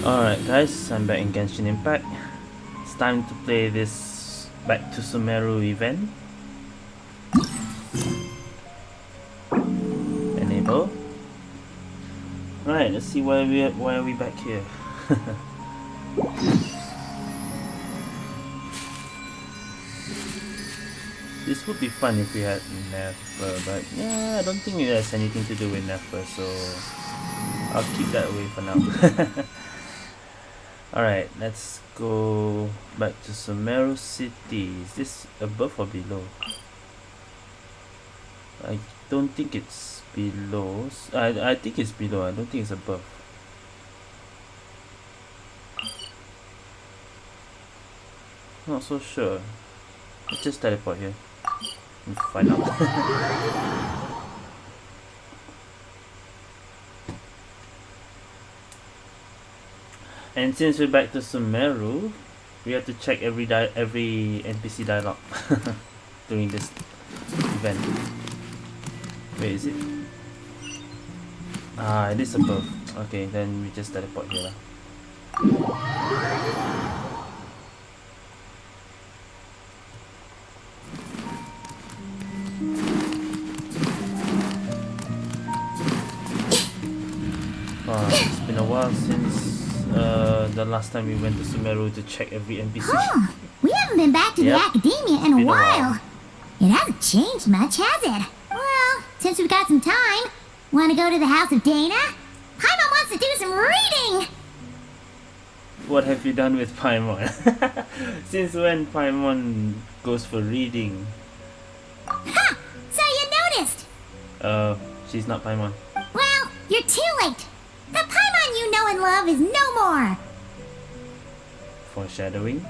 Alright guys, I'm back in Genshin Impact. It's time to play this Back to Sumeru event. Enable. Alright, let's see why are we back here. This would be fun if we had Nefer, but yeah, I don't think it has anything to do with Nefer, so I'll keep that away for now. Alright, let's go back to Sumeru City. Is this above or below? I don't think it's below. I think it's below. I don't think it's above. Not so sure. Let's just teleport here and find out. And since we're back to Sumeru, we have to check every NPC dialogue during this event. Where is it? Ah, it is above. Okay, then we just teleport here lah. It's been a while since the last time we went to Sumeru to check every NPC. Oh, we haven't been back to the academia in a while. It hasn't changed much, has it? Well, since we've got some time, want to go to the house of Dana? Paimon wants to do some reading! What have you done with Paimon? Since when Paimon goes for reading? Ha! So you noticed? She's not Paimon. Well, you're too late. The Paimon you know and love is no more. Foreshadowing?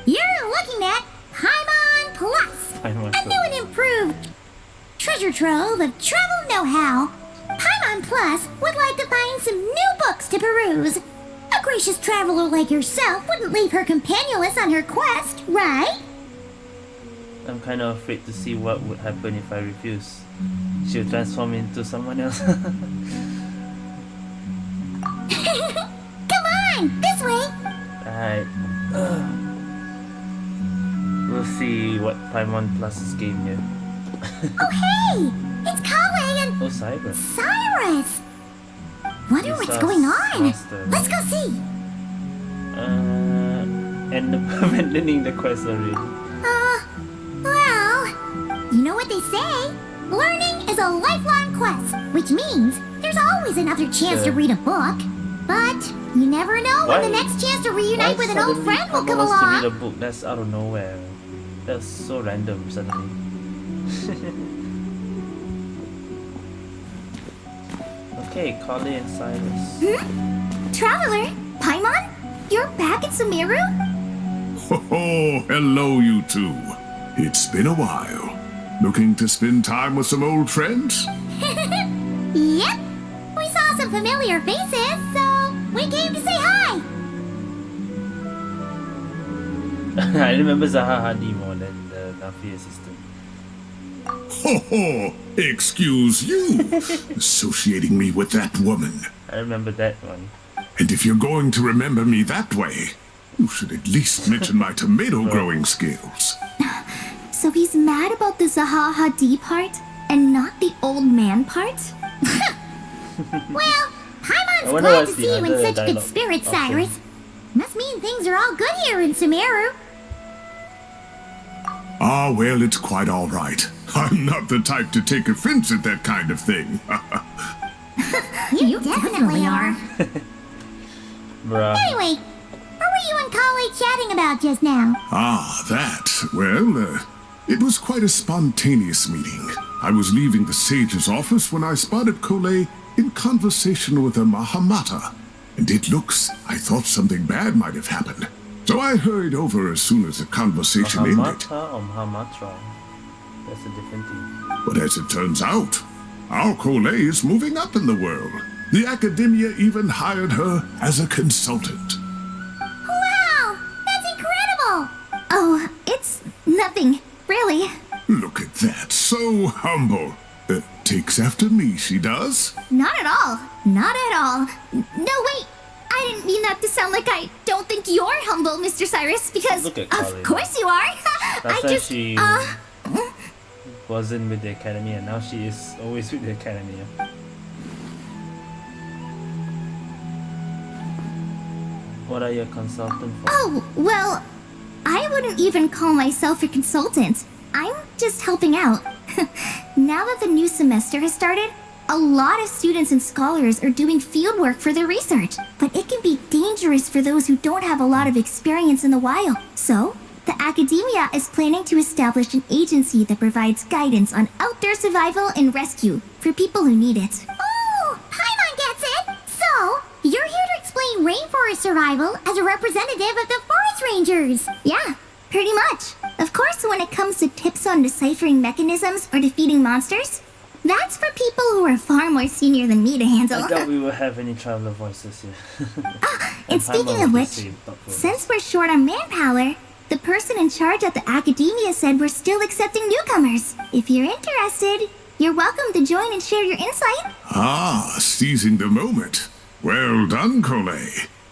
You're looking at Paimon Plus, Paimon a new and improved treasure trove of travel know-how. Paimon Plus would like to find some new books to peruse. A gracious traveler like yourself wouldn't leave her companionless on her quest, right? I'm kind of afraid to see what would happen if I refuse. She'll transform into someone else. Come on, this way. Alright. We'll see what Paimon Plus's game here. Oh hey! It's Kale and Oh, Cyber. Cyrus! Wonder what's going on. Let's go see. And abandoning the quest already. Well, you know what they say. Learning is a lifelong quest, which means there's always another chance to read a book. But you never know when the next chance to reunite with an old friend will come along. To read a book that's out of nowhere. That's so random suddenly. Okay, Kale and Cyrus. Traveler, Paimon, you're back at Sumeru? Oh, hello you two. It's been a while. Looking to spend time with some old friends? Yep. We saw some familiar faces, so we came to say hi. I remember Zaha Hadi more than the Nafi assistant. Ho ho! Excuse you! Associating me with that woman. I remember that one. And if you're going to remember me that way, you should at least mention my tomato growing skills. So he's mad about the Zaha Hadid part, and not the old man part? Well, Paimon's glad to see you in such good spirits, Cyrus. Must mean things are all good here in Sumeru. Ah, well, it's quite all right. I'm not the type to take offense at that kind of thing. You definitely are. Bruh. Anyway, what were you and Kale chatting about just now? Ah, that. Well, it was quite a spontaneous meeting. I was leaving the sage's office when I spotted Kale in conversation with a Mahamata. And it looks, I thought something bad might have happened. So I hurried over as soon as the conversation ended. Mahamata or Mahamatra? That's a different thing. But as it turns out, our Kale is moving up in the world. The academia even hired her as a consultant. Wow! That's incredible! Oh, it's nothing, really. Look at that, so humble. Takes after me, she does? Not at all. Not at all. No, wait. I didn't mean that to sound like I don't think you're humble, Mr. Cyrus, because Look at of Colin. course you are. Last I time just, she wasn't with the academy, and now she is always with the academy. What are you a consultant for? Oh, well, I wouldn't even call myself a consultant. I'm just helping out. Now that the new semester has started, a lot of students and scholars are doing fieldwork for their research, but it can be dangerous for those who don't have a lot of experience in the wild. So, the academia is planning to establish an agency that provides guidance on outdoor survival and rescue for people who need it. Oh, Paimon gets it! So, you're here to explain rainforest survival as a representative of the forest rangers! Yeah, pretty much. Of course, when it comes to tips on deciphering mechanisms or defeating monsters, that's for people who are far more senior than me to handle. I doubt we will have any traveler voices here. And speaking of which, since we're short on manpower, the person in charge at the academia said we're still accepting newcomers. If you're interested, you're welcome to join and share your insight. Ah, seizing the moment. Well done, Cole.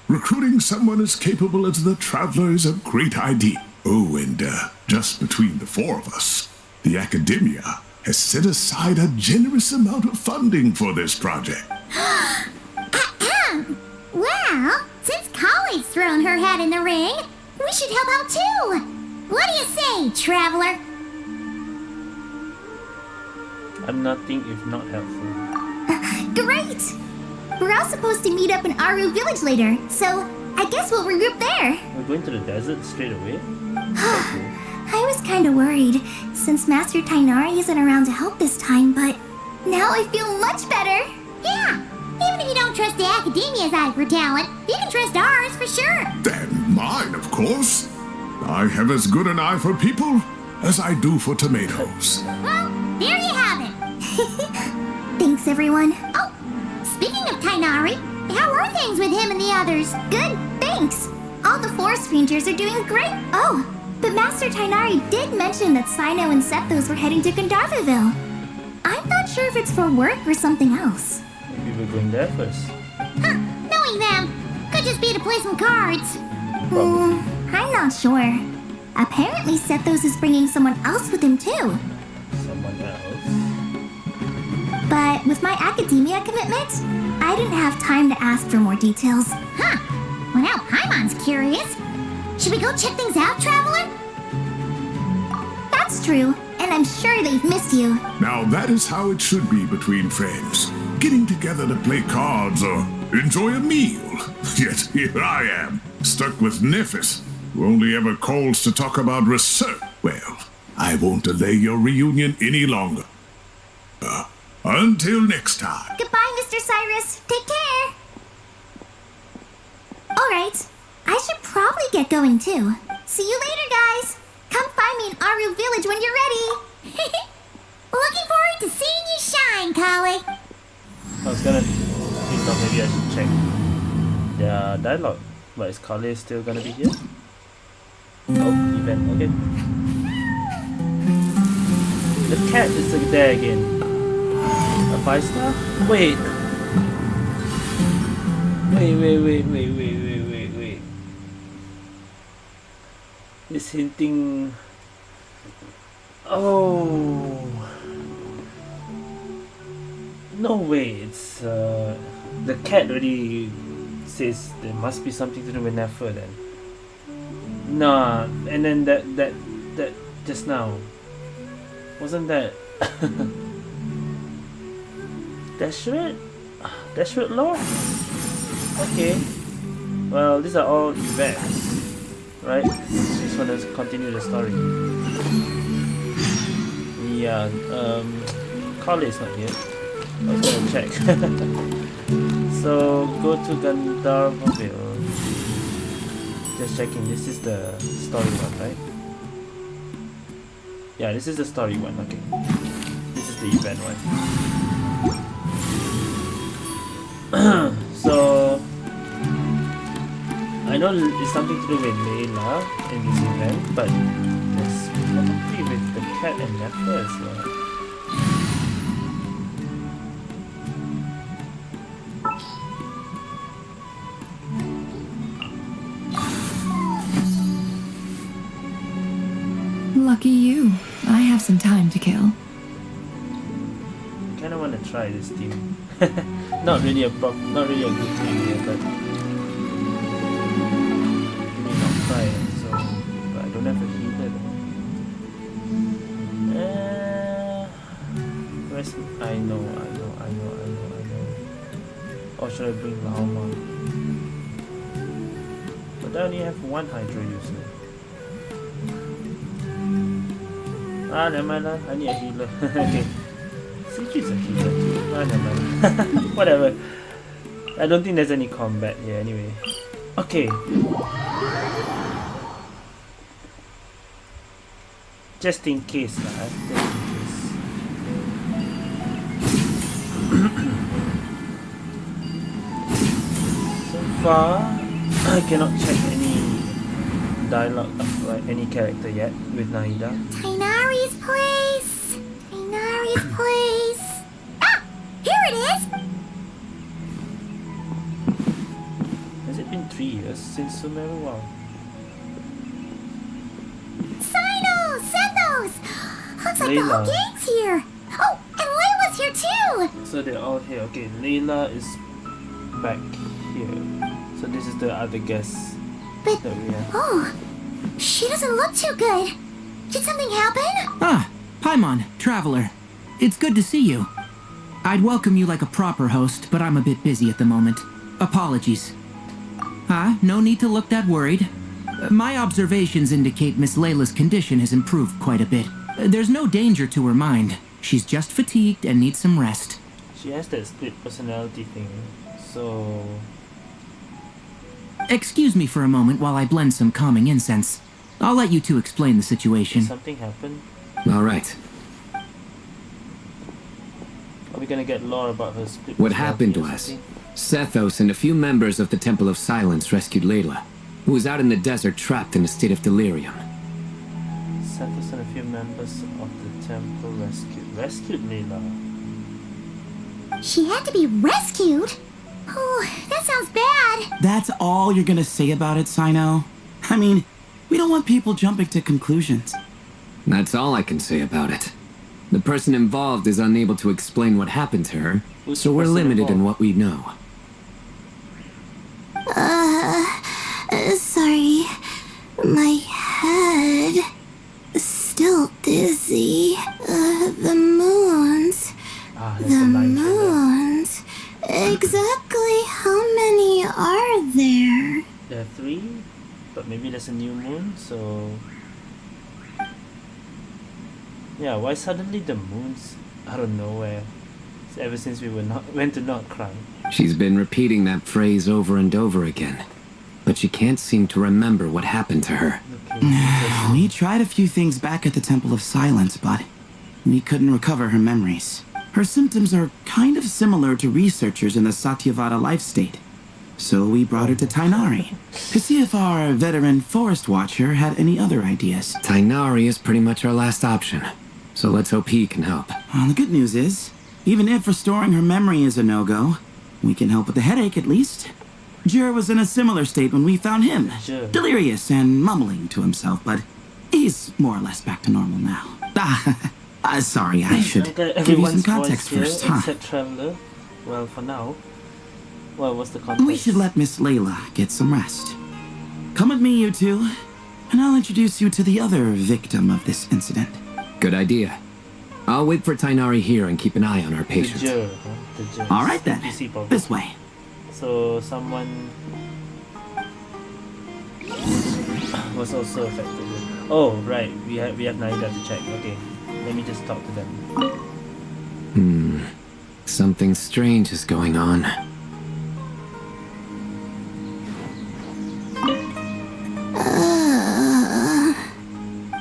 Recruiting someone as capable as the Traveler is a great idea. Oh, and just between the four of us, the academia has set aside a generous amount of funding for this project. Well, since Kali's thrown her hat in the ring, we should help out too! What do you say, traveler? I'm nothing if not helpful. Great! We're all supposed to meet up in Aru village later, so I guess we'll regroup there. We're going to the desert straight away? I was kind of worried, since Master Tainari isn't around to help this time, but now I feel much better. Yeah, even if you don't trust the academia's eye for talent, you can trust ours for sure. And mine, of course. I have as good an eye for people as I do for tomatoes. Well, there you have it. Thanks, everyone. Oh, speaking of Tainari, how are things with him and the others? Good, thanks. All the forest rangers are doing great. Oh, but Master Tainari did mention that Sino and Sethos were heading to Gandharvaville. I'm not sure if it's for work or something else. Maybe we're going there first. Huh, knowing them, could just be to play some cards. I'm not sure. Apparently Sethos is bringing someone else with him too. Someone else? But with my academia commitment, I didn't have time to ask for more details. Huh, well now Paimon's curious. Should we go check things out, traveler? That's true, and I'm sure they've missed you. Now that is how it should be between friends. Getting together to play cards or enjoy a meal. Yet here I am, stuck with Nephis, who only ever calls to talk about research. Well, I won't delay your reunion any longer. Until next time. Goodbye, Mr. Cyrus. Take care. Alright, I should probably get going too. See you later, guys. Come find me in Aru Village when you're ready. Looking forward to seeing you shine, Kali. I was gonna think of maybe I should check their dialogue. But is Kali still gonna be here? Oh, event, okay. The cat is there again. A 5-star? Wait. Wait. It's hinting. Oh. No way, it's the cat already says there must be something to do with Nefer then. Nah, and then that just now. Wasn't that Deshret? Deshret lore? Okay. Well, these are all events, right? Just want to continue the story. Yeah, Carly is not here. I was gonna check. So go to Gandharvaville. Just checking. This is the story one, right? Yeah, this is the story one. Okay. This is the event one. So I know it's something to do with Layla in this event, but it's probably with the cat and Nefer as well. Lucky you. I have some time to kill. Kinda wanna try this team. not really a good team here, but maybe not try it, so but I don't have a healer though. Where's I know. Or should I bring al-ahmar? But I only have one Hydra user. Never mind lah. I need a healer. Okay. Siju's a healer too. Never mind. Whatever. I don't think there's any combat here anyway. Okay. Just in case lah. Just in case. So far, I cannot check any dialogue of like any character yet with Nahida. Tainari's place. Tainari's place. Ah! Here it is! Has it been 3 years since Sumeru? Wow. Sino! Sendos! Looks like the Layla. whole gang's here. Oh, and Layla's here too! So they're all here. Okay, Layla is back here. So this is the other guest But, that we have. oh, she doesn't look too good. Did something happen? Ah, Paimon, Traveler. It's good to see you. I'd welcome you like a proper host, but I'm a bit busy at the moment. Apologies. No need to look that worried. My observations indicate Miss Layla's condition has improved quite a bit. There's no danger to her mind. She's just fatigued and needs some rest. She has that split personality thing. So Excuse me for a moment while I blend some calming incense. I'll let you two explain the situation. something happened. All right. Are we gonna get lore about her split What personality happened or was, something? Sethos and a few members of the Temple of Silence rescued Layla, who was out in the desert trapped in a state of delirium. Sethos and a few members of the temple rescued Layla. She had to be rescued? Oh, that sounds bad. That's all you're gonna say about it, Sino? I mean, we don't want people jumping to conclusions. That's all I can say about it. The person involved is unable to explain what happened to her, Who's so the we're person limited in involved? what we know. Sorry. My head. Still dizzy. The moons. There's a line for that. Moons. Exactly how many are there? There are 3, but maybe there's a new moon, so yeah, why suddenly the moons out of nowhere? Ever since we went to Nordkrein. She's been repeating that phrase over and over again, but she can't seem to remember what happened to her. Okay. We tried a few things back at the Temple of Silence, but we couldn't recover her memories. Her symptoms are kind of similar to researchers in the Satyavada life state. So we brought her to Tainari to see if our veteran forest watcher had any other ideas. Tainari is pretty much our last option, so let's hope he can help. Well, the good news is, even if restoring her memory is a no-go, we can help with the headache at least. Jur was in a similar state when we found him, Jur. delirious and mumbling to himself, but he's more or less back to normal now. Sorry, I should Okay, give you some everyone's context voice here, first, huh? except Traveler. Well, for now. Well, what's the context? We should let Miss Layla get some rest. Come with me, you two, and I'll introduce you to the other victim of this incident. Good idea. I'll wait for Tainari here and keep an eye on our The patient. Jur, huh? The Jur. All right then, PC problem. this way. So someone was also affected. Oh right, we have Naida to check. Okay, let me just talk to them. Something strange is going on.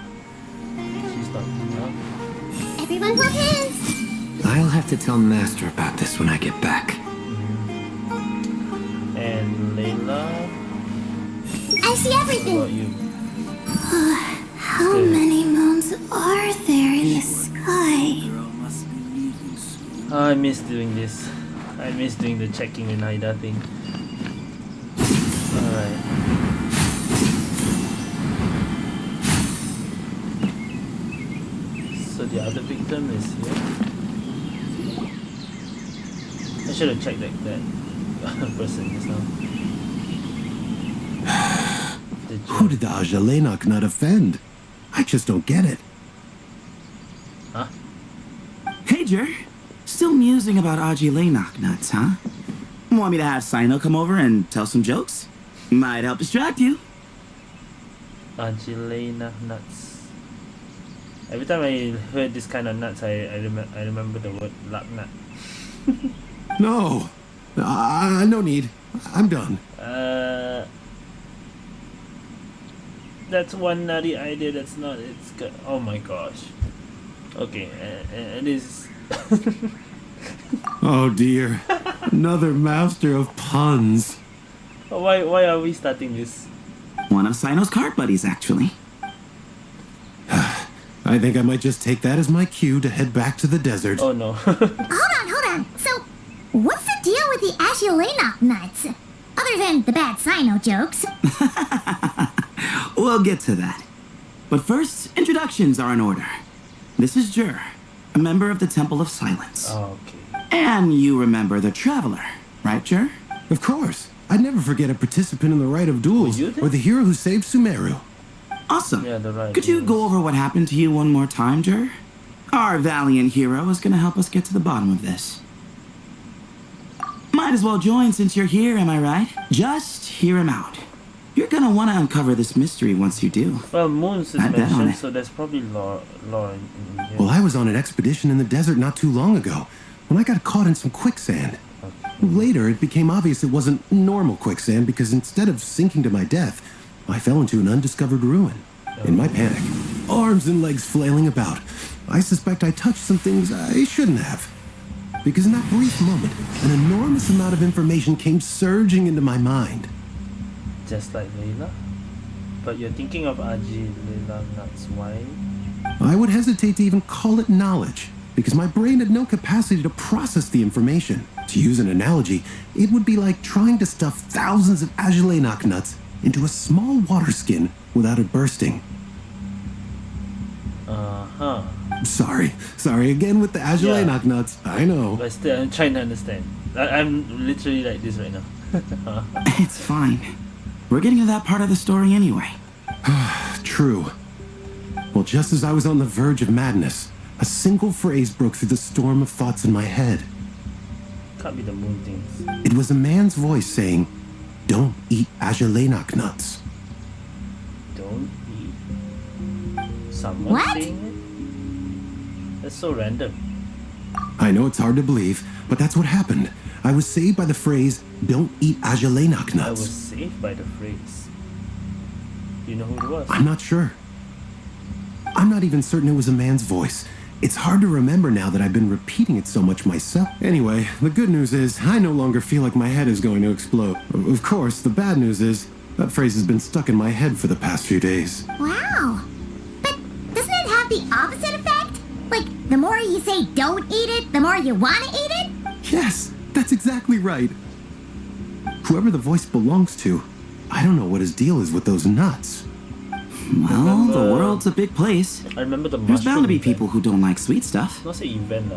She's not. Huh? Everyone hold hands. I'll have to tell Master about this when I get back. And Layla, I see what everything. about you? How many moons are there in the sky? Oh, I miss doing this. I miss doing the checking and Naida thing. Alright. the victim is here. I should have checked that person just now. Who did the Ajalenok not offend? I just don't get it. Huh? Hey, Jer. Still musing about Aji nuts, huh? Want me to have Sino come over and tell some jokes? Might help distract you. Argelina nuts. Every time I heard this kind of nuts, I remember the word luck nut. No. No need. I'm done. That's one nutty idea that's not, it's good. Oh my gosh. Okay, it is. Oh dear. Another master of puns. Why are we starting this? One of Sino's card buddies, actually. I think I might just take that as my cue to head back to the desert. Oh no. Hold on. So, what's the deal with the Ashulenok nuts? Other than the bad Sino jokes. We'll get to that. But first, introductions are in order. This is Jer, a member of the Temple of Silence. Oh, okay. And you remember the Traveler, right, Jer? Of course. I'd never forget a participant in the Rite of Duels, you did? or the hero who saved Sumeru. Awesome. Yeah, the right. Could you go over what happened to you one more time, Jer? Our valiant hero is going to help us get to the bottom of this. Might as well join since you're here, am I right? Just hear him out. You're going to want to uncover this mystery once you do. Well, Moons is I bet on mentioned, it. so there's probably lore in here. Well, I was on an expedition in the desert not too long ago, when I got caught in some quicksand. Later, it became obvious it wasn't normal quicksand because instead of sinking to my death, I fell into an undiscovered ruin. In my panic, arms and legs flailing about, I suspect I touched some things I shouldn't have. Because in that brief moment, an enormous amount of information came surging into my mind. Just like Layla? But you're thinking of Layla nuts, why? I would hesitate to even call it knowledge, because my brain had no capacity to process the information. To use an analogy, it would be like trying to stuff thousands of Ajalenok nuts into a small water skin without it bursting. Uh-huh. Sorry again with the Ajalenok nuts, I know. But still, I'm trying to understand. I'm literally like this right now. It's fine. We're getting to that part of the story anyway. True. Well, just as I was on the verge of madness, a single phrase broke through the storm of thoughts in my head. Can't be the moon things. It was a man's voice saying, "Don't eat Ajalenok nuts." Don't eat. Someone What? saying it? That's so random. I know it's hard to believe, but that's what happened. I was saved by the phrase, "Don't eat Ajalenok I was nuts." saved by the phrase. Do you know who it was? I'm not sure. I'm not even certain it was a man's voice. It's hard to remember now that I've been repeating it so much myself. Anyway, the good news is I no longer feel like my head is going to explode. Of course, the bad news is that phrase has been stuck in my head for the past few days. Wow. But doesn't it have the opposite effect? Like, the more you say don't eat it, the more you want to eat it? Yes, that's exactly right. Whoever the voice belongs to, I don't know what his deal is with those nuts. Well, the world's a big place. I remember the There's bound to be mushroom people who don't like sweet stuff. Not say event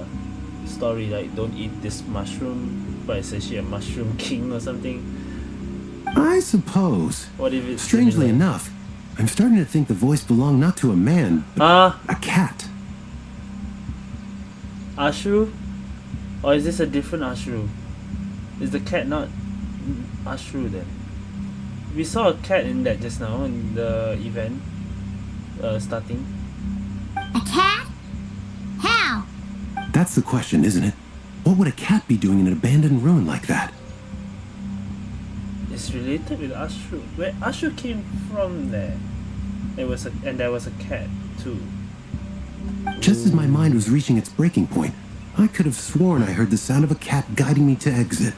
story like don't eat this mushroom, but it's actually a mushroom king or something. I suppose. What if it's Strangely similar? enough, I'm starting to think the voice belonged not to a man, but a cat. Ashru? Or is this a different Ashru? Is the cat not Ashru then? We saw a cat in that just now in the event starting. A cat? How? That's the question, isn't it? What would a cat be doing in an abandoned ruin like that? It's related with Ashru. Where Ashru came from there. There was a cat too. Just as my mind was reaching its breaking point, I could have sworn I heard the sound of a cat guiding me to exit.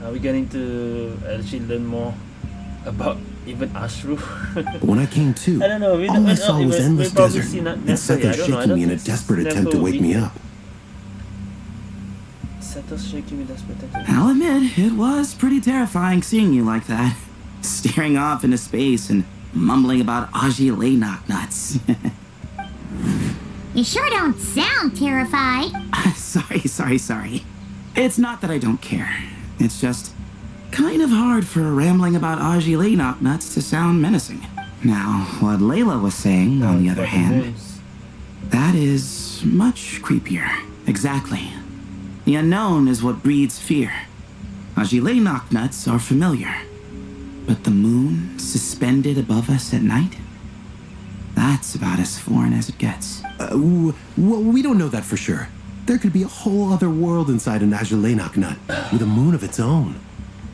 Are we getting to actually learn more about even Ashru? But when I came to, I don't know. all I saw was endless probably desert, see and Nefer, Setho I don't know. I shaking don't me in a think desperate Nefer attempt to will wake be me here. up. Setho's shaking me desperate attempt. I'll admit, it was pretty terrifying seeing you like that. Staring off into space and mumbling about Aji nuts. You sure don't sound terrified. Sorry. It's not that I don't care. It's just kind of hard for rambling about Ajile Knocknuts to sound menacing. Now, what Layla was saying, on the other hand, that is much creepier. Exactly. The unknown is what breeds fear. Ajile Knocknuts are familiar. But the moon suspended above us at night? That's about as foreign as it gets. Well, we don't know that for sure. There could be a whole other world inside an Ajile Knocknut with a moon of its own.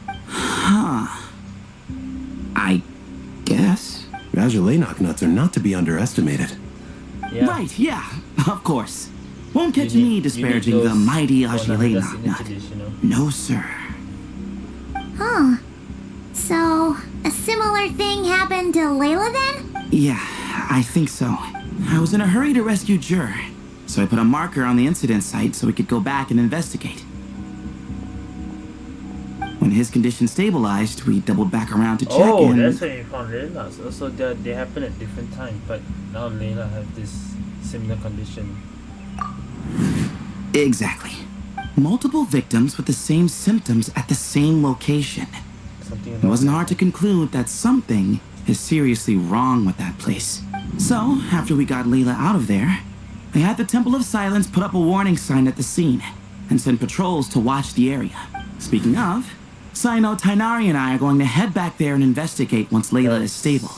Huh. I guess. Ajile Knocknuts are not to be underestimated. Yeah. Right, yeah, of course. Won't catch me disparaging the mighty Ajile Knocknut. You know? No, sir. Huh. So, a similar thing happened to Layla then? Yeah, I think so. I was in a hurry to rescue Jur, so I put a marker on the incident site so we could go back and investigate. When his condition stabilized, we doubled back around to check in. Oh, that's when you found Layla. So they happen at different times, but now Layla has this similar condition. Exactly. Multiple victims with the same symptoms at the same location. It wasn't hard to conclude that something is seriously wrong with that place. So, after we got Layla out of there, I had the Temple of Silence put up a warning sign at the scene and send patrols to watch the area. Speaking of, Sino, Tainari, and I are going to head back there and investigate once Layla is stable.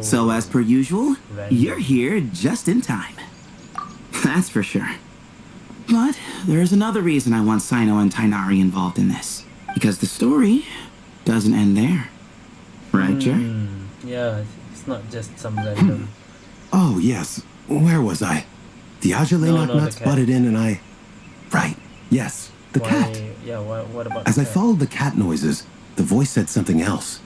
So as per usual, you're here just in time. That's for sure. But there's another reason I want Sino and Tainari involved in this. Because the story doesn't end there. Right, Jer? Yeah, it's not just some random... Oh, yes. Where was I? The Ajile Knocknuts butted in and I... Right. Yes. The cat. Yeah, what about As the I cat? followed the cat noises, the voice said something else.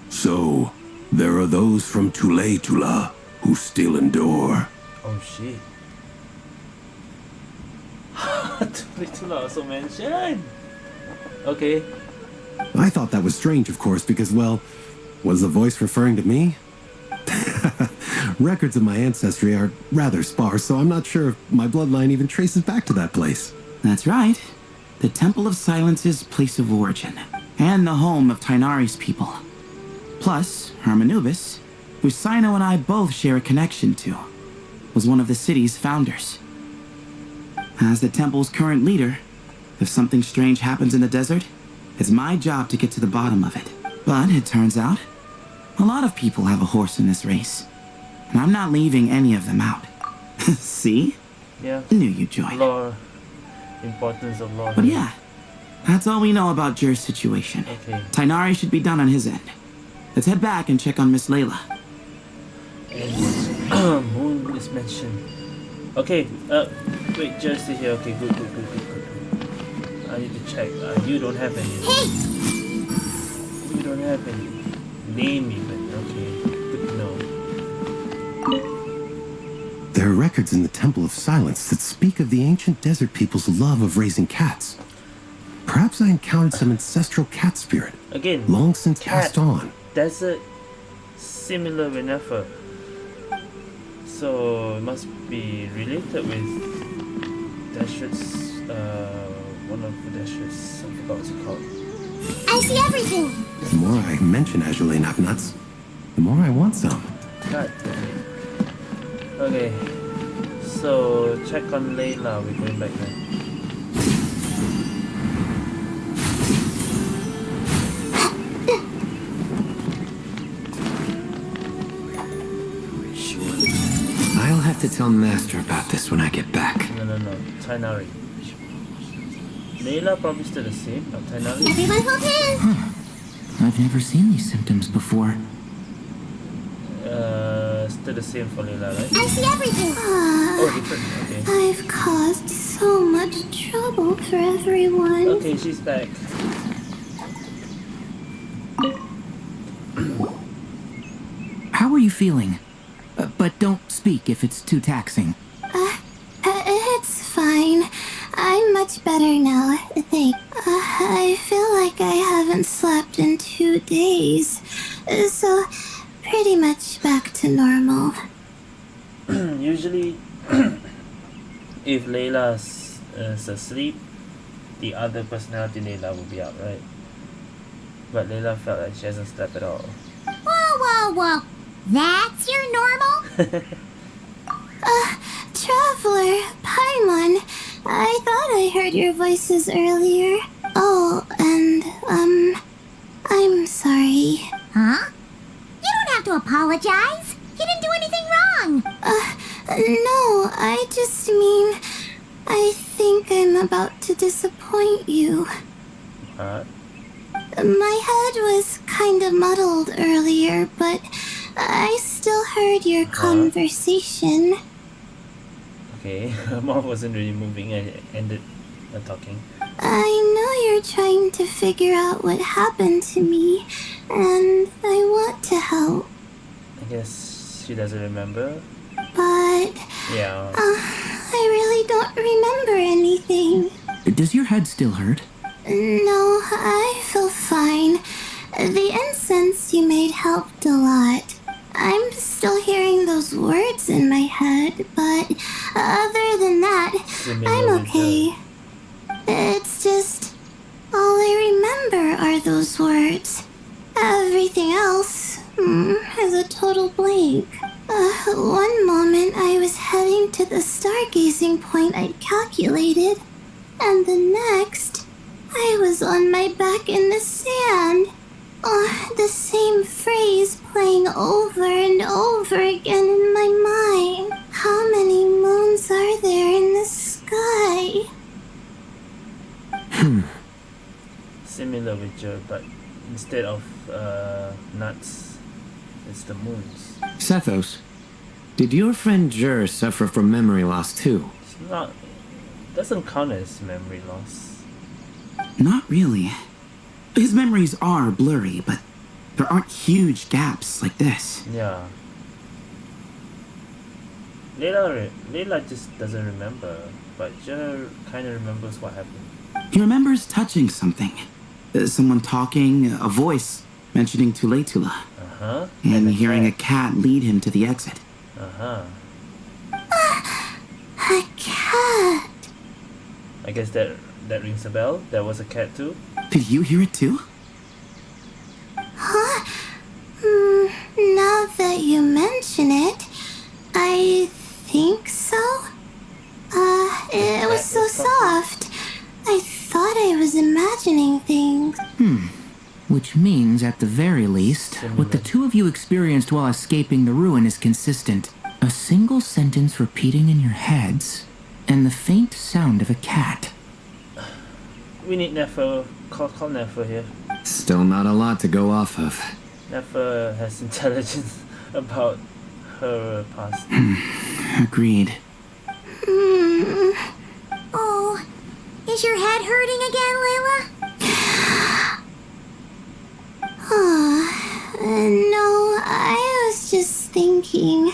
So, there are those from Tula who still endure. Oh shit. Tula also mentioned. Okay. I thought that was strange, of course, because, well, was the voice referring to me? Records of my ancestry are rather sparse, so I'm not sure if my bloodline even traces back to that place. That's right. The Temple of Silence's place of origin, and the home of Tainari's people. Plus, Hermanubis, who Sino and I both share a connection to, was one of the city's founders. As the temple's current leader, if something strange happens in the desert, it's my job to get to the bottom of it. But it turns out, a lot of people have a horse in this race, and I'm not leaving any of them out. See? Yeah. Knew you'd join. Lore. Importance of lore. But yeah, that's all we know about Jur's situation. Okay. Tainari should be done on his end. Let's head back and check on Miss Layla. And moon is mentioned. Okay, wait, just stay here. Okay, good. I need to check. You don't have any. Hey! You don't have any. Name even. Okay, good to know. There are records in the Temple of Silence that speak of the ancient desert people's love of raising cats. Perhaps I encountered some ancestral cat spirit, Again, long since cat, passed on. desert, similar enough. So it must be related with Deshret's, one of the Deshret's, I forgot what's it called. I see everything. The more I mention Ajile Knocknuts, the more I want some. God damn it. Okay, so check on Layla, we're going back there. I'll have to tell Master about this when I get back. No, Tainari. Layla probably still the same, but Tainari? Everyone hold hands. I've never seen these symptoms before. Still the same for Layla, right? I see everything. Oh, different, okay. I've caused so much trouble for everyone. Okay, she's back. How are you feeling? But don't speak if it's too taxing. It's fine. I'm much better now, I feel like I haven't slept in 2 days. So, pretty much back to normal. Usually if Layla's is asleep, the other personality Layla will be out, right? But Layla felt like she hasn't slept at all. Whoa. That's your normal? Traveler, Paimon, I thought I heard your voices earlier. Oh, and, I'm sorry. Huh? You don't have to apologize. You didn't do anything wrong. No, I just mean, I think I'm about to disappoint you. Huh? My head was kinda muddled earlier, but I still heard your conversation. Okay, her mouth wasn't really moving and it ended talking. I know you're trying to figure out what happened to me, and I want to help. I guess she doesn't remember. But Yeah. I really don't remember anything. Does your head still hurt? No, I feel fine. The incense you made helped a lot. I'm still hearing those words in my head, but other than that, I'm okay. It's just, all I remember are those words. Everything else is a total blank. One moment I was heading to the stargazing point I'd calculated, and the next, I was on my back in the sand. The same phrase playing over and over again in my mind. How many moons are there in the sky? Similar with Joe, but instead of nuts, it's the moons. Sethos, did your friend Jur suffer from memory loss too? It's not. Doesn't count as memory loss. Not really. His memories are blurry, but there aren't huge gaps like this. Yeah. Layla just doesn't remember, but Joe kind of remembers what happened. He remembers touching something. Someone talking, a voice mentioning Tuletula. And hearing a cat lead him to the exit. A cat. I guess that rings a bell. There was a cat too. Did you hear it too? Huh? Now that you mention it, I think so. It was so soft. I thought I was imagining things. Which means, at the very least, what the two of you experienced while escaping the ruin is consistent. A single sentence repeating in your heads, and the faint sound of a cat. We need Nefer. Call Nefer here. Still not a lot to go off of. Nefer has intelligence about her past. Agreed. Oh, is your head hurting again, Layla? No, I was just thinking.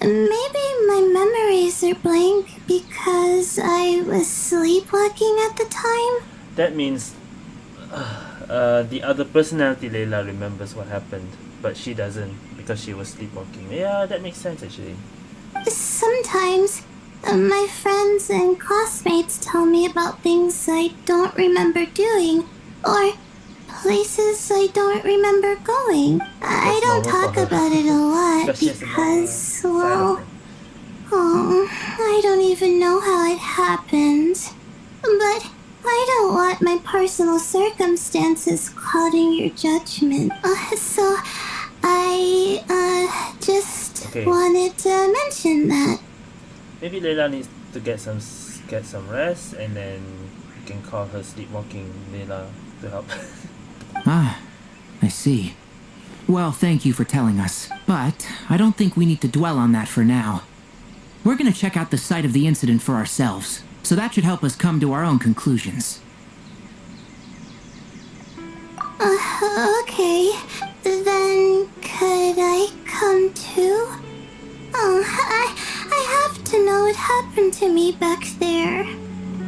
Maybe my memories are blank because I was sleepwalking at the time. That means the other personality Layla remembers what happened, but she doesn't because she was sleepwalking. Yeah, that makes sense actually. Sometimes my friends and classmates tell me about things I don't remember doing, or places I don't remember going. I don't talk about it a lot because, well, I don't even know how it happened. But I don't want my personal circumstances clouding your judgment. So I just wanted to mention that. Maybe Layla needs to get some rest, and then you can call her sleepwalking Layla to help. I see. Well, thank you for telling us, but I don't think we need to dwell on that for now. We're gonna check out the site of the incident for ourselves, so that should help us come to our own conclusions. Okay. Then could I come too? I have to know what happened to me back there.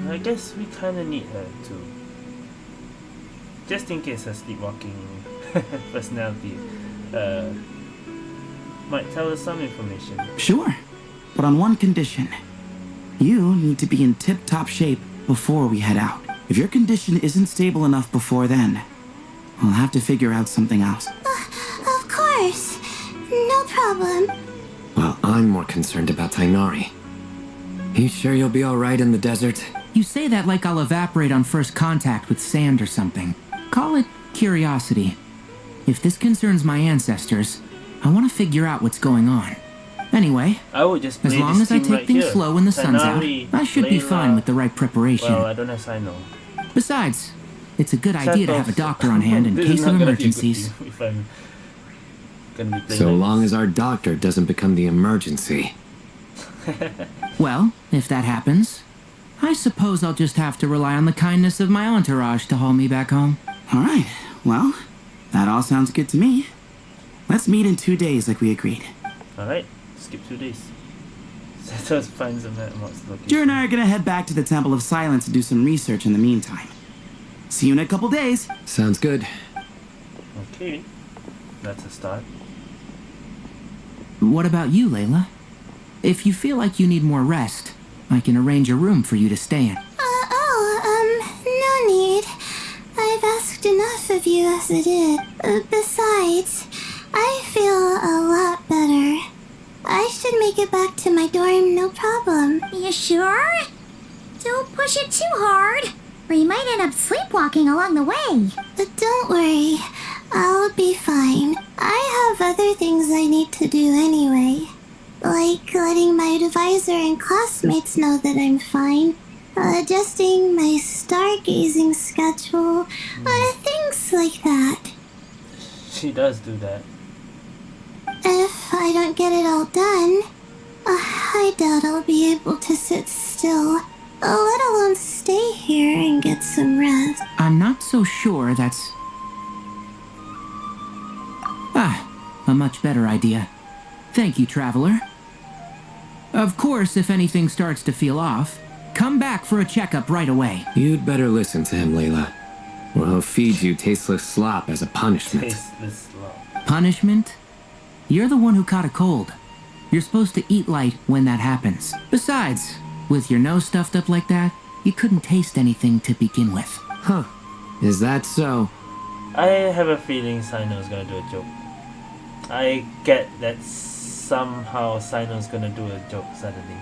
I guess we kinda need her too. Just in case her sleepwalking personality might tell us some information. Sure. but on one condition. You need to be in tip-top shape before we head out. If your condition isn't stable enough before then, we'll have to figure out something else. Of course. No problem. Well, I'm more concerned about Tainari. You sure you'll be alright in the desert? You say that like I'll evaporate on first contact with sand or something. Call it curiosity. If this concerns my ancestors, I want to figure out what's going on. Anyway, I would just as play long this as I team take right things here. slow when the sun's out, Tainari, I should be Layla. fine with the right preparation. Well, I don't have Sino. Besides, it's a good idea to have a doctor on hand in This is case not of gonna be a good emergencies. team if I'm gonna be playing So like long this. as our doctor doesn't become the emergency. Well, if that happens, I suppose I'll just have to rely on the kindness of my entourage to haul me back home. All right, well, that all sounds good to me. Let's meet in 2 days like we agreed. Alright, skip 2 days. Let us find some what's location. Jer and I are gonna head back to the Temple of Silence to do some research in the meantime. See you in a couple days. Sounds good. Okay, that's a start. What about you, Layla? If you feel like you need more rest, I can arrange a room for you to stay in. No need. I've asked enough of you as it is. Besides, I feel a lot better. I should make it back to my dorm, no problem. You sure? Don't push it too hard, or you might end up sleepwalking along the way. Don't worry. I'll be fine. I have other things I need to do anyway. Like letting my advisor and classmates know that I'm fine. Adjusting my stargazing schedule. Things like that. She does do that. If I don't get it all done, I doubt I'll be able to sit still, let alone stay here and get some rest. I'm not so sure that's... a much better idea. Thank you, Traveler. Of course, if anything starts to feel off, come back for a checkup right away. You'd better listen to him, Layla. Or he'll feed you tasteless slop as a punishment. Tasteless slop. Punishment? You're the one who caught a cold. You're supposed to eat light when that happens. Besides, with your nose stuffed up like that, you couldn't taste anything to begin with. Huh. Is that so? I have a feeling Sino's gonna do a joke. I get that somehow Sino's gonna do a joke suddenly.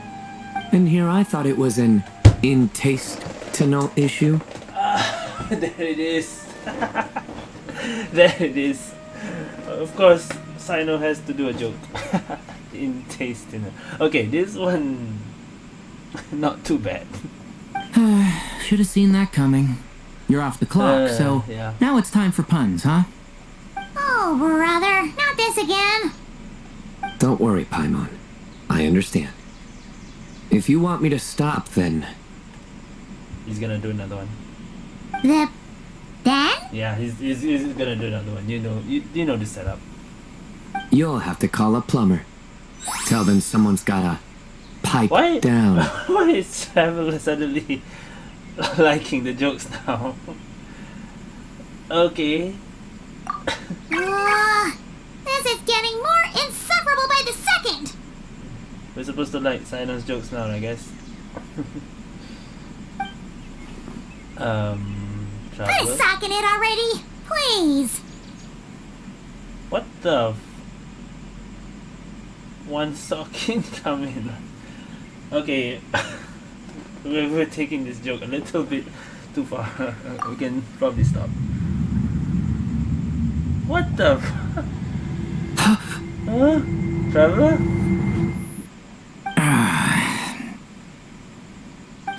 And here I thought it was an in-taste-to-know issue. There it is. There it is. Of course, Sino has to do a joke. In taste, you know. Okay, this one not too bad. Should have seen that coming. You're off the clock, so yeah. now it's time for puns, huh? Oh, brother, not this again. Don't worry, Paimon. I understand. If you want me to stop, then... He's gonna do another one. Then? Yeah, he's gonna do another one. You know the setup. You'll have to call a plumber. Tell them someone's gotta pipe Why? down. Why is Traveler suddenly liking the jokes now? Okay. This is getting more insufferable by the second. We're supposed to like Sino's jokes now, I guess. Quit Traveler. socking it already, please. What the? One sock incoming. Okay, we're taking this joke a little bit too far. We can probably stop. What the? Huh? Traveler?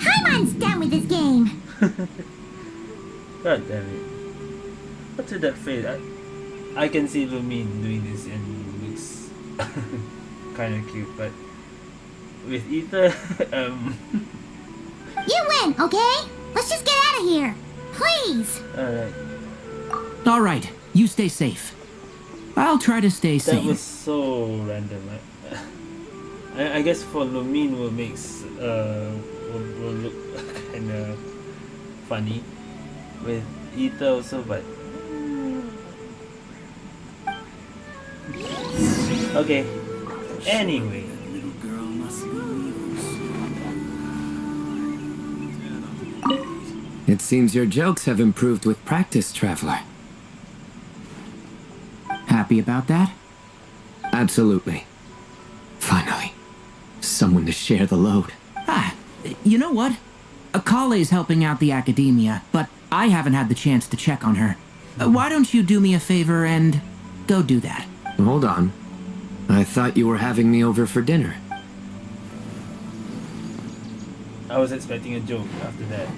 Paimon's done with this game. God damn it! What's with that face? I can see Lumine doing this and it looks kind of cute, but with Ether, You win, okay? Let's just get out of here. Please. alright. All right, you stay safe. I'll try to stay That sane. was so random. I guess for Lumine will will look kind of funny with Ether also, but okay. Anyway, It seems your jokes have improved with practice, Traveler. Happy about that? Absolutely. Finally, someone to share the load. Ah, you know what? Kale's helping out the academia, but I haven't had the chance to check on her. Why don't you do me a favor and go do that? Hold on. I thought you were having me over for dinner. I was expecting a joke after that.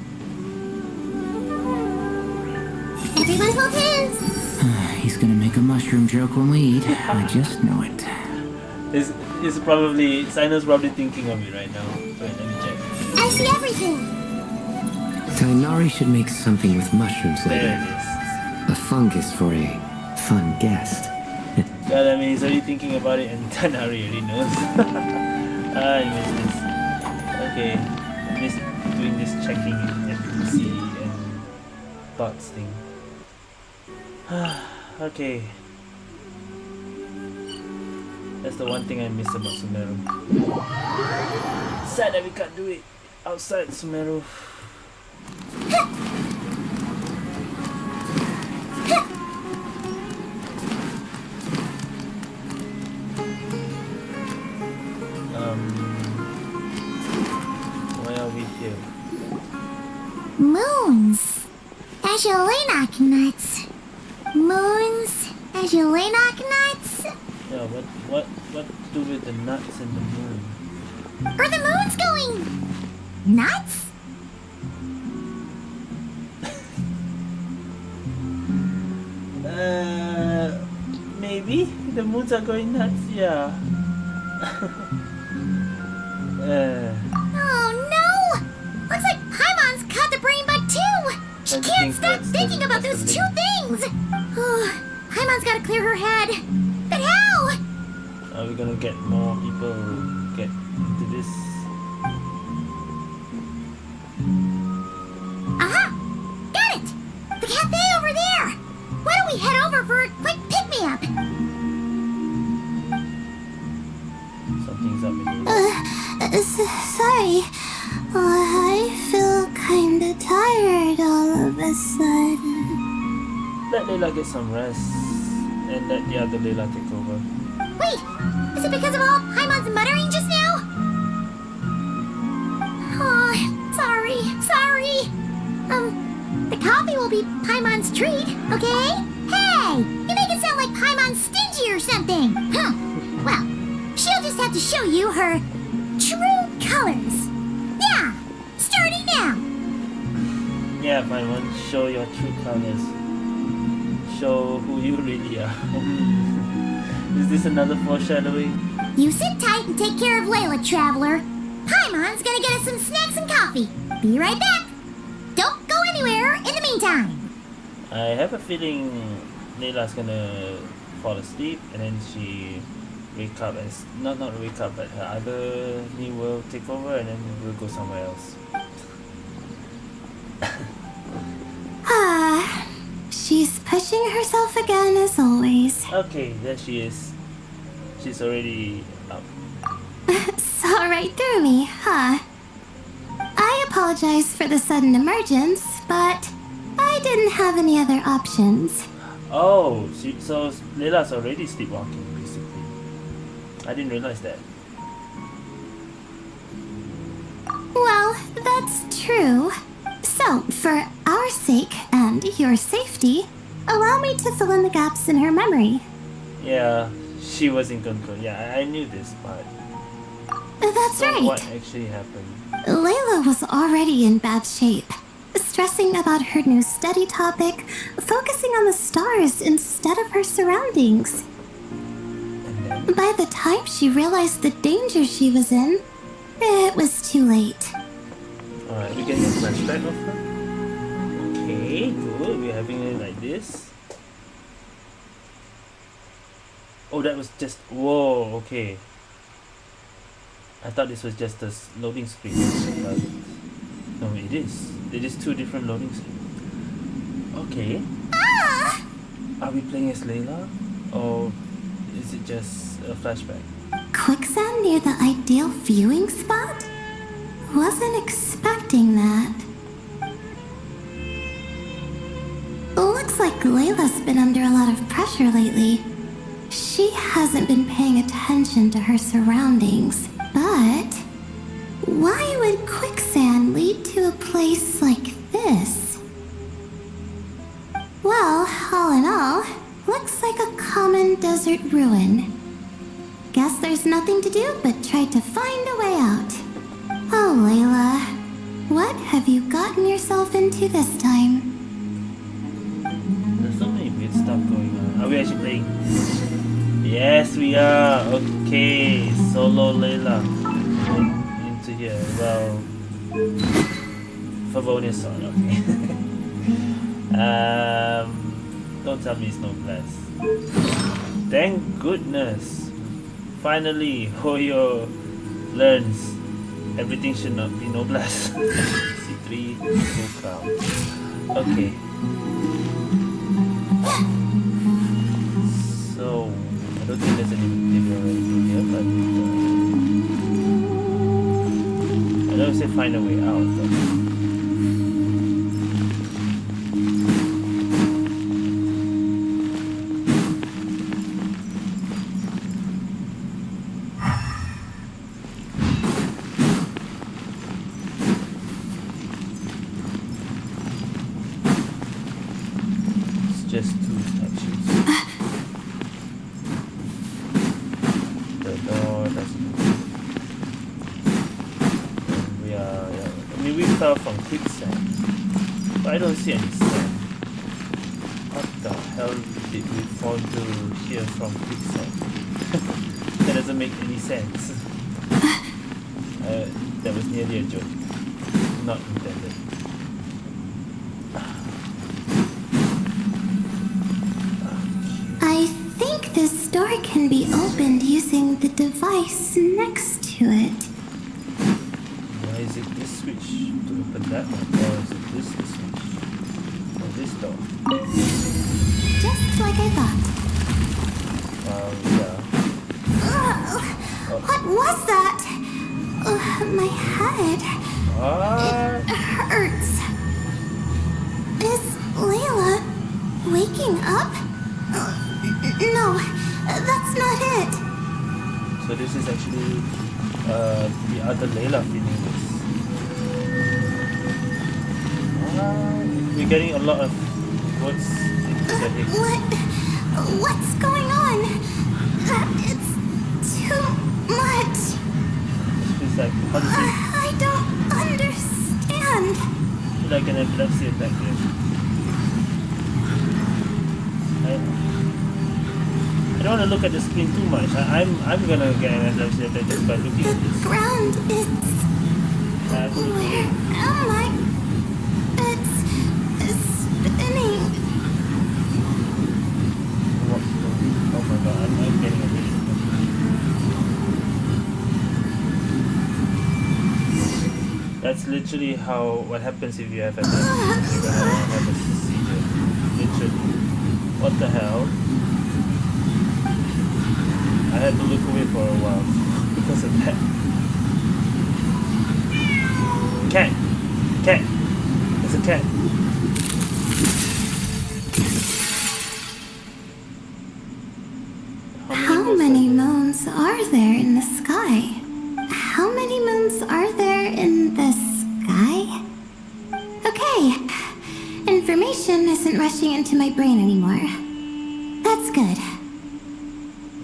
Everyone hold hands. He's gonna make a mushroom joke when we eat. I just know it. It's probably Sino's probably thinking of it right now. Wait, let me check. I see everything. Tainari should make something with mushrooms There later. it is. A fungus for a fun guest. God, I mean, he's already thinking about it, and Tanari already knows. I missed this. Okay, I missed doing this checking NPC and thoughts thing. Okay. That's the one thing I miss about Sumeru. Sad that we can't do it outside Sumeru. Why are we here? Moons. Azulenak nuts. Moons. Azulenak nuts. Yeah, what to do with the nuts and the moon? Are the moons going nuts? Maybe the moons are going nuts. Yeah. Oh no! Looks like Paimon's caught the brain bug too! She I can't think stop that's the- thinking about that's those the two things! Oh, Paimon's gotta clear her head. But how? Are we gonna get more people get into this? Aha! Got it! The cafe over there! Why don't we head over for a quick pick-me-up? Something's up with it. Sorry. I feel kinda tired all of a sudden. Let Layla get some rest and let the other Layla take over. Wait! Is it because of all Paimon's muttering just now? Oh, sorry. The coffee will be Paimon's treat, okay? Hey! You make it sound like Paimon's stingy or something! Huh. Well, she'll just have to show you her true colors. Yeah! Starting now! Yeah, Paimon, show your true colors. Show who you really are. Is this another foreshadowing? You sit tight and take care of Layla, Traveler. Paimon's gonna get us some snacks and coffee. Be right back. Don't go anywhere in the meantime. I have a feeling Layla's gonna fall asleep and then she wake up and not wake up, but her other knee will take over and then we'll go somewhere else. She's pushing herself again as always. Okay, there she is. She's already up. Saw right through me, huh? I apologize for the sudden emergence, but I didn't have any other options. Oh, so Layla's already sleepwalking, basically. I didn't realize that. Well, that's true. So, for our sake and your safety, allow me to fill in the gaps in her memory. Yeah, she was in control. Yeah, I knew this part. That's So right. what actually happened? Layla was already in bad shape, stressing about her new study topic, focusing on the stars instead of her surroundings. And then? By the time she realized the danger she was in, it was too late. Alright, we're getting a flashback of her. Okay, good. We're having it like this. Oh, that was just... Whoa, okay. I thought this was just a loading screen. But no, it is. It is two different loading screens. Okay. Are we playing as Layla? Or is it just a flashback? Quicksand near the ideal viewing spot? Wasn't expecting that. Looks like Layla's been under a lot of pressure lately. She hasn't been paying attention to her surroundings, but why would quicksand lead to a place like this? Well, all in all, looks like a common desert ruin. Guess there's nothing to do but try to find a way out. Oh, Layla, what have you gotten yourself into this time? There's so many weird stuff going on. Are we actually playing? Yes, we are. Okay, solo Layla into here. Well, Favonius on. Okay. Don't tell me it's no bless. Thank goodness. Finally, Hoyo learns everything should not be no bless. C3 full crown. Okay. So I don't think there's any video or anything here, but I don't say find a way out. But just two statues. The door doesn't. We are. Yeah. I mean, we fell from quicksand, but I don't see any sand. What the hell did we fall to here from quicksand? That doesn't make any sense. That was nearly a joke, not intended. I think this door can be opened using the device next to it. Why is it this switch to open that one? Or is it this switch? Or this door? Just like I thought. Yeah. What was that? My head. What? It hurts. Is Layla waking up? No, that's not it. So this is actually the other Layla feeling this. We're getting a lot of words into the head. What's going on? It's too much. It's like, how does it I don't understand. feel like an epilepsy attack here? I don't want to look at the screen too much. I'm gonna get an epilepsy attack just by looking at this. The ground is... Where am I? It's spinning. Oh my god, I'm getting a really... That's literally what happens if you have epilepsy. You're gonna have a seizure. Literally. What the hell? I had to look away for a while because of that. Cat! Cat! There's a cat! How many moons are there in the sky? How many moons are there in the sky? Okay. Information isn't rushing into my brain anymore. That's good.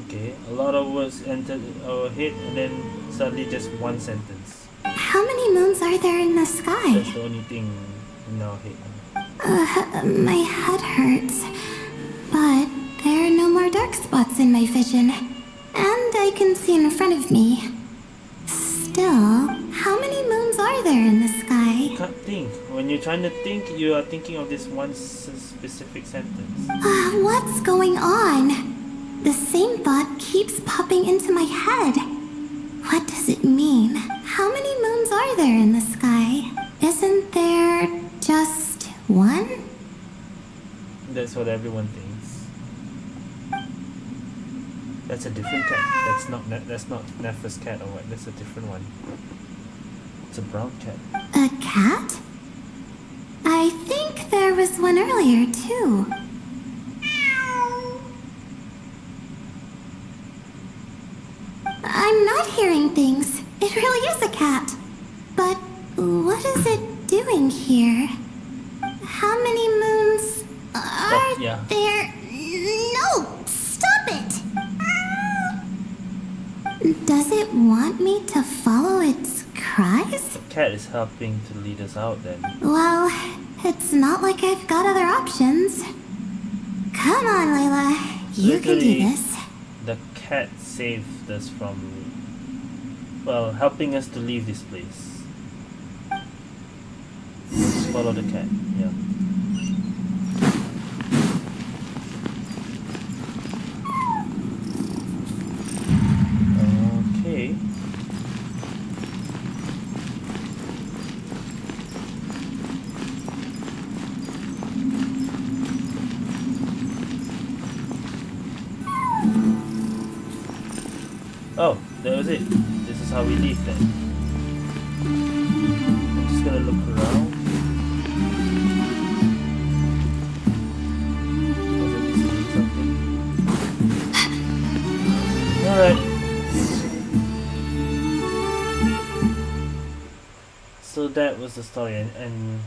Okay, a lot of words entered our head and then suddenly just one sentence. How many moons are there in the sky? That's the only thing in our head. My head hurts. But there are no more dark spots in my vision. And I can see in front of me. Still, how many moons are there in the sky? You can't think. When you're trying to think, you are thinking of this one specific sentence. What's going on? The same thought keeps popping into my head. What does it mean? How many moons are there in the sky? Isn't there just one? That's what everyone thinks. That's a different cat. That's not Nefer's cat or what? That's a different one. It's a brown cat. A cat? I think there was one earlier too. things. It really is a cat. But what is it doing here? How many moons are there? No! Stop it! Does it want me to follow its cries? The cat is helping to lead us out then. Well, it's not like I've got other options. Come on, Layla. You can do Literally, this. The cat saved us from, well, helping us to leave this place. Let's follow the cat, yeah. Okay. Oh, that was it. This is how we leave then. I'm just gonna look around. Was it missing something? Alright. So that was the story, and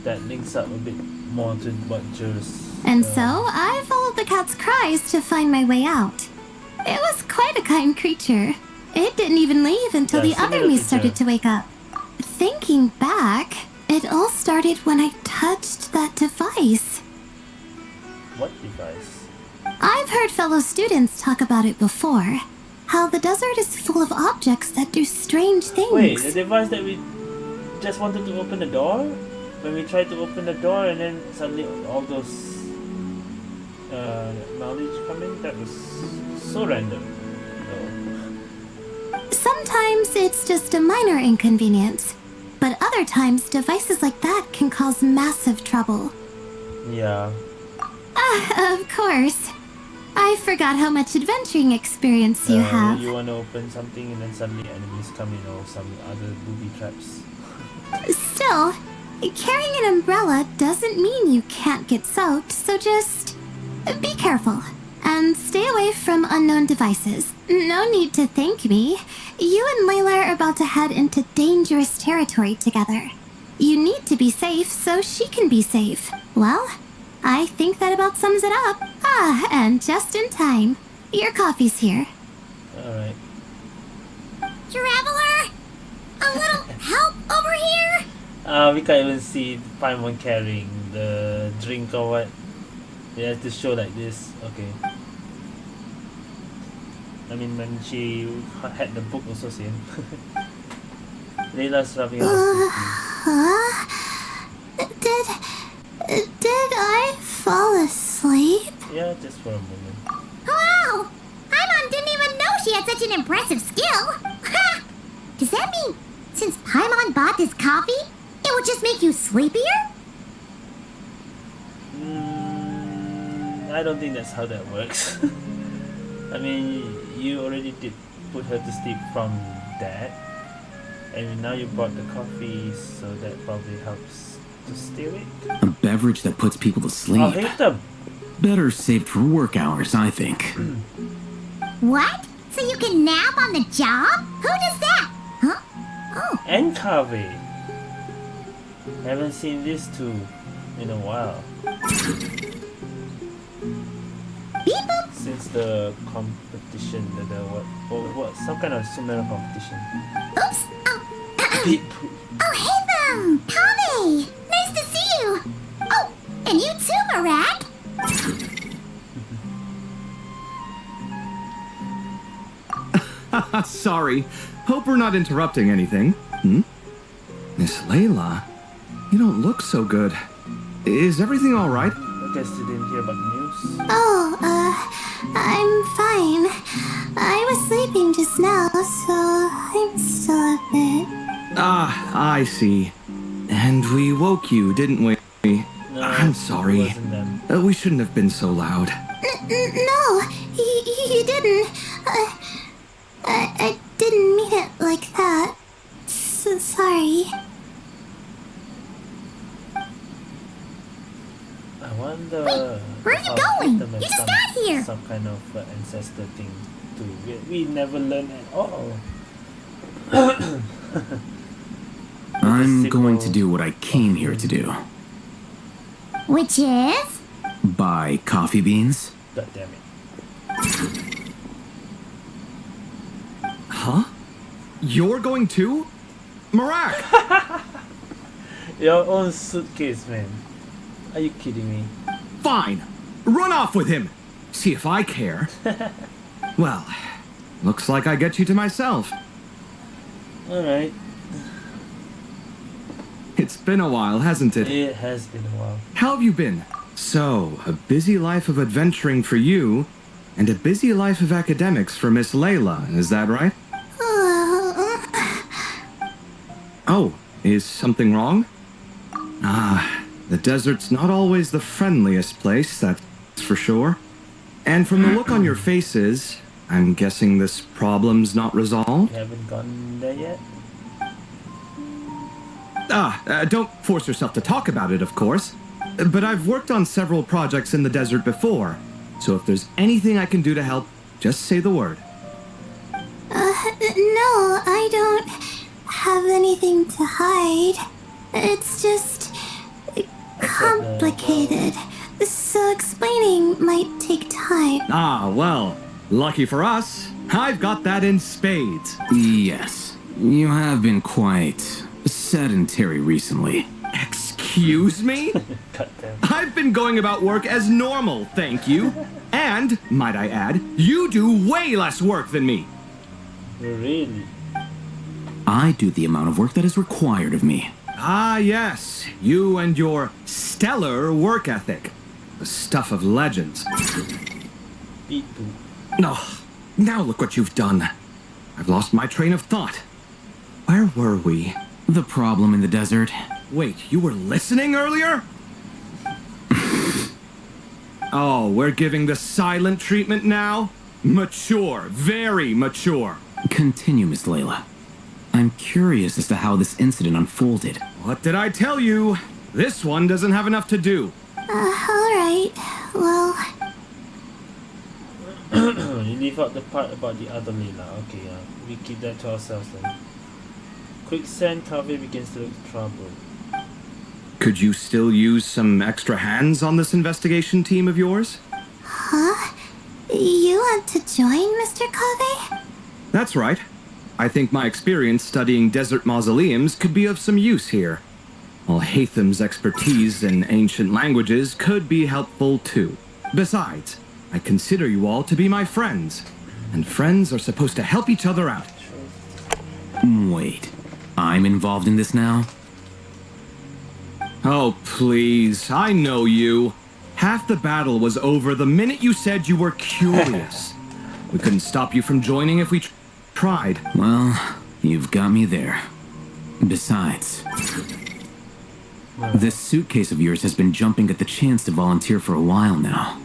that links up a bit more to what Jules. And so, I followed the cat's cries to find my way out. It was quite a kind creature. It didn't even leave until Yeah, the other similar me to started Joe. to wake up. Thinking back, it all started when I touched that device. What device? I've heard fellow students talk about it before. How the desert is full of objects that do strange things. Wait, the device that we just wanted to open the door? When we tried to open the door and then suddenly all those knowledge coming? That was so random. No. Sometimes it's just a minor inconvenience, but other times devices like that can cause massive trouble. Yeah. Of course. I forgot how much adventuring experience you have. You want to open something and then suddenly enemies come in or some other booby traps. Still, carrying an umbrella doesn't mean you can't get soaked, so just be careful and stay away from unknown devices. No need to thank me. You and Layla are about to head into dangerous territory together. You need to be safe so she can be safe. Well, I think that about sums it up. And just in time. Your coffee's here. Alright. Traveler! A little help over here? We can't even see Paimon carrying the drink or what. They have to show like this. Okay. I mean, when she had the book also same. Layla's rubbing her Did I fall asleep? Yeah, just for a moment. Wow! Paimon didn't even know she had such an impressive skill! Ha! Does that mean since Paimon bought this coffee, it would just make you sleepier? I don't think that's how that works. I mean, you already did put her to sleep from that, and now you brought the coffee, so that probably helps to stay awake. A beverage that puts people to sleep. I'll hate them. Better saved for work hours, I think. What? So you can nap on the job? Who does that? Huh? Oh. And Kave. Haven't seen these two in a while. Beep boop. Since the competition, what, some kind of Sumeru competition. Oops. Oh. Beep. Oh, hey them! Kame! Nice to see you! Oh, and you too, Marag! Sorry. Hope we're not interrupting anything. Miss Layla, you don't look so good. Is everything all right? I guess you didn't hear about the news. Oh, I'm fine. I was sleeping just now, so I'm still a bit. Ah, I see. And we woke you, didn't we? No, I'm it sorry. wasn't them. We shouldn't have been so loud. No, you didn't. I didn't mean it like that. So sorry. I wonder the. Where are you house going? system has You just got here. Some kind of ancestor thing too. We never learn at all. I'm going to do what I came here to do. Which is? Buy coffee beans. God damn it. Huh? You're going too? Marak! Your own suitcase, man. Are you kidding me? Fine. Run off with him. See if I care. Well, looks like I get you to myself. Alright. It's been a while, hasn't it? It has been a while. How have you been? So, a busy life of adventuring for you, and a busy life of academics for Miss Layla, is that right? Oh, is something wrong? Ah, the desert's not always the friendliest place, that's for sure. And from the look on your faces, I'm guessing this problem's not resolved? You haven't gone there yet? Don't force yourself to talk about it, of course. But I've worked on several projects in the desert before, so if there's anything I can do to help, just say the word. No, I don't have anything to hide. It's just complicated, so explaining might take time. Ah, well, lucky for us, I've got that in spades. Yes, you have been quite sedentary recently. Excuse me? God damn. I've been going about work as normal, thank you. And, might I add, you do way less work than me. Really? I do the amount of work that is required of me. Ah, yes, you and your stellar work ethic. The stuff of legends. Beat poop. No, now look what you've done. I've lost my train of thought. Where were we? The problem in the desert. Wait, you were listening earlier? Oh, we're giving the silent treatment now? Mature, very mature. Continue, Miss Layla. I'm curious as to how this incident unfolded. What did I tell you? This one doesn't have enough to do. Alright. Well, You leave out the part about the other Layla. Okay, we keep that to ourselves then. Quicksand cover begins to look troubled. Could you still use some extra hands on this investigation team of yours? huh? You want to join, Mr. Kave? That's right. I think my experience studying desert mausoleums could be of some use here. While Hatham's expertise in ancient languages could be helpful too. Besides, I consider you all to be my friends. And friends are supposed to help each other out. Wait, I'm involved in this now? Oh, please, I know you. Half the battle was over the minute you said you were curious. We couldn't stop you from joining if we tried. Well, you've got me there. Besides, this suitcase of yours has been jumping at the chance to volunteer for a while now.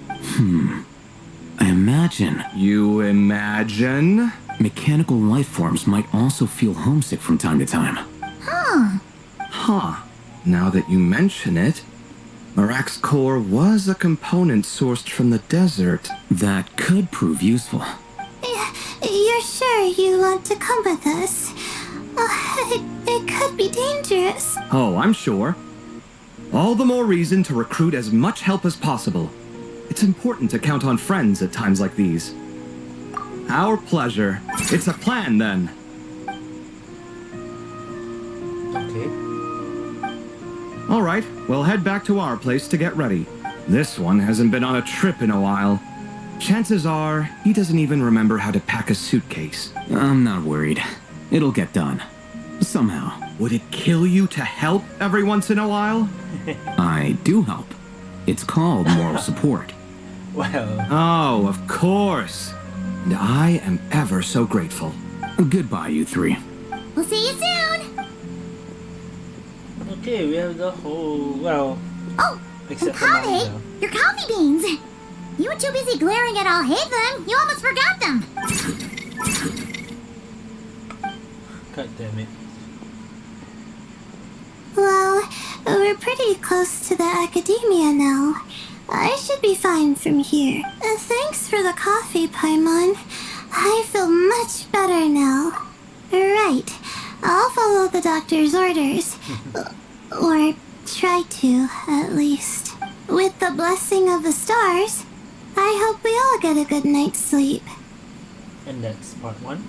I imagine You imagine? mechanical life forms might also feel homesick from time to time. Huh. Now that you mention it, Marak's core was a component sourced from the desert. That could prove useful. You're sure you want to come with us? It could be dangerous. Oh, I'm sure. All the more reason to recruit as much help as possible. It's important to count on friends at times like these. Our pleasure. It's a plan, then. Okay. All right, we'll head back to our place to get ready. This one hasn't been on a trip in a while. Chances are, he doesn't even remember how to pack a suitcase. I'm not worried. It'll get done. Somehow. Would it kill you to help every once in a while? I do help. It's called moral support. Well, Oh, of course. And I am ever so grateful. Goodbye, you three. We'll see you soon. okay, we have the whole, well, Oh, except for Kave, Manga. your coffee beans. You were too busy glaring at al-Haytham, you almost forgot them. God damn it. Well, we're pretty close to the academia now. I should be fine from here. Thanks for the coffee, Paimon. I feel much better now. Right. I'll follow the doctor's orders. Or try to, at least. With the blessing of the stars, I hope we all get a good night's sleep. And that's part 1.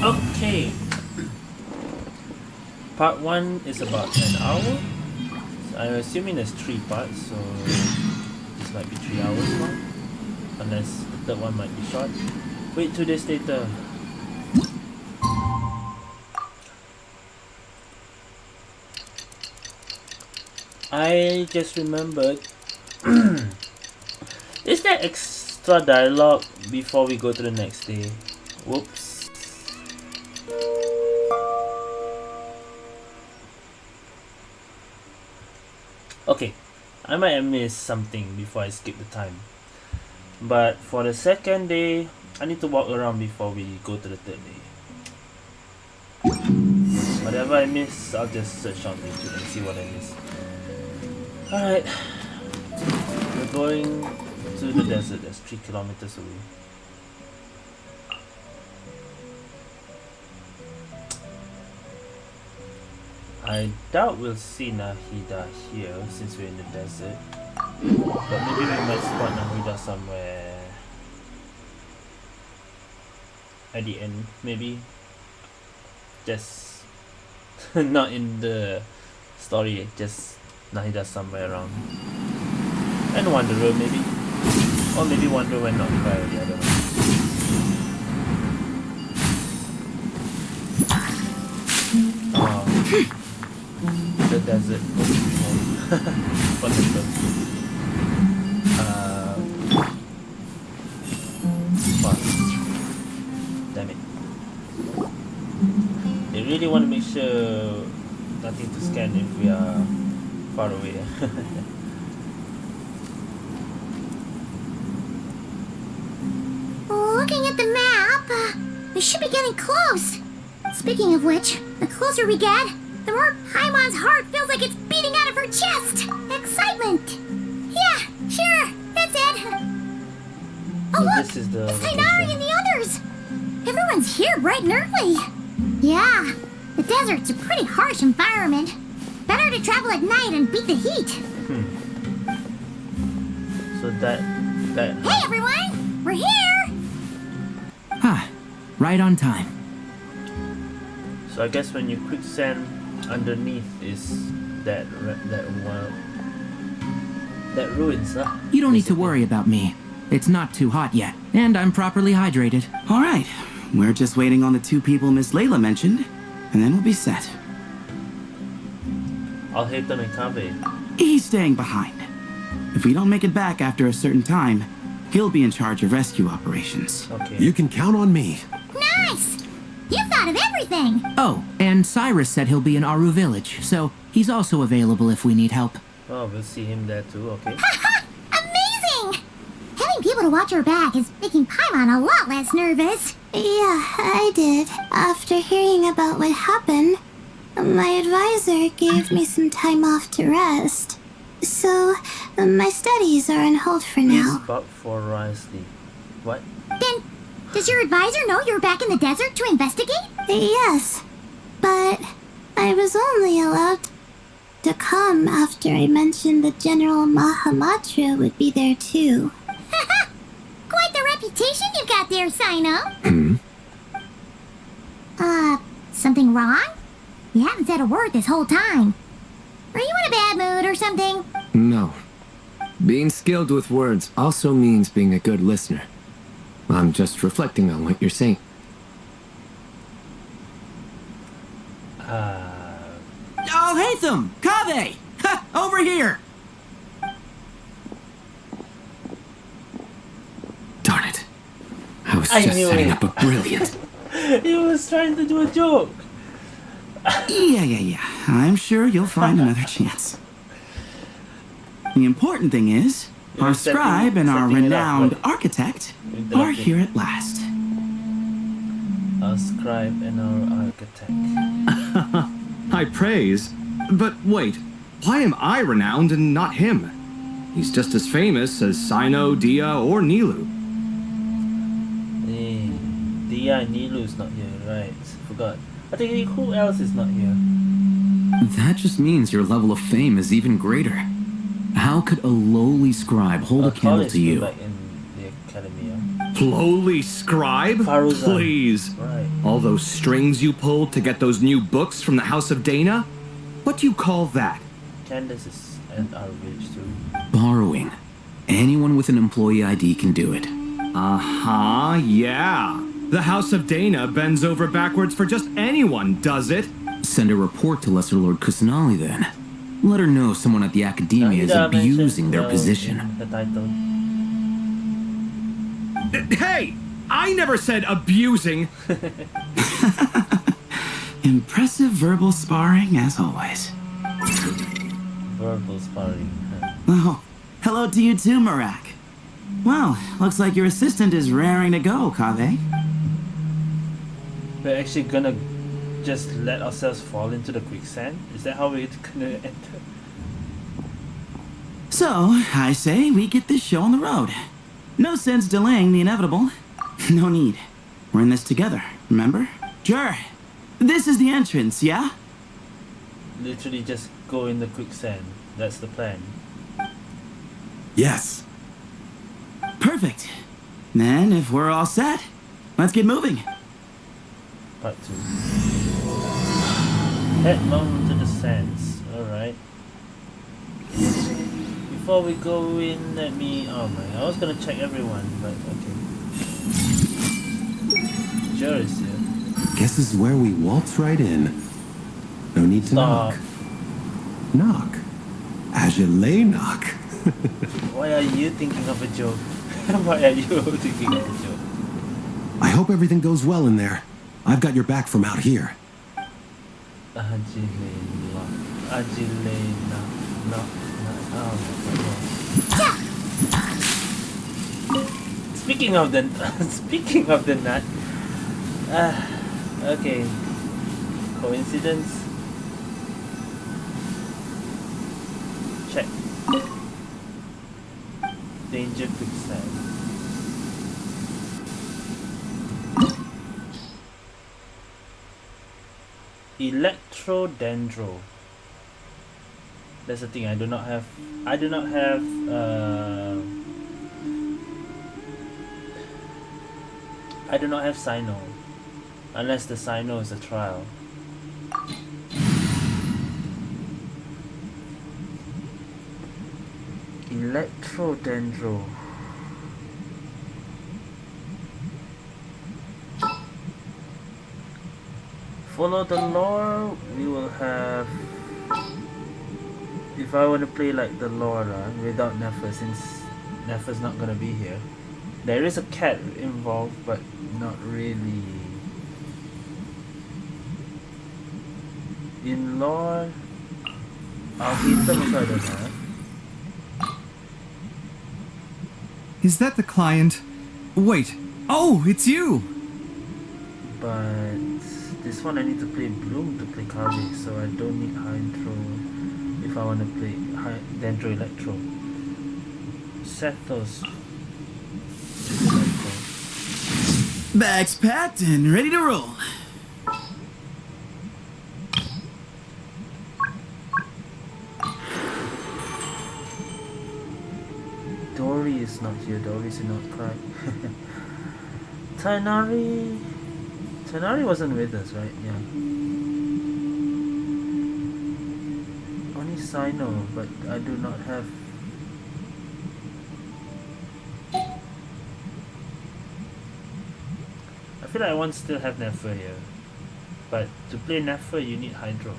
Okay. Part 1 is about an hour. So I'm assuming there's 3 parts, so this might be 3 hours long. Unless the third one might be short. Wait 2 days later. I just remembered. Is there extra dialogue before we go to the next day? Whoops. Okay, I might have missed something before I skip the time. But for the second day, I need to walk around before we go to the third day. Whatever I miss, I'll just search on YouTube and see what I missed. Alright, we're going to the desert. That's 3 kilometers away. I doubt we'll see Nahida here since we're in the desert. But maybe we might spot Nahida somewhere at the end, maybe. Just not in the story, just Nahida somewhere around. And Wanderer maybe. Or maybe Wanderer went not priority, I don't know. The desert. Wonderful. Fuck. Damn it. They really want to make sure nothing to scan if we are far away. Looking at the map, we should be getting close. Speaking of which, the closer we get, the more Paimon's heart feels like it's beating out of her chest. Excitement. Yeah, sure, that's it. Oh look, this is the it's Tainari and the others. Everyone's here bright and early. Yeah, the desert's a pretty harsh environment. Better to travel at night and beat the heat. So that... Hey everyone, we're here. Ah, right on time. So I guess when you quicksand, underneath is that ruins, huh? You don't need to worry about me. It's not too hot yet, and I'm properly hydrated. All right, we're just waiting on the 2 people Miss Layla mentioned, and then we'll be set. I'll hit them in Kabe. He's staying behind. If we don't make it back after a certain time, he'll be in charge of rescue operations. Okay. You can count on me. Nice. You thought of everything. Oh, and Cyrus said he'll be in Aru Village, so he's also available if we need help. Oh, we'll see him there too, okay. Haha! Amazing! Having people to watch our back is making Paimon a lot less nervous. Yeah, I did. After hearing about what happened, my advisor gave me some time off to rest. So, my studies are on hold for now. But for Risley. What? Then, does your advisor know you're back in the desert to investigate? Yes, but I was only allowed to come after I mentioned that General Mahamatra would be there too. Haha! Quite the reputation you've got there, Sino. Something wrong? You haven't said a word this whole time. Are you in a bad mood or something? No. Being skilled with words also means being a good listener. I'm just reflecting on what you're saying. Oh, Hatham! Kave! Ha! Over here! Darn it. I was just knew setting it. up a brilliant... He was trying to do a joke. Yeah. I'm sure you'll find another chance. The important thing is, our scribe and our renowned architect are here at last. Our scribe and our architect. High praise. But wait, why am I renowned and not him? He's just as famous as Sino, Dia, or Nilu. Dia and Nilu's not here, right? Forgot. I think who else is not here? That just means your level of fame is even greater. How could a lowly scribe hold a candle to you? Back in the academia. Lowly scribe? Faruzan. Please. Right. All those strings you pulled to get those new books from the House of Dana? What do you call that? Candace is at our village too. Borrowing. Anyone with an employee ID can do it. Uh-huh, yeah. The House of Dana bends over backwards for just anyone, does it? Send a report to Lesser Lord Kusanali then. Let her know someone at the academia is abusing their position. The title. Hey! I never said abusing! Impressive verbal sparring, as always. Verbal sparring. Oh, hello to you too, Marak. Well, looks like your assistant is raring to go, Kaveh. We're actually gonna just let ourselves fall into the quicksand? Is that how we're gonna enter? So, I say we get this show on the road. No sense delaying the inevitable. No need. We're in this together, remember? Sure. This is the entrance, yeah? Literally just go in the quicksand. That's the plan. Yes. Perfect. Then, if we're all set, let's get moving. Part 2. Head down to the sands. Alright. Before we go in, let me... Oh my... I was gonna check everyone, but okay. Sure is here. Guess this is where we waltz right in. No need to Stop. knock. Knock. As you lay knock. Why are you thinking of a joke? Why are you thinking of a joke? I hope everything goes well in there. I've got your back from out here. Speaking of the speaking of the nut. Okay. Coincidence? Check. Danger quicksand. Electrodendro. That's the thing. I do not have Sino. Unless the Sino is a trial. Electrodendro. Follow the lore, we will have... If I want to play like the lore without Nefer, since Nefer's not gonna be here. There is a cat involved, but not really. In lore, I'll hit them if I don't know. Is that the client? Wait. Oh, it's you! But this one I need to play Bloom to play Kavi, so I don't need Hydro if I want to play Dendro Electro. Sethos. Bags packed and ready to roll. Dory is not here. Dory's not cry. Tanari wasn't with us, right? Yeah. Only Sino, but I do not have. I feel like I want to still have Nefer here, but to play Nefer you need Hydro.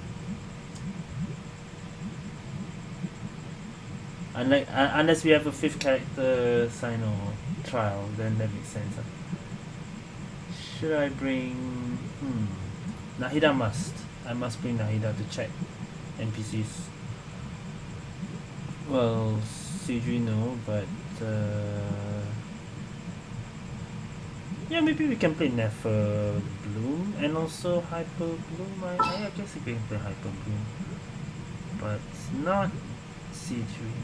Unless we have a 5th character Sino trial, then that makes sense. Huh? Should I bring... Nahida must. I must bring Nahida to check NPCs. Well, Sidri no, but... yeah, maybe we can play Nefer Bloom and also Hyper Bloom. I guess we can play Hyper Bloom. But not Sidri.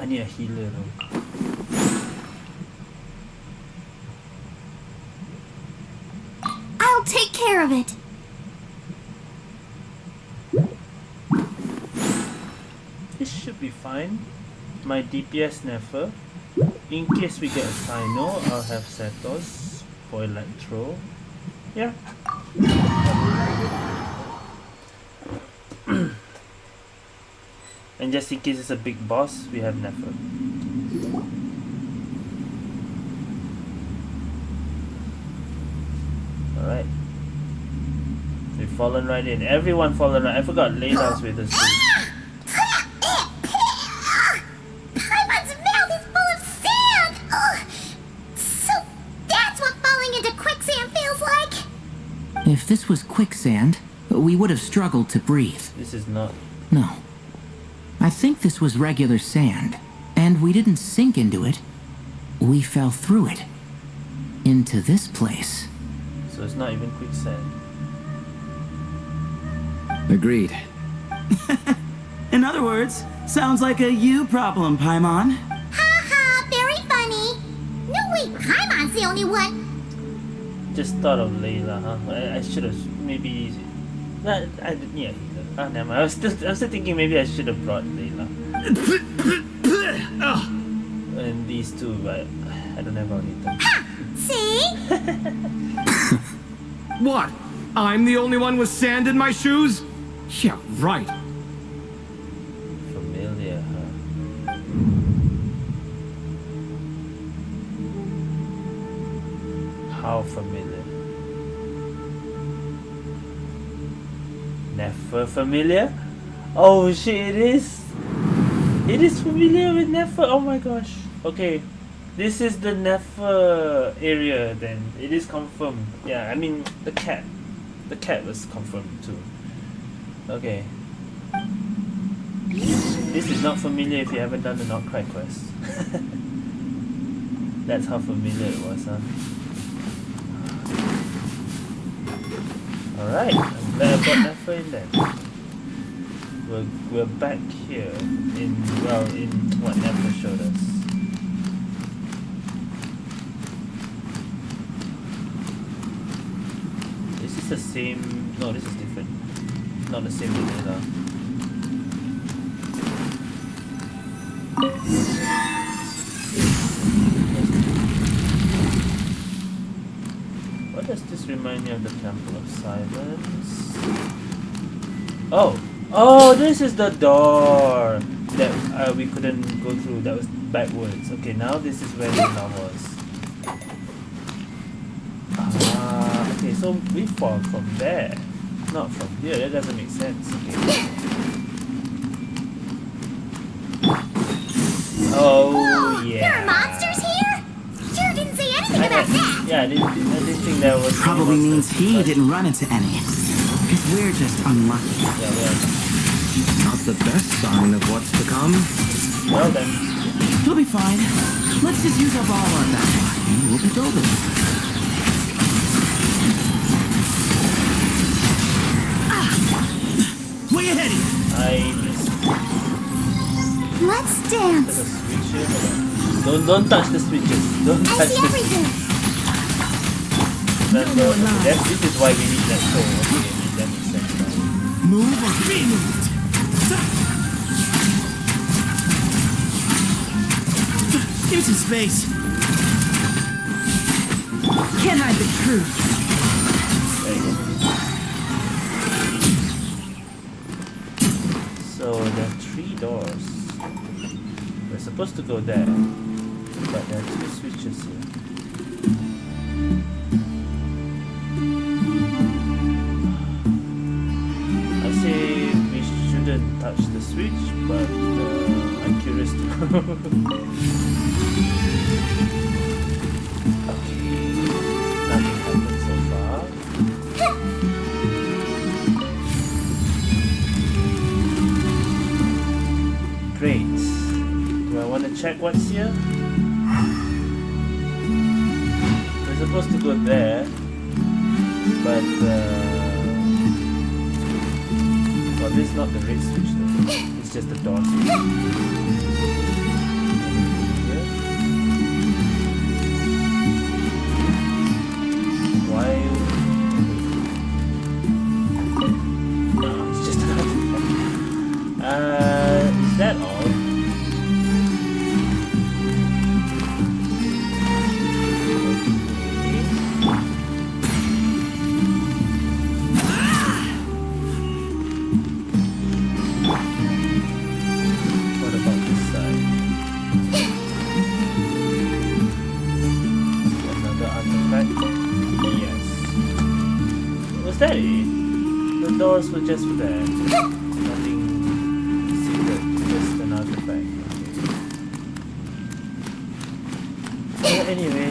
I need a healer though. I'll take care of it. This should be fine. My DPS never. In case we get a Sino, I'll have Setos for Electro. Yeah. And just in case it's a big boss, we have Nefer. Alright. We've fallen right in. Everyone fallen right. I forgot Layla's with us too. Paimon's mouth is full of sand! Ugh. So that's what falling into quicksand feels like? If this was quicksand, we would have struggled to breathe. This is not. No. I think this was regular sand, and we didn't sink into it. We fell through it. Into this place. So it's not even quicksand. Agreed. In other words, sounds like a you problem, Paimon. Ha ha, very funny. No, wait, Paimon's the only one. Just thought of Layla, huh? I should have maybe. Yeah. Ah, never mind. I was still thinking maybe I should have brought Layla. And these two, but I don't have any of them. Ha! See? What? I'm the only one with sand in my shoes? Yeah, right. Familiar, huh? How familiar? Never familiar? Oh shit, it is! It is familiar with Nefer. Oh my gosh. Okay. This is the Nefer area then. It is confirmed. Yeah, I mean the cat. The cat was confirmed too. Okay. This is not familiar if you haven't done the Not Cry quest. That's how familiar it was, huh? Alright, I'm glad I brought Nefer in then. We're back here in what Nefer showed us. Is this the same? No, this is different. Not the same vanilla. What does this remind me of the Temple of Silence? Oh! Oh, this is the door that we couldn't go through. That was backwards. Okay, now this is where Lena was. Okay, so we fall from there, not from here. That doesn't make sense. Okay. Oh yeah. There are monsters here? Sure didn't say anything about that. Yeah, I didn't think that was. Probably means he didn't run into any. Because we're just unlucky. Yeah, well. Not the best sign of what's to come. Well then. He'll be fine. Let's just use up all our backlog and we'll be golden. Way ahead of you. I missed. Let's There's a dance. switch here. Don't touch the switches. Don't I touch see the everything. This is why we need that soul. Okay, that makes sense now. Move or be moved. Give me some space. Can't hide the truth. There you go. So there are 3 doors. We're supposed to go there, but there are 2 switches here. I say we shouldn't touch the switch, but I'm curious to know. Okay, nothing happened so far. Great. Do I want to check what's here? We're supposed to go there, but well, this is not the red switch though. It's just the door switch. that all? What about this side? Another artifact? Yes. Was that it? The doors were just for that. Nothing secret, just an artifact. Okay. Well, anyway.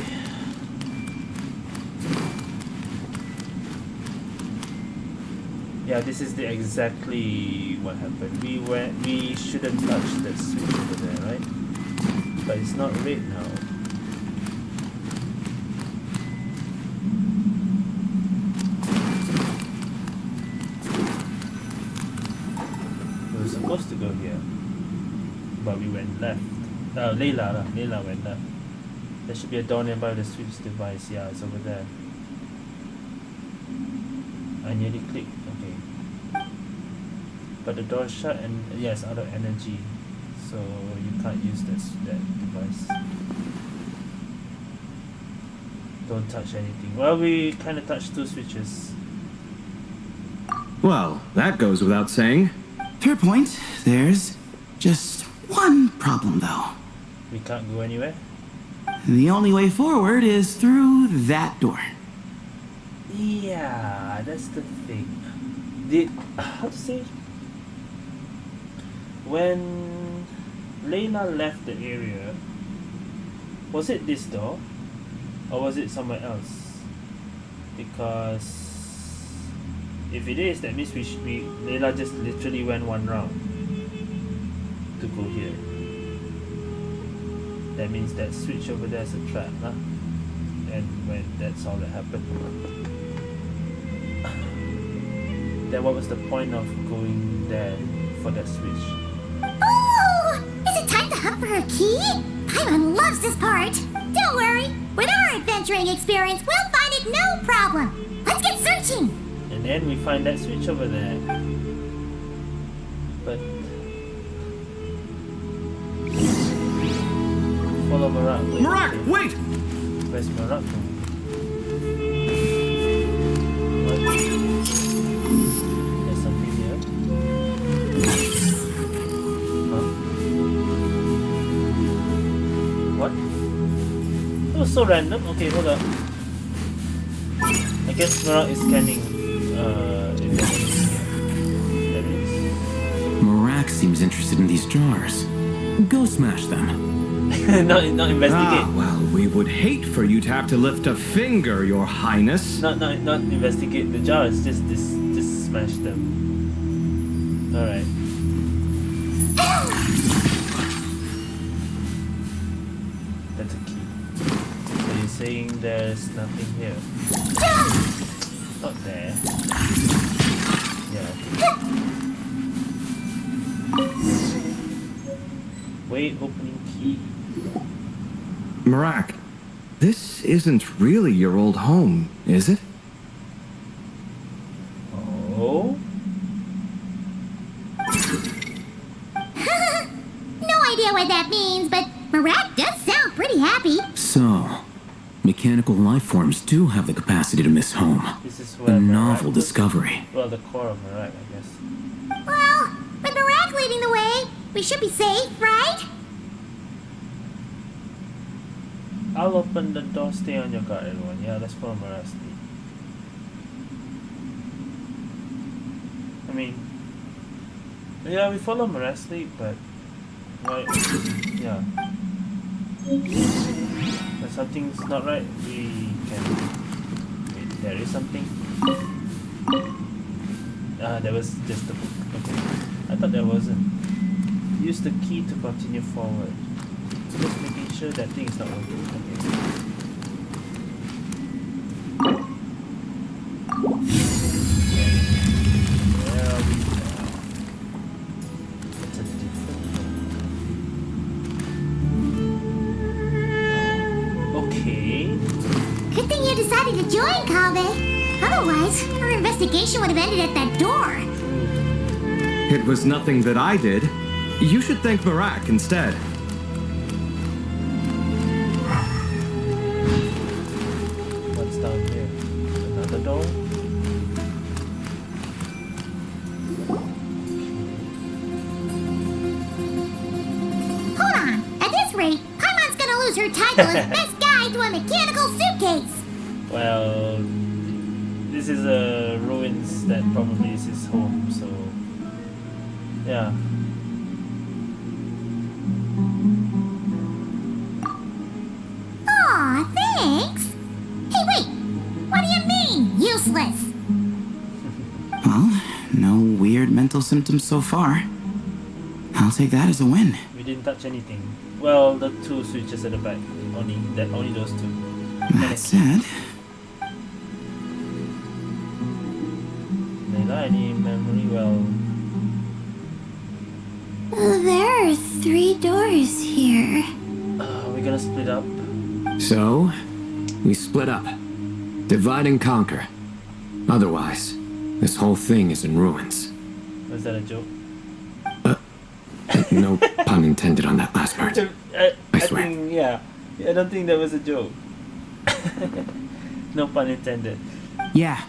Yeah, this is exactly what happened. We shouldn't touch that switch over there, right? But it's not red now. We were supposed to go here, but we went left. Layla went left. There should be a door nearby the switch device. Yeah, it's over there. I nearly clicked. Okay. But the door is shut and yes, out of energy, so you can't use that device. Don't touch anything. Well, we kind of touched two switches. Well, that goes without saying. Fair point. There's just one problem, though. We can't go anywhere. The only way forward is through that door. Yeah, that's the thing. How to say? When Layla left the area, was it this door? Or was it somewhere else? Because if it is, that means Layla just literally went one round to go here. That means that switch over there is a trap, huh? And when that's all that happened, then what was the point of going there for that switch? Oh! Is it time to hunt for her key? Paimon loves this part. Don't worry. With our adventuring experience, we'll find it no problem. Let's get searching. And then we find that switch over there. But follow Marak. Marak, wait! Where's Marak? There's something here. Huh? What? It was so random. Okay, hold up. I guess Marak is scanning. There it is. Marak seems interested in these jars. Go smash them. not investigate. Well, we would hate for you to have to lift a finger, Your Highness. Not investigate the jars. Just smash them. All right. That's a key. So you're saying there's nothing here? Not there. Yeah. Way opening key. Marak, this isn't really your old home, is it? Oh? No idea what that means, but Marak does sound pretty happy. So, mechanical life forms do have the capacity to miss home. This is A where novel Marak discovery. Well, the core of Marak, I guess. Well, with Marak leading the way, we should be safe, right? I'll open the door. Stay on your guard, everyone. Yeah, let's follow Marak. I mean, yeah, we follow Marak, but right, yeah. When something's not right, we can. Wait, there is something. There was just the book. Okay, I thought there wasn't. Use the key to continue forward. Just making sure that thing is not working. Okay. Where are we now? It's a different one. Okay. Good thing you decided to join, Kabe. Otherwise, our investigation would have ended at that door. It was nothing that I did. You should thank Marak instead. What's down here? Another door? Hold on. At this rate, Paimon's gonna lose her title as best guide to a mechanical suitcase. Well, this is a ruins that probably is his home, so yeah. Aw, thanks. Hey, wait. What do you mean, useless? Well, no weird mental symptoms so far. I'll take that as a win. We didn't touch anything. Well, the two switches at the back. Only those two. That said, Layla, any memory? Well, There are 3 doors here. we're gonna split up. So, we split up. Divide and conquer. Otherwise, this whole thing is in ruins. Was that a joke? No pun intended on that last part. I swear. Think, yeah. I don't think that was a joke. No pun intended. Yeah,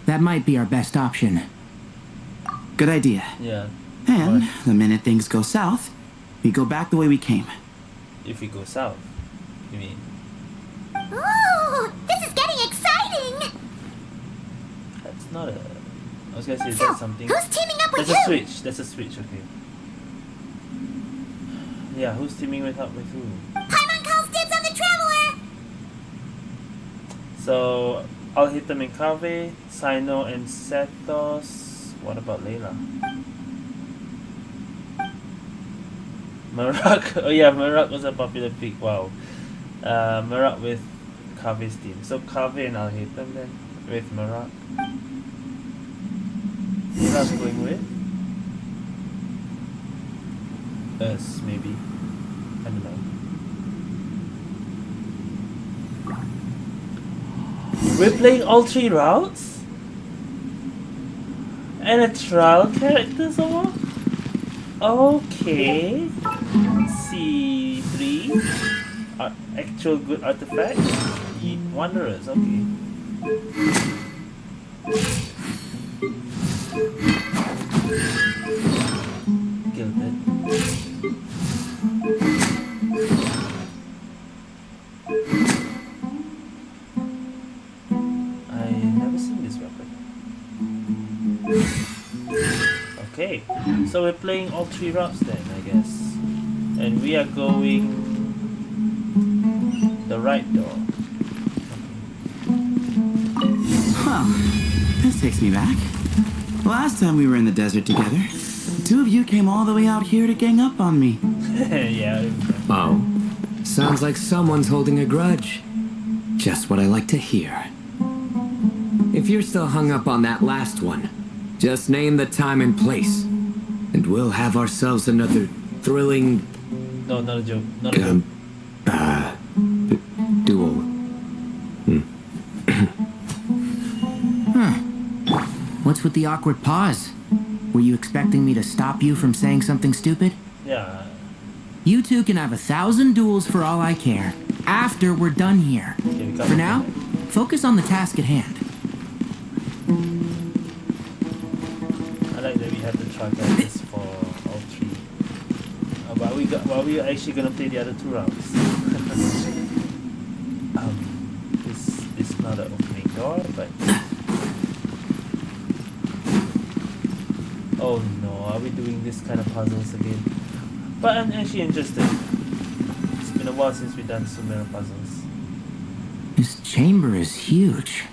that might be our best option. good idea. Yeah. And What? the minute things go south, we go back the way we came. If we go south, you mean? Ooh, this is getting exciting! That's not a... I was gonna say, is So, that something? who's teaming up with That's a who? switch. That's a switch, okay. Yeah, who's teaming with up with who? Paimon calls dibs on the Traveler! So, I'll hit them in Kave, Sino, and Sethos. What about Layla? Marak. Oh yeah, Marak was a popular pick. Wow. Marak with Kave's team. So Kave and I'll hit them then with Marak. Layla's going with us, maybe. I don't know. We're playing all 3 routes? And a trial character somewhere? Okay. C3. Actual good artifacts. Wanderers, okay. Gilded. I never seen this weapon. Okay, so we're playing all 3 routes then, I guess. And we are going the right door. Well, this takes me back. Last time we were in the desert together, the 2 of you came all the way out here to gang up on me. Yeah. Oh, sounds like someone's holding a grudge. Just what I like to hear. If you're still hung up on that last one, just name the time and place, and we'll have ourselves another thrilling... No, not a joke. Not a joke. duel. What's with the awkward pause? Were you expecting me to stop you from saying something stupid? Yeah. You two can have 1,000 duels for all I care, after we're done here. Okay, For now, focus on the task at hand. I like that we have the trial characters for all 3. But we actually gonna play the other 2 rounds. This is not an opening door, but... Oh no, are we doing this kind of puzzles again? But I'm actually interested. It's been a while since we've done Sumeru puzzles. This chamber is huge.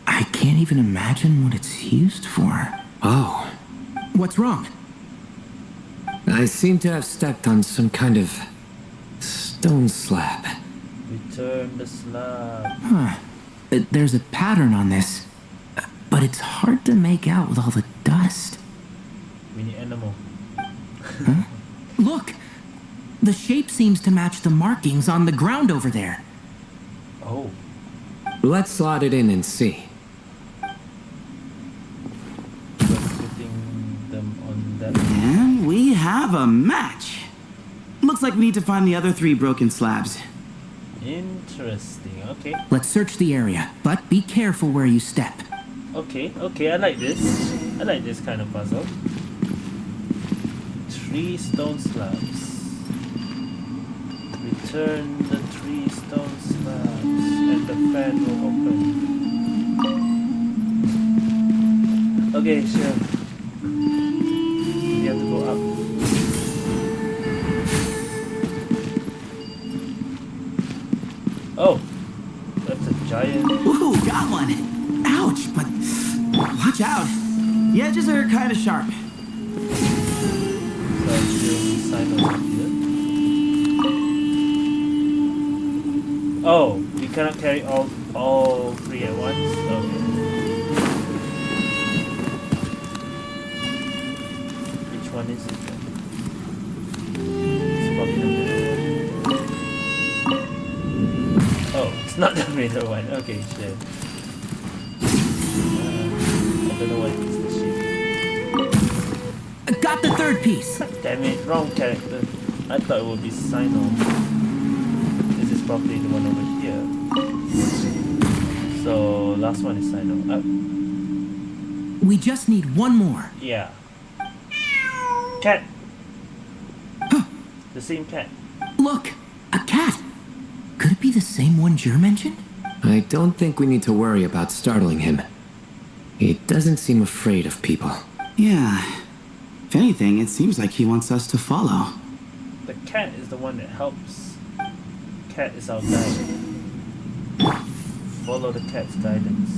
I can't even imagine what it's used for. Oh, What's wrong? I seem to have stepped on some kind of stone slab. Return the slab. Huh. There's a pattern on this, but it's hard to make out with all the dust. We need animal. Huh? Look! The shape seems to match the markings on the ground over there. Oh. Let's slot it in and see. We're putting them on that. And we have have a match. Looks like we need to find the other 3 broken slabs. Interesting. Okay. Let's search the area, but be careful where you step. Okay. I like this. I like this kind of puzzle. 3 stone slabs. Return the 3 stone slabs, and the fan will open. Okay, sure. We have to go up. Oh, that's a giant. Ooh, got one. Ouch, but watch out. The edges are kind of sharp. So I should sign over here. Oh, you cannot carry all 3 at once? Okay. Which one is it then? It's probably the middle one. Oh, it's not the middle one. Okay, sure. I don't know what is the shape. Got the 3rd piece. Damn it, wrong character. I thought it would be Sino. This is probably the one over here. So, last one is Sino. We just need one more. Yeah. Cat. The same cat. Look, a cat. Could it be the same one Jer mentioned? I don't think we need to worry about startling him. He doesn't seem afraid of people. Yeah. If anything, it seems like he wants us to follow. The cat is the one that helps. Cat is our guide. Follow the cat's guidance.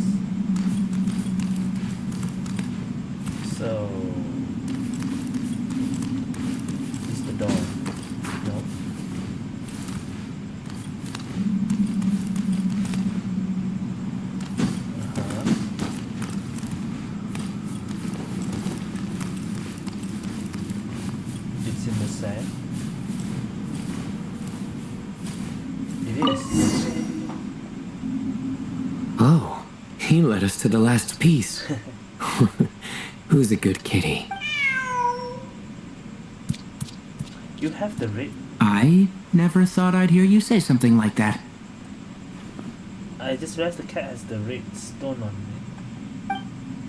So, is the door? No. It's in the sand. It is. Oh, he led us to the last piece. Who's a good kitty? You have the red. I never thought I'd hear you say something like that. I just realized the cat has the red stone on it.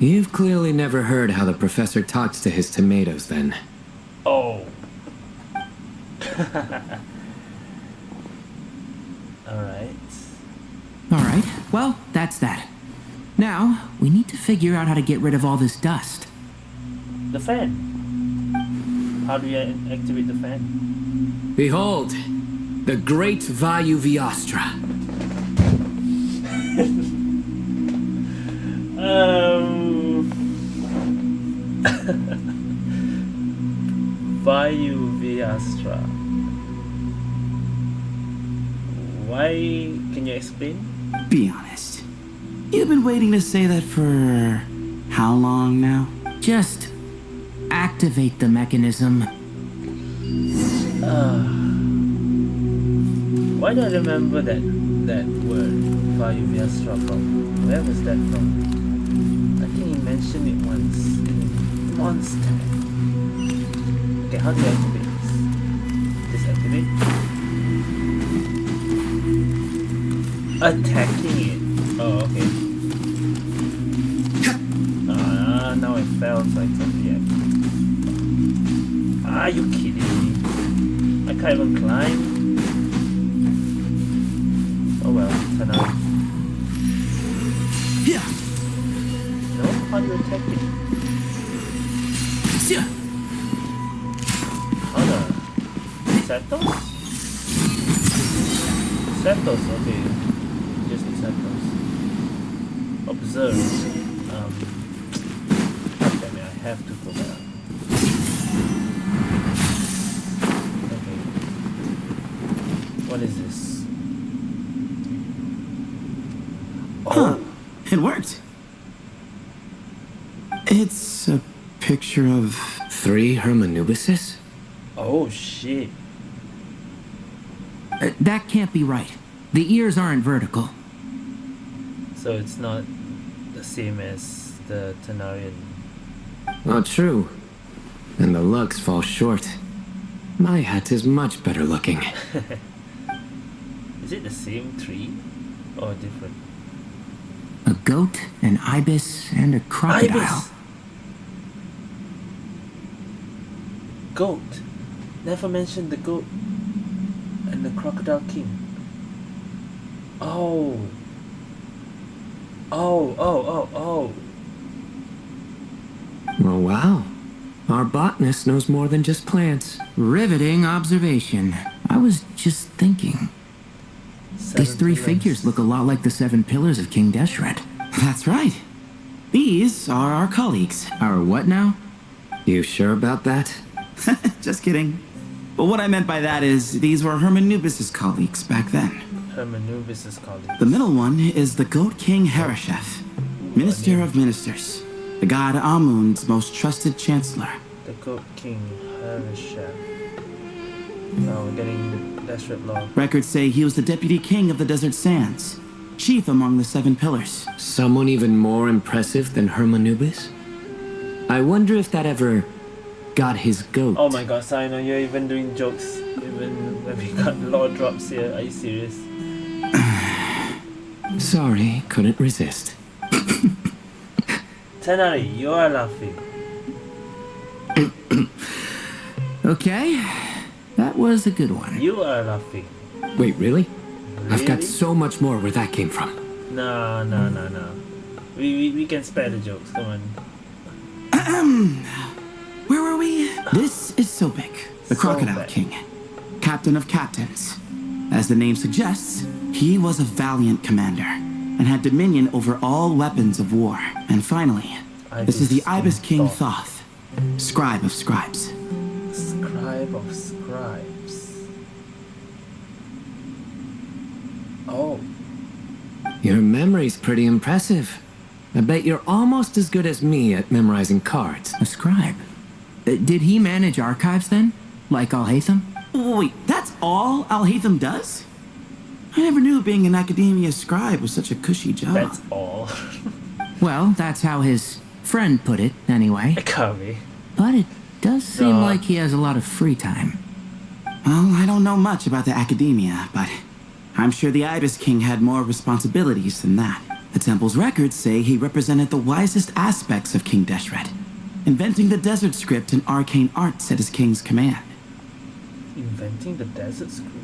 You've clearly never heard how the professor talks to his tomatoes, then. Oh. Alright. Alright, well, that's that. Now, we need to figure out how to get rid of all this dust. The fan. How do you activate the fan? Behold, the great Vayu Viastra. Vayu Viastra. Why? Can you explain? Be honest. You've been waiting to say that for how long now? Just activate the mechanism. Why do I remember that word Vayu Viastra from? Where was that from? I think he mentioned it once in Monster. Okay, how do I activate this? Disactivate? Attacking it. Oh, okay. Now I fell, so I can't react. Are you kidding me? I can't even climb. Oh well, turn out. Yeah. No? How do you attack it? Yeah. How the? Septos? Septos, okay. Just the Septos. Observe. God damn it, I have to go back. Okay. What is this? Huh. It worked. It's a picture of... 3 Hermanubises? Oh shit. That can't be right. The ears aren't vertical. So it's not the same as the Tenarian. Not true. And the lugs fall short. My hut is much better looking. Is it the same tree or different? A goat, an ibis, and a crocodile. Ibis! Goat. Never mentioned the goat and the crocodile king. Oh. Oh. Oh, wow. Our botanist knows more than just plants. Riveting observation. I was just thinking. These three Pillars. figures look a lot like the 7 pillars of King Deshret. That's right. These are our colleagues. Our what now? You sure about that? Just kidding. But what I meant by that is these were Hermanubis' colleagues back then. Hermanubis' colleague. The middle one is the Goat King Harashef, Minister of Ministers, the god Amun's most trusted chancellor. The goat king, Harashef. Now we're getting the Deshret law. Records say he was the deputy king of the Desert Sands, chief among the 7 pillars. Someone even more impressive than Hermanubis? I wonder if that ever got his goat. Oh my god, Sino, you're even doing jokes even when we got law drops here. Are you serious? Sorry, couldn't resist. Tenari, you are laughing. Okay, that was a good one. You are laughing. Wait, really? I've got Really? so much more where that came from. No. We can spare the jokes, come on. Where were we? This is Sobek, the Crocodile Sobek. King, captain of captains. As the name suggests, he was a valiant commander and had dominion over all weapons of war. And finally, this is the Ibis King Thoth, scribe of scribes. Scribe of scribes. Oh. Your memory's pretty impressive. I bet you're almost as good as me at memorizing cards. A scribe. Did he manage archives then? Like al-Haytham? Wait, that's all Al-Haytham does? I never knew being an academia scribe was such a cushy job. That's all. Well, that's how his friend put it, anyway. It can't be. But it does seem No. like he has a lot of free time. Well, I don't know much about the academia, but I'm sure the Ibis King had more responsibilities than that. The temple's records say he represented the wisest aspects of King Deshret, inventing the desert script and arcane arts at his king's command. Inventing the desert script.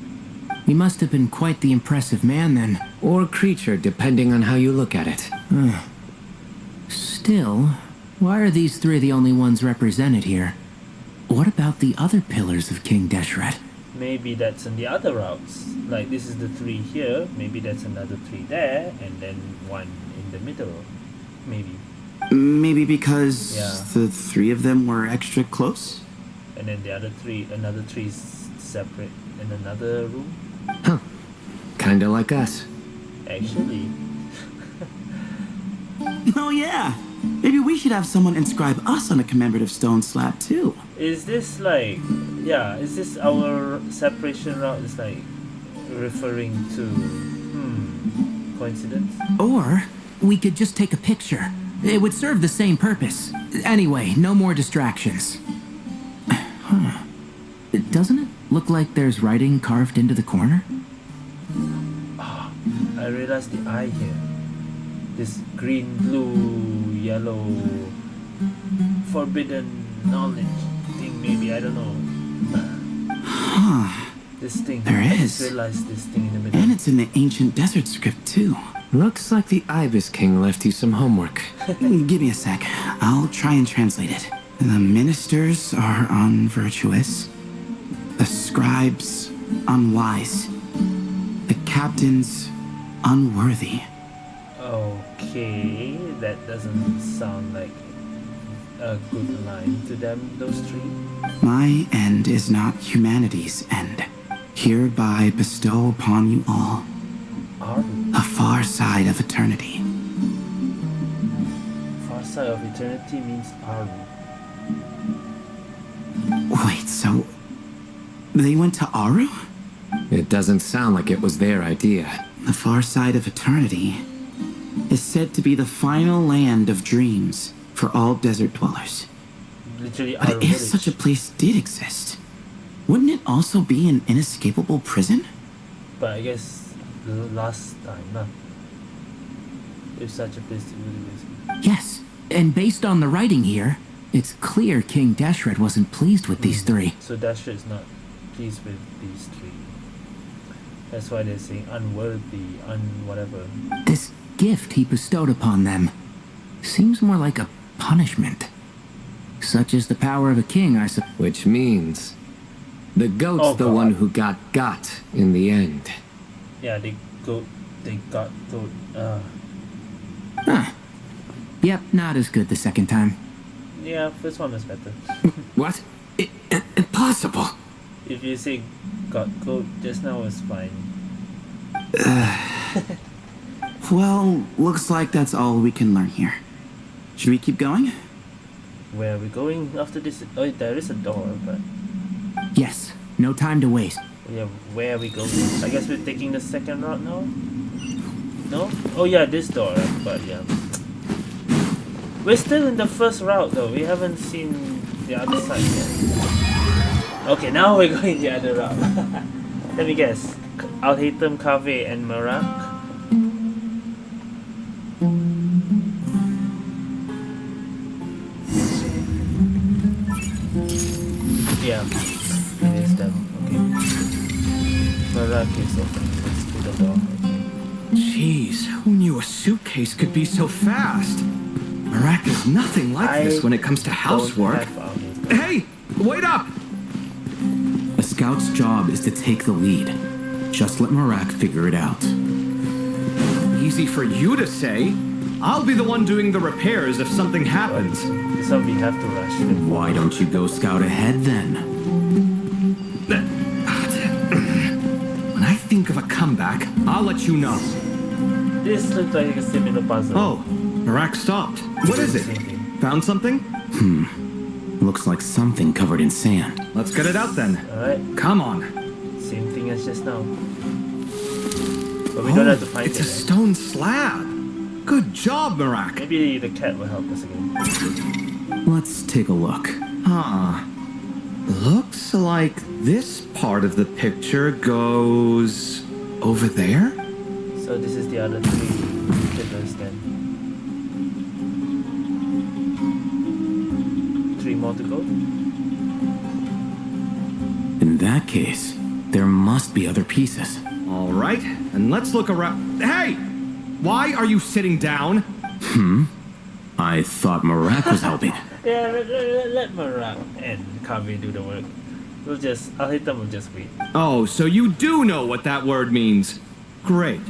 He must have been quite the impressive man then. Or creature, depending on how you look at it. Still, why are these 3 the only ones represented here? What about the other pillars of King Deshret? Maybe that's in the other routes. Like this is the 3 here, maybe that's another 3 there, and then 1 in the middle. Maybe. Maybe because Yeah. the 3 of them were extra close? And then the other 3, another 3 is separate in another room. Huh. Kinda like us. Actually. Oh yeah! Maybe we should have someone inscribe us on a commemorative stone slab too. Is this like, yeah, is this our separation route is like referring to, coincidence? Or we could just take a picture. It would serve the same purpose. Anyway, no more distractions. Huh. Doesn't it look like there's writing carved into the corner? I realized the eye here. This green, blue, yellow, forbidden knowledge thing maybe, I don't know. Huh. This thing. There I just is. realized this thing in the middle. And it's in the ancient desert script too. Looks like the Ibis King left you some homework. Give me a sec. I'll try and translate it. The ministers are unvirtuous. The scribes unwise. The captains unworthy. Okay, that doesn't sound like a good line to them, those 3. My end is not humanity's end. Hereby bestow upon you all Aru. a far side of eternity. Far side of eternity means Aru. Wait, so they went to Aru? It doesn't sound like it was their idea. The far side of eternity is said to be the final land of dreams for all desert dwellers. Literally But Aru if village. such a place did exist, Wouldn't it also be an inescapable prison? But I guess the last time, nah. If such a place really is. Yes, and based on the writing here, it's clear King Deshret wasn't pleased with these three. So Deshret's not pleased with these three. That's why they're saying unworthy, whatever. This gift he bestowed upon them seems more like a punishment. Such is the power of a king, I suppose. Which means the goat's the one who got in the end. Yeah, they got goat. Huh. Yep, not as good the second time. Yeah, first one was better. What? Impossible. If you say got goat, just now was fine. Well, looks like that's all we can learn here. Should we keep going? Where are we going after this? Oh, there is a door, but... Yes, no time to waste. Yeah, where are we going? I guess we're taking the second route now? No? Oh yeah, this door, but yeah. We're still in the first route though, we haven't seen the other side yet. Okay, now we're going the other route. Let me guess. Al-Haytham, Kaveh, and Marak. Yeah, it is them. Okay. Marak is open. Let's do the door. Okay. Jeez, who knew a suitcase could be so fast? Marak is nothing like this when it comes to housework. Hey, wait up! A scout's job is to take the lead. Just let Marak figure it out. Easy for you to say. I'll be the one doing the repairs if something happens. So we have to rush. Why don't you go scout ahead then? When I think of a comeback, I'll let you know. This looks like a similar puzzle. Oh, Marak stopped. What is it? Found something? Looks like something covered in sand. Let's get it out then. Alright. Come on. Same thing as just now. But we don't have to find it's it. a stone slab. Good job, Marak. Maybe the cat will help us again. Let's take a look. Looks like this part of the picture goes over there? So this is the other three pillars then. 3 more to go. In that case, there must be other pieces. All right, and let's look around. Hey! Why are you sitting down? I thought Marak was helping. Yeah, let Marak and Kaveh do the work. Al-Haytham will just wait. Oh, so you do know what that word means. Great.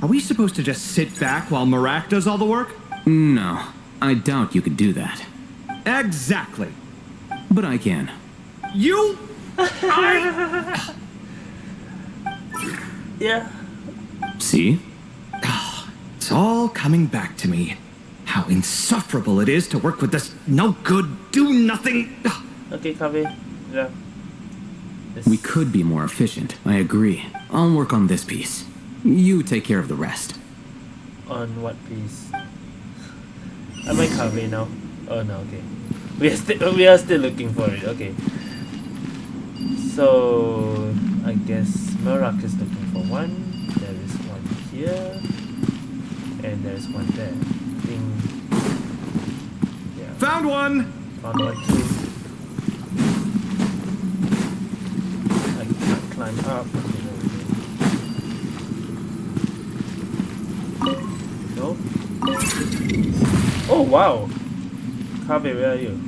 Are we supposed to just sit back while Marak does all the work? No, I doubt you could do that. Exactly. But I can. You? Yeah. See? It's all coming back to me. How insufferable it is to work with this no-good, do-nothing... Okay, Kaveh. Yeah. We could be more efficient, I agree. I'll work on this piece. You take care of the rest. On what piece? Am I Kaveh now? Oh no, okay. We are still looking for it, okay. So I guess Marak is looking for one. There is one here. And there's one there. Yeah. Found one! Found one too. I can't climb up. No? Oh wow! Kaveh, where are you?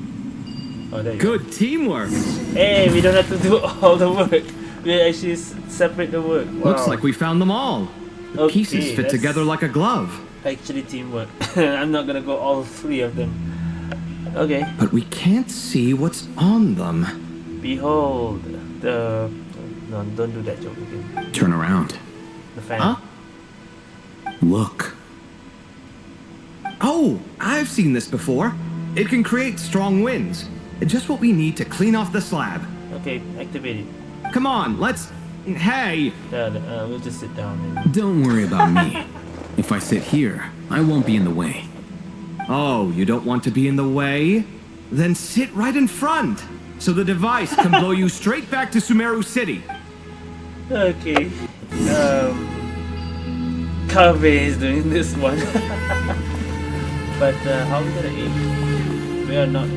Oh, there you Good go. teamwork. Hey, we don't have to do all the work. We actually separate the work. Wow. Looks like we found them all. The pieces fit that's together like a glove. Actually teamwork. I'm not gonna go all 3 of them. Okay. But we can't see what's on them. Behold the... No, don't do that joke again. Turn around. The fan. Huh? Look. Oh, I've seen this before. It can create strong winds. Just what we need to clean off the slab. Okay, activate it. Come on, let's... Hey! Yeah, we'll just sit down and... Don't worry about me. If I sit here, I won't be in the way. Oh, you don't want to be in the way? Then sit right in front. so the device can blow you straight back to Sumeru City. Okay. Kave is doing this one. But how are we gonna aim? We are not.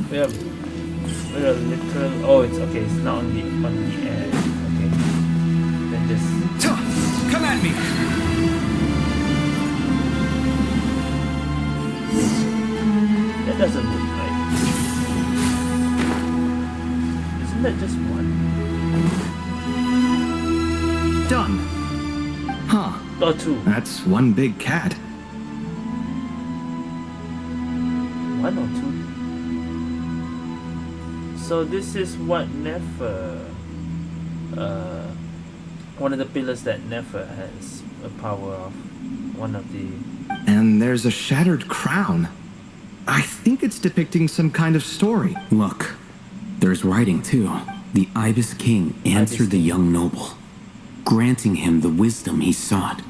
We are literal. Oh, it's okay. It's not on the air. Okay. Then just come at me. That doesn't look right. Isn't that just one? Done. Huh. Or two. That's one big cat. One or two? So this is what Nefer, one of the pillars that Nefer has a power of. One of the... And there's a shattered crown. I think it's depicting some kind of story. Look, there's writing too. The Ibis King answered the young noble, granting him the wisdom he sought.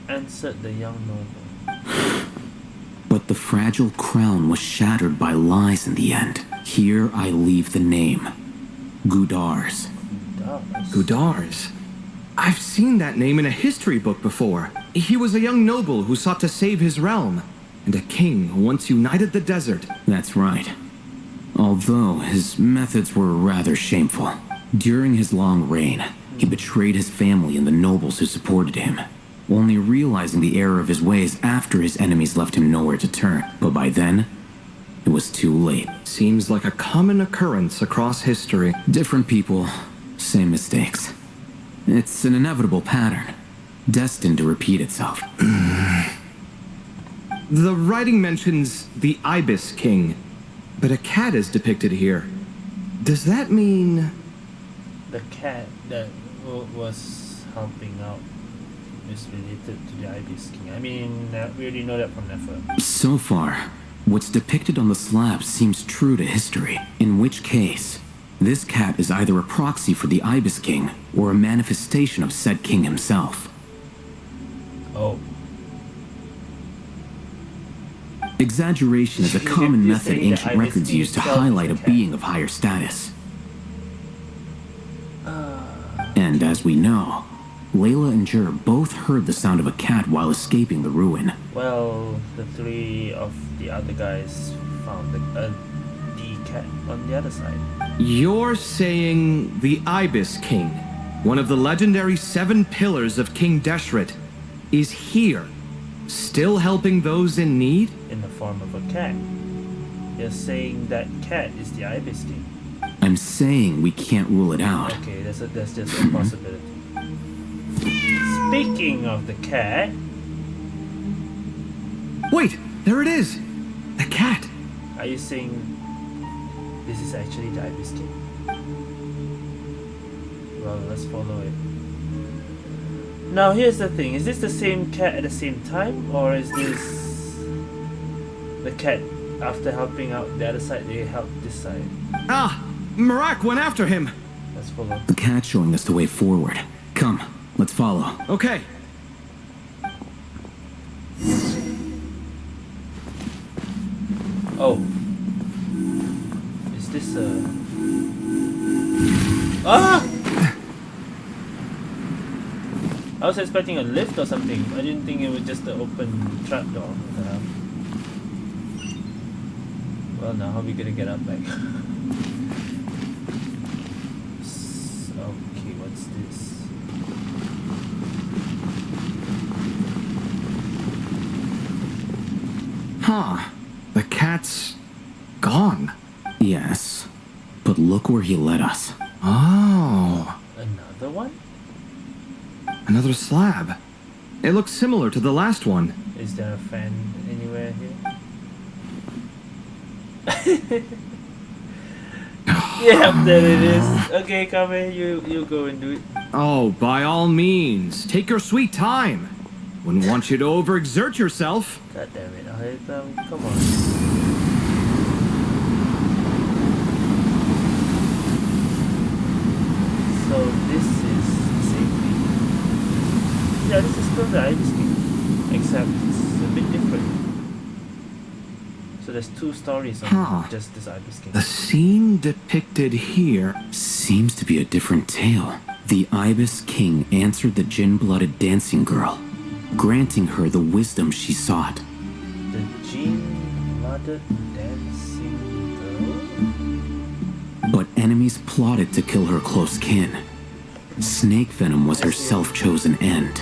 Answered the young noble. But the fragile crown was shattered by lies in the end. Here I leave the name. Gudars. Gudars? I've seen that name in a history book before. He was a young noble who sought to save his realm, and a king who once united the desert. That's right. Although his methods were rather shameful. During his long reign, he betrayed his family and the nobles who supported him, only realizing the error of his ways after his enemies left him nowhere to turn. But by then, it was too late. Seems like a common occurrence across history. Different people, same mistakes. It's an inevitable pattern, destined to repeat itself. The writing mentions the Ibis King, but a cat is depicted here. Does that mean... The cat that was helping out is related to the Ibis King. I mean, we already know that from Nefer. So far, what's depicted on the slab seems true to history, in which case, this cat is either a proxy for the Ibis King or a manifestation of said king himself. Oh. Exaggeration is a common method ancient records use to highlight a being of higher status. And as we know, Layla and Jur both heard the sound of a cat while escaping the ruin. Well, the three of the other guys found the cat on the other side. You're saying the Ibis King, one of the legendary 7 pillars of King Deshret, is here, still helping those in need? In the form of a cat. You're saying that cat is the Ibis King. I'm saying we can't rule it out. Okay, that's just a possibility. Speaking of the cat... Wait, there it is! The cat! Are you saying this is actually the Ibis King? Well, let's follow it. Now here's the thing, is this the same cat at the same time? Or is this the cat after helping out the other side, they helped this side? Ah! Marak went after him! Let's follow. The cat showing us the way forward. Come, let's follow. Okay. Oh. Is this a... Ah! I was expecting a lift or something. I didn't think it was just an open trapdoor. Well, now how are we gonna get up back? Okay, what's this? Huh. The cat's... gone. Yes, but look where he led us. Oh. Another one? Another slab. It looks similar to the last one. Is there a fan anywhere here? Yeah, there it is. Okay, come here, you go and do it. Oh, by all means. Take your sweet time. Wouldn't want you to overexert yourself. God damn it, come on. So this is the same thing. Yeah, this is still the Ibis King, except it's a bit different. So there's 2 stories on Huh. just this Ibis King. The scene depicted here. Seems to be a different tale. The Ibis King answered the gin-blooded dancing girl, granting her the wisdom she sought. The gene-blooded dancing girl? But enemies plotted to kill her close kin. Snake venom was her self-chosen end.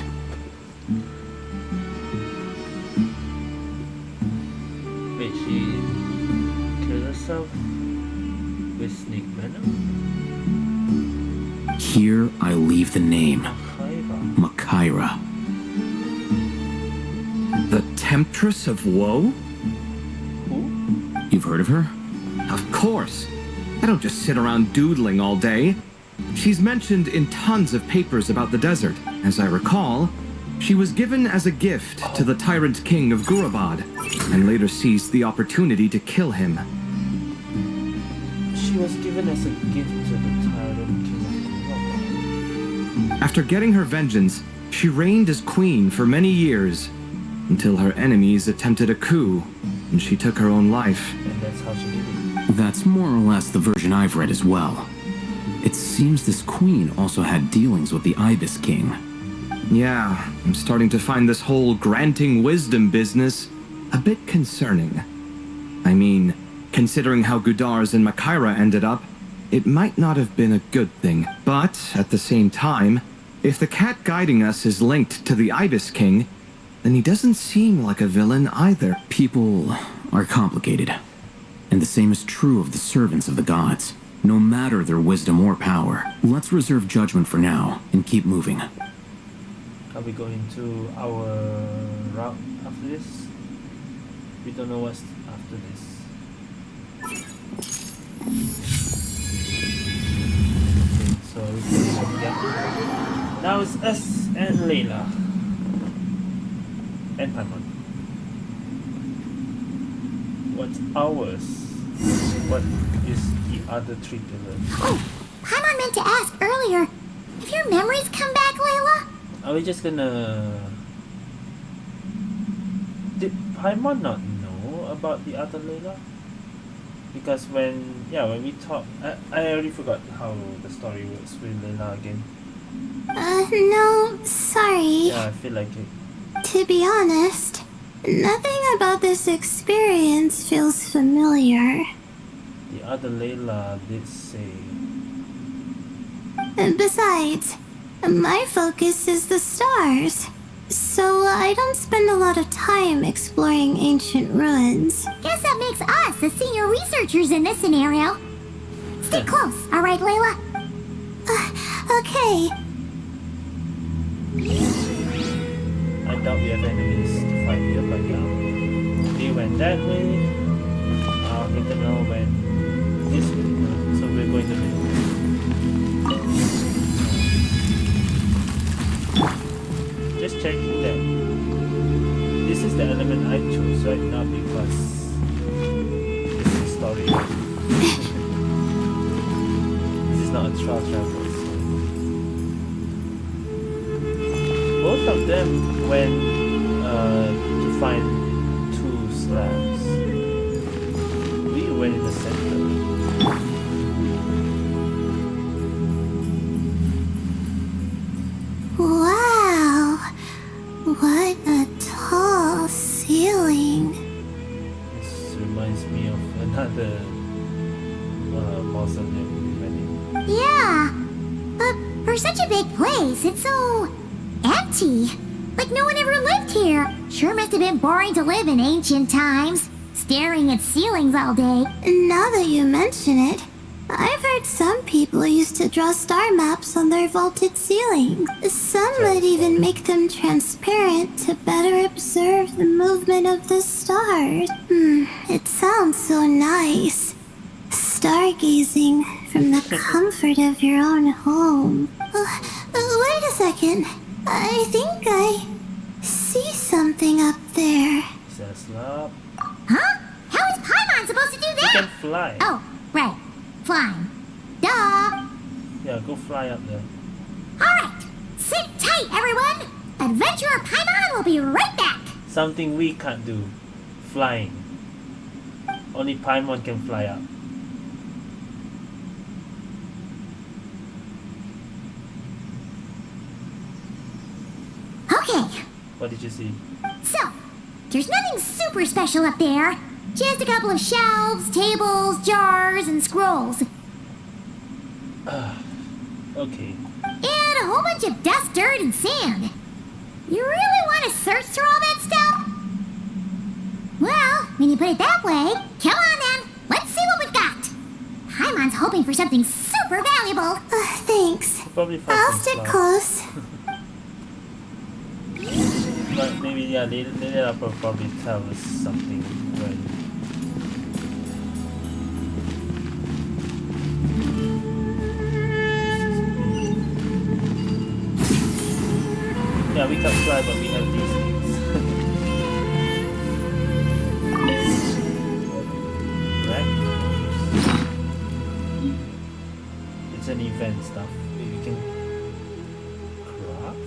Wait, she killed herself with snake venom? Here I leave the name, Kyra. Makaira. The Temptress of Woe? Who? You've heard of her? Of course. I don't just sit around doodling all day. She's mentioned in tons of papers about the desert. As I recall, she was given as a gift to the tyrant king of Gurabad, and later seized the opportunity to kill him. She was given as a gift to the tyrant king of Gurabad. After getting her vengeance, she reigned as queen for many years, until her enemies attempted a coup, and she took her own life. And that's how she did it. That's more or less the version I've read as well. It seems this queen also had dealings with the Ibis King. Yeah, I'm starting to find this whole granting wisdom business a bit concerning. I mean, considering how Gudar's and Makaira ended up, it might not have been a good thing. But, at the same time, if the cat guiding us is linked to the Ibis King, then he doesn't seem like a villain either. People are complicated. And the same is true of the servants of the gods. No matter their wisdom or power. Let's reserve judgment for now and keep moving. Are we going to our route after this? We don't know what's after this. Okay, so yeah. Now it's us and Layla. And Paimon. What's ours? What is the other 3 pillars? Oh, Paimon meant to ask earlier. Have your memories come back, Layla? Are we just gonna... Did Paimon not know about the other Layla? Because when we talk, I already forgot how the story works with Layla again. No, sorry. Yeah, I feel like it. To be honest, nothing about this experience feels familiar. The other Layla did say... Besides, my focus is the stars, so I don't spend a lot of time exploring ancient ruins. Guess that makes us the senior researchers in this scenario. Stay close, alright, Layla? Okay. I doubt we have enemies to fight here, but yeah. They went that way. I'll let them know when this way. So we're going to do. Just checking that this is the element I chose, right? Not because this is a story. This is not a trial travel. Both of them went to find 2 slabs. We went in the center. Wow, what a tall ceiling. This reminds me of another mausoleum we went in. Yeah, but for such a big place, it's so empty. Like no one ever lived here. Sure must have been boring to live in ancient times, staring at ceilings all day. Now that you mention it, I've heard some people used to draw star maps on their vaulted ceilings. Some would even make them transparent to better observe the movement of the stars. It sounds so nice. Stargazing from the comfort of your own home. Wait a second. I think I see something up there. Is that a slab? Huh? How is Paimon supposed to do You that? can fly. Oh, right. Flying. Duh. Yeah, go fly up there. Alright. Sit tight, everyone. Adventurer Paimon will be right back. Something we can't do. Flying. Only Paimon can fly up. Okay, What did you see? so there's nothing super special up there. Just a couple of shelves, tables, jars, and scrolls. Okay. And a whole bunch of dust, dirt, and sand. You really want to search through all that stuff? Well, when you put it that way, come on then. Let's see what we've got. Paimon's hoping for something super valuable. Thanks. Probably find I'll some stick flowers. close. But maybe, yeah, they'll probably tell us something when... Yeah, we can fly, but we have these things. Right? It's an event stuff. We can craft.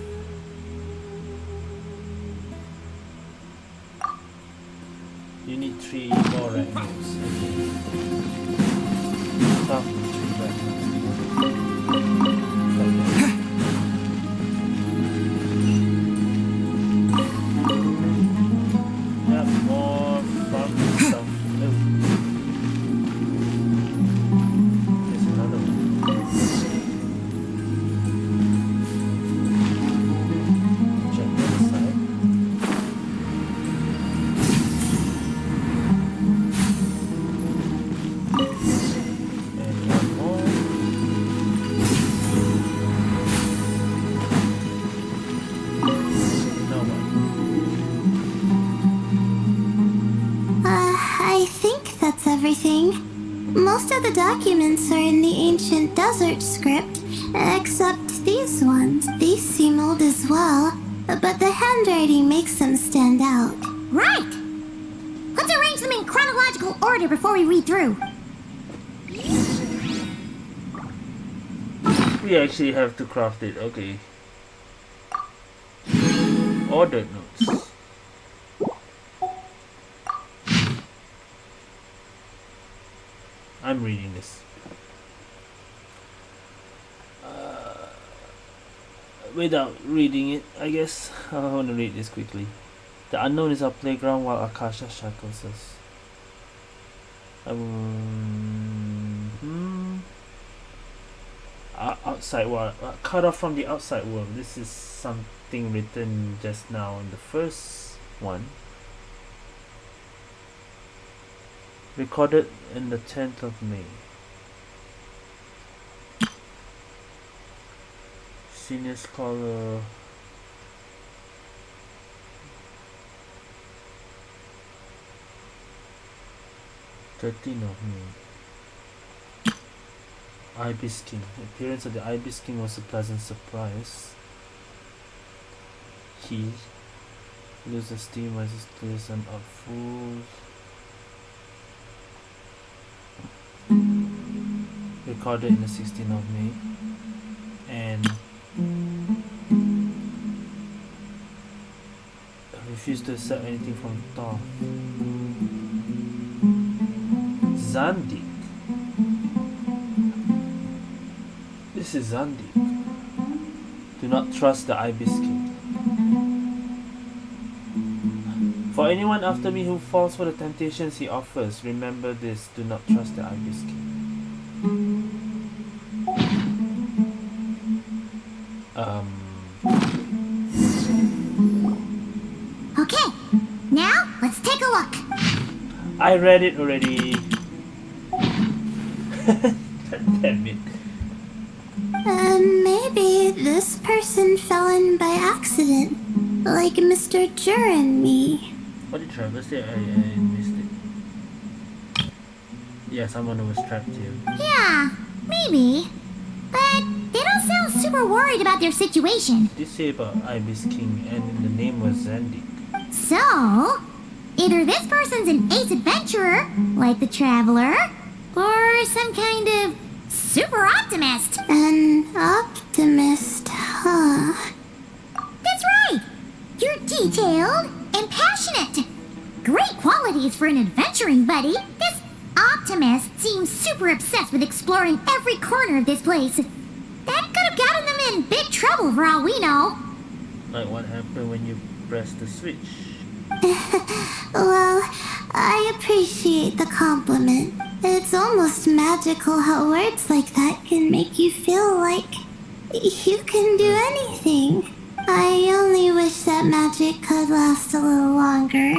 You need 3 more rhinos. Craft 3 rhinos. Yeah, more fun stuff. Oh. There's another one. Check that side. And one more. No one. I think that's everything. Most of the documents are in the ancient desert script, except these ones. These seem old as well, but the handwriting makes them stand out. Right. Let's arrange them in chronological order before we read through. We actually have to craft it, okay. Ordered notes. I'm reading this. Without reading it, I guess I want to read this quickly. The unknown is our playground while Akasha shackles us. Outside world, cut off from the outside world. This is something written just now in the first one. Recorded in the 10th of May. Senior scholar. '13th of May. Ibis King. The appearance of the Ibis King was a pleasant surprise. He loses steam, rises to the son of fools. Recorded in the 16th of May. And refused to accept anything from Thor. Zandik. This is Zandik. Do not trust the Ibis King. For anyone after me who falls for the temptations he offers, remember this, do not trust the Ibis King. Okay, now let's take a look. I read it already. Damn it. Maybe this person fell in by accident, like Mr. Jur and me. What did Travis say? I missed it. Yeah, someone who was trapped here. Yeah, maybe. But they don't sound super worried about their situation. They say about Ibis King and the name was Zandik. So, either this person's an ace adventurer, like the Traveler, or some kind of super optimist. An optimist, huh? That's right! You're detailed and passionate. Great qualities for an adventuring buddy. This optimist seems super obsessed with exploring every corner of this place. That could have gotten them in big trouble for all we know. Like what happened when you press the switch? Well, I appreciate the compliment. It's almost magical how words like that can make you feel like you can do anything. I only wish that magic could last a little longer.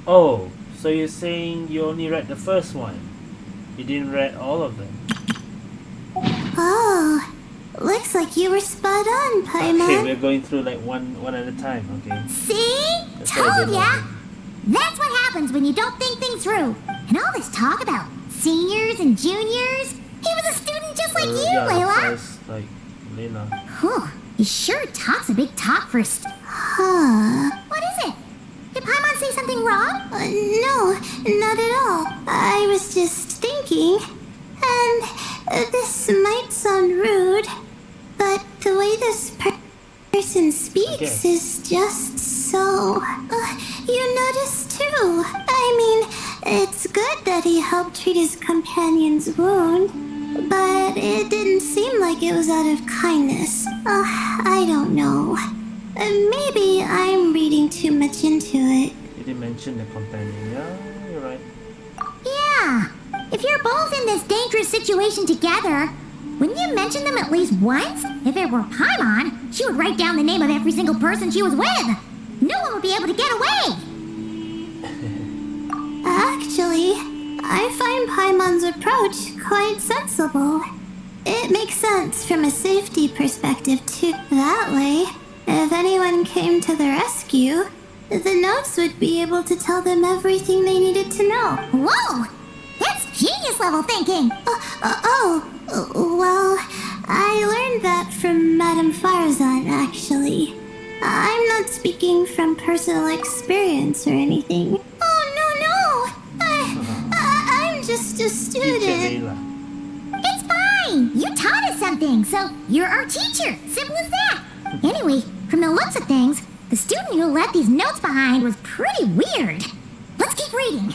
Oh, so you're saying you only read the first one? You didn't read all of them? Oh, looks like you were spot on, Paimon. Okay, we're going through like one at a time, okay? See? That's what I Told did ya! wrong. That's what happens when you don't think things through. And all this talk about seniors and juniors. He was a student just like you, Yeah, Layla. that sounds like Layla. Whew, he sure talks a big talk for a Huh. What is it? Did Paimon say something wrong? No, not at all. I was just thinking, and this might sound rude, but the way this person speaks is just so... you noticed too. I mean, it's good that he helped treat his companion's wound, but it didn't seem like it was out of kindness. I don't know. Maybe I'm reading too much into it. You didn't mention the companion. Yeah, you're right. Yeah. If you're both in this dangerous situation together, wouldn't you mention them at least once? If it were Paimon, she would write down the name of every single person she was with. No one would be able to get away. Actually, I find Paimon's approach quite sensible. It makes sense from a safety perspective too. That way, if anyone came to the rescue, the notes would be able to tell them everything they needed to know. Whoa! That's genius level thinking! Well, I learned that from Madame Farzan, actually. I'm not speaking from personal experience or anything. Oh, no! I'm just a student. Teacher Layla. It's fine! You taught us something, so you're our teacher. Simple as that. Anyway, from the looks of things, the student who left these notes behind was pretty weird. Let's keep reading.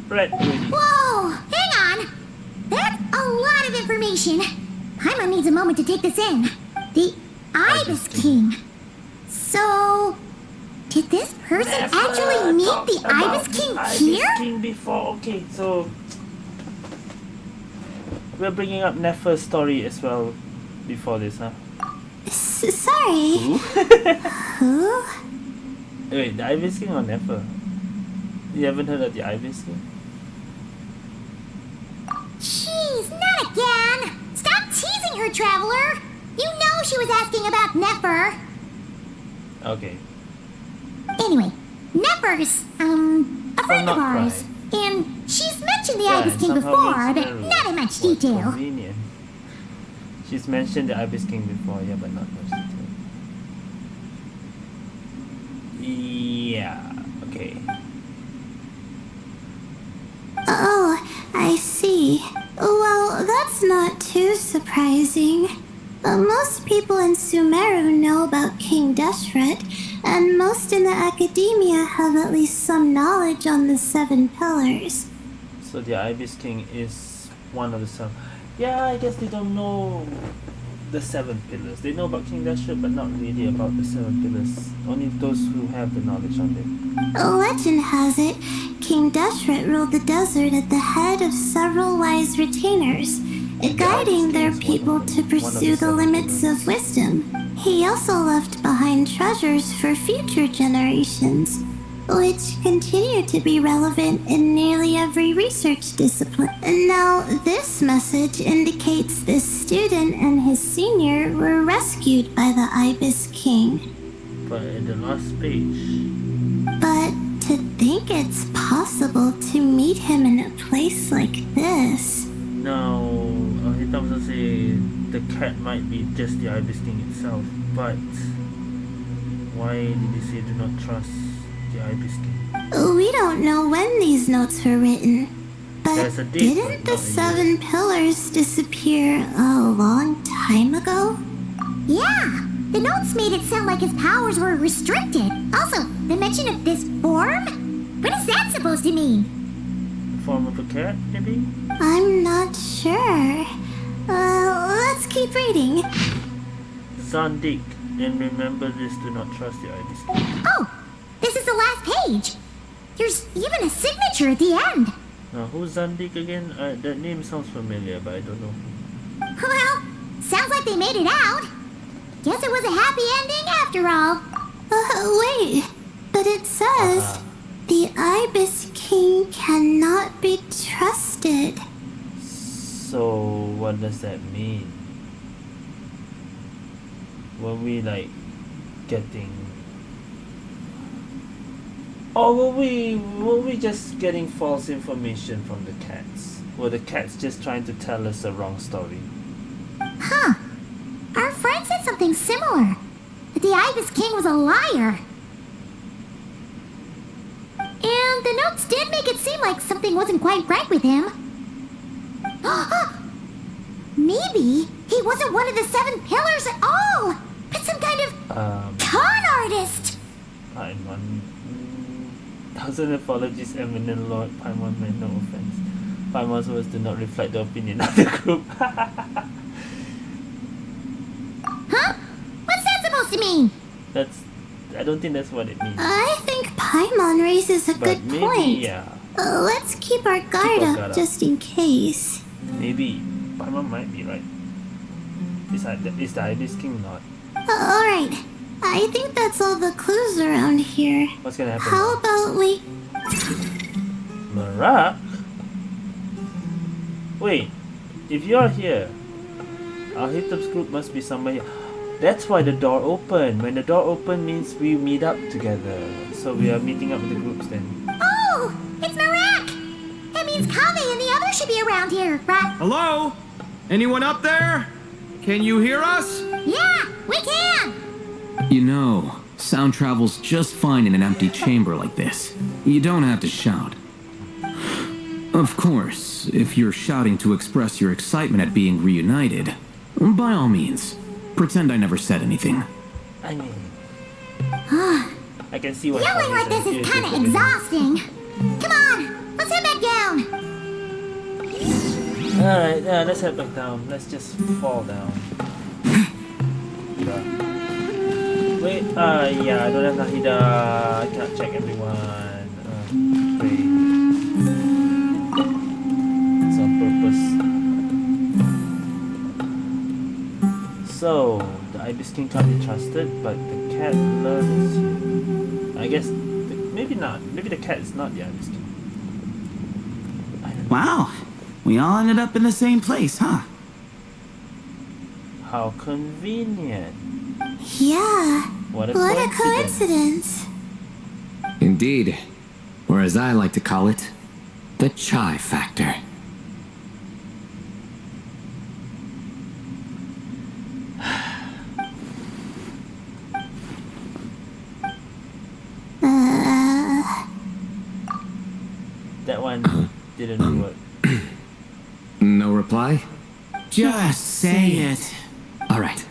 Right, ready. Whoa! Hang on! That's a lot of information. Paimon needs a moment to take this in. The Ibis King. So, did this person actually meet the Ibis King here? Ibis King before. Okay, so we're bringing up Nefer's story as well before this, huh? Sorry. Who? Who? Wait, the Ibis King or Nefer? You haven't heard of the Ibis King? Jeez, not again! Stop teasing her, Traveler! You know she was asking about Nefer. Okay. Anyway, Nefer's, a friend of not ours. And she's mentioned the Yeah, Ibis and King somehow before, makes but Sumeru not in much was detail. Convenient. She's mentioned the Ibis King before, yeah, but not much detail. Yeah, okay. Oh, I see. Well, that's not too surprising. Most people in Sumeru know about King Deshret, and most in the academia have at least some knowledge on the 7 pillars. So the Ibis King is one of the 7. Yeah, I guess they don't know the 7 pillars. They know about King Deshret, but not really about the 7 pillars. Only those who have the knowledge on them. Legend has it, King Deshret ruled the desert at the head of several wise retainers, guiding their people to pursue the limits of wisdom. He also left behind treasures for future generations, which continue to be relevant in nearly every research discipline. And now, this message indicates this student and his senior were rescued by the Ibis King. But in the last page, But to think it's possible to meet him in a place like this. now he also say the cat might be just the Ibis King itself. But why did he say do not trust the Ibis King? We don't know when these notes were written. But There's a date, didn't but the not a year. 7 pillars disappear a long time ago? Yeah, The notes made it sound like his powers were restricted. Also, the mention of this form? What is that supposed to mean? The form of a cat, maybe? I'm not sure. Let's keep reading. Zandik. And remember this, do not trust the ibis. Oh, this is the last page. There's even a signature at the end. Now, who's Zandik again? That name sounds familiar, but I don't know. Well, sounds like they made it out. Guess it was a happy ending after all. Wait. But it says, the Ibis King cannot be trusted. So, what does that mean? Were we like getting... Or were we just getting false information from the cats? Were the cats just trying to tell us a wrong story? Huh. Our friend said something similar. That the Ibis King was a liar. And the notes did make it seem like something wasn't quite right with him. Maybe he wasn't one of the 7 pillars at all, but some kind of con artist. Paimon. Thousand apologies, eminent Lord. Paimon meant no offense. Paimon's words do not reflect the opinion of the group. Huh? What's that supposed to mean? I don't think that's what it means. I think Paimon raises a But good maybe, point. yeah. Let's keep our guard up just in case. Maybe Paimon might be right. Is the Ibis King not? Alright. I think that's all the clues around here. What's gonna happen? How about we... Marak? Wait, if you're here, al-Hitam's group must be somewhere here. That's why the door opened. When the door opened means we meet up together. So we are meeting up with the groups then. Oh, it's Marak! That means Kave and the others should be around here, right? Hello? Anyone up there? Can you hear us? Yeah, we can! You know, sound travels just fine in an empty chamber like this. You don't have to shout. Of course, if you're shouting to express your excitement at being reunited, by all means, pretend I never said anything. I mean... I can see what Yelling like this is kind of exhausting. Come on, let's head back down. Alright, let's head back down. Let's just fall down. Wait, yeah, I don't have Nahida. I cannot check everyone. Great. It's on purpose. So, the Ibis King can't be trusted, but the cat learns. I guess, maybe not. Maybe the cat is not the Ibis King. Wow. We all ended up in the same place, huh? How convenient. Yeah. What a coincidence. Indeed. Or as I like to call it, the chai factor. That one didn't work. No reply? Just say it. Alright.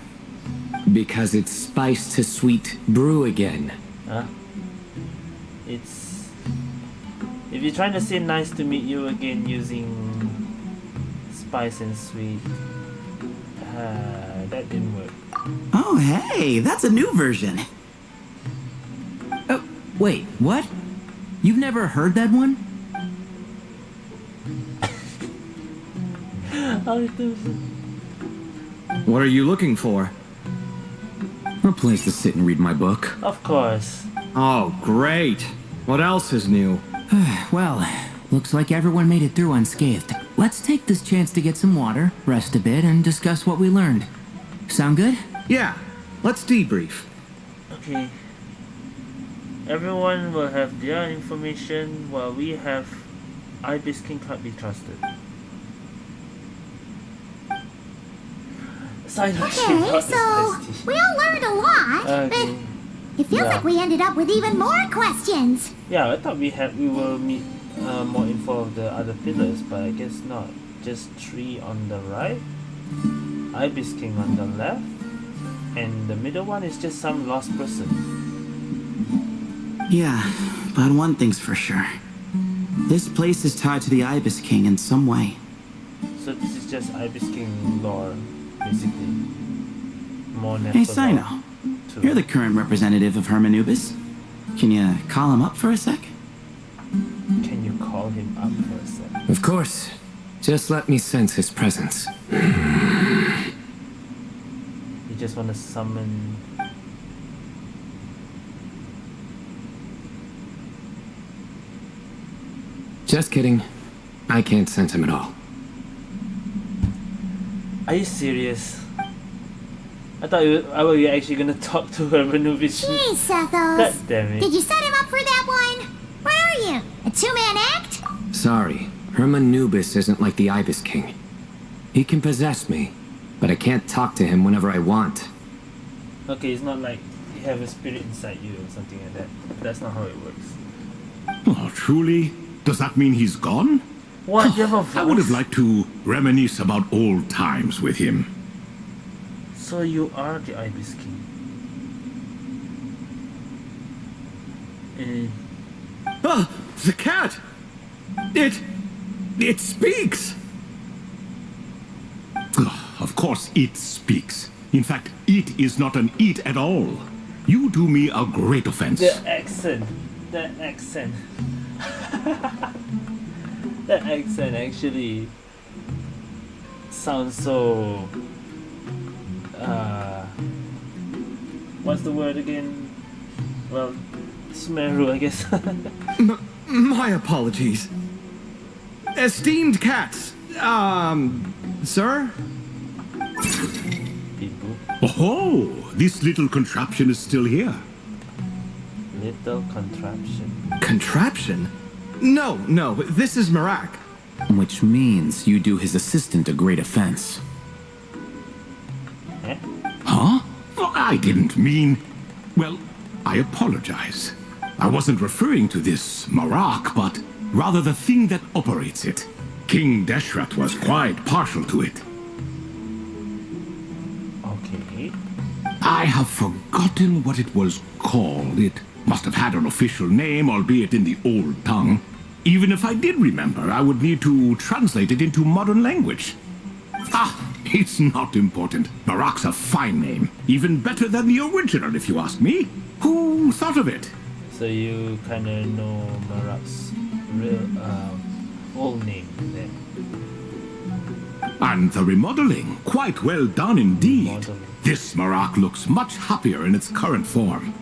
Because it's spice to sweet brew again. Huh? It's... If you're trying to say nice to meet you again using spice and sweet, that didn't work. Oh, hey, that's a new version. Oh, wait, what? You've never heard that one? What are you looking for? A place to sit and read my book. Of course. Oh, great. What else is new? Well, looks like everyone made it through unscathed. Let's take this chance to get some water, rest a bit, and discuss what we learned. Sound good? Yeah, let's debrief. Okay. Everyone will have their information while we have Ibis King can't be trusted. Okay, so we all learned a lot, but it feels like we ended up with even more questions. Yeah, I thought we will meet more info of the other pillars, but I guess not. Just 3 on the right, Ibis King on the left, And the middle one is just some lost person. Yeah, but one thing's for sure. This place is tied to the Ibis King in some way. So this is just Ibis King lore, basically. More Hey, Nephilim Sino. too. You're the current representative of Hermanubis. Can you call him up for a sec? Can you call him up for a sec? Of course. Just let me sense his presence. You just want to summon... Just kidding. I can't sense him at all. Are you serious? I thought you were actually gonna talk to Hermanubis. Jeez, Sethos. God damn it. Did you set him up for that one? What are you? A two-man act? Sorry, Hermanubis isn't like the Ibis King. He can possess me, but I can't talk to him whenever I want. Okay, it's not like you have a spirit inside you or something like that. That's not how it works. Oh, truly? Does that mean he's gone? What? You have a voice? I would have liked to reminisce about old times with him. So you are the Ibis King. Ah, the cat! It speaks! Of course it speaks. In fact, it is not an it at all. You do me a great offense. The accent. That accent. That accent actually sounds so... what's the word again? Well, Sumeru, I guess. My apologies. Esteemed cats, sir? People. Oh, this little contraption is still here. Little contraption. Contraption? No, this is Marak. Which means you do his assistant a great offense. Eh? Huh? Well, I didn't mean... Well, I apologize. I wasn't referring to this Marak, but rather the thing that operates it. King Deshret was quite partial to it. Okay. I have forgotten what it was called. It must have had an official name, albeit in the old tongue. Even if I did remember, I would need to translate it into modern language. Ah, it's not important. Marak's a fine name. Even better than the original, if you ask me. Who thought of it? So you kind of know Marak's real old name then. And the remodeling, quite well done indeed. Remodeling. This Marak looks much happier in its current form.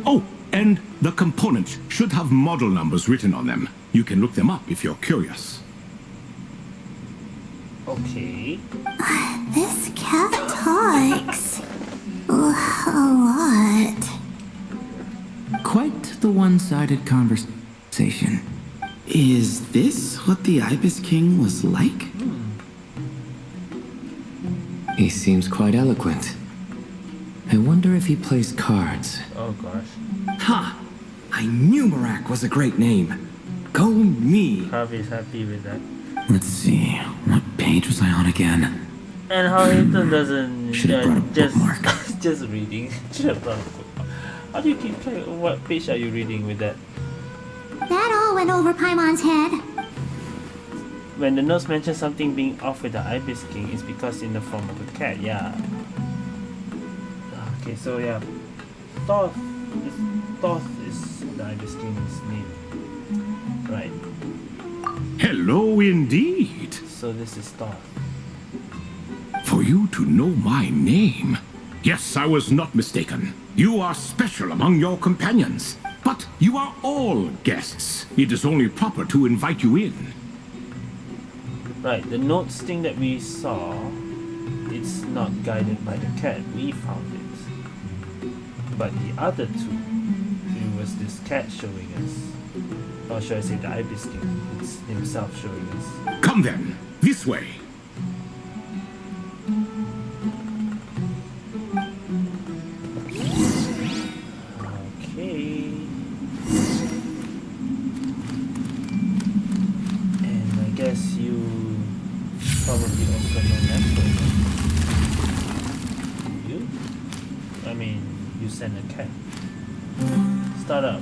Oh, and the components should have model numbers written on them. You can look them up if you're curious. Okay. This cat talks a lot. Quite the one-sided conversation. Is this what the Ibis King was like? He seems quite eloquent. I wonder if he plays cards. Oh gosh. Ha! I knew Marak was a great name. Go me. Harvey's happy with that. Let's see, what page was I on again? And how Hilton doesn't Should've brought a just bookmark. just reading. Should have brought a bookmark. How do you keep track of what page are you reading with that? That all went over Paimon's head. When the notes mention something being off with the Ibis King, it's because in the form of a cat, yeah. Okay, so yeah. Thoth is the Ibis King's name. Right. Hello indeed. So this is Thoth. For you to know my name. Yes, I was not mistaken. You are special among your companions. But you are all guests. It is only proper to invite you in. Right, the notes thing that we saw, it's not guided by the cat. We found it. But the other two, it was this cat showing us. Or should I say the Ibis King? It's himself showing us. Come then, this way. Okay. And I guess you probably also know Netflix. You? you send a cat. Start up.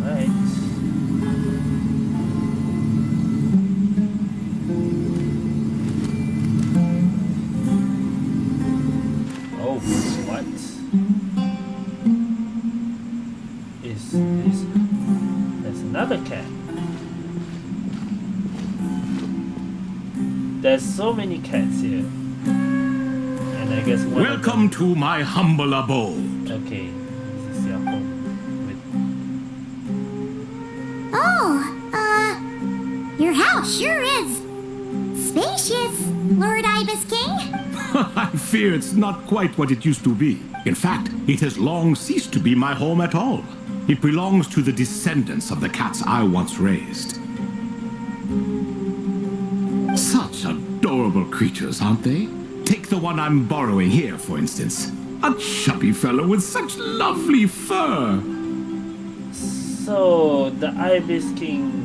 Alright. Oh, what? Is this? There's another cat. There's so many cats here. And I guess one Welcome to my humble abode. Okay, this is your home. Your house sure is spacious, Lord Ibis King. I fear it's not quite what it used to be. In fact, it has long ceased to be my home at all. It belongs to the descendants of the cats I once raised. Such adorable creatures, aren't they? Take the one I'm borrowing here, for instance. A chubby fellow with such lovely fur. So the Ibis King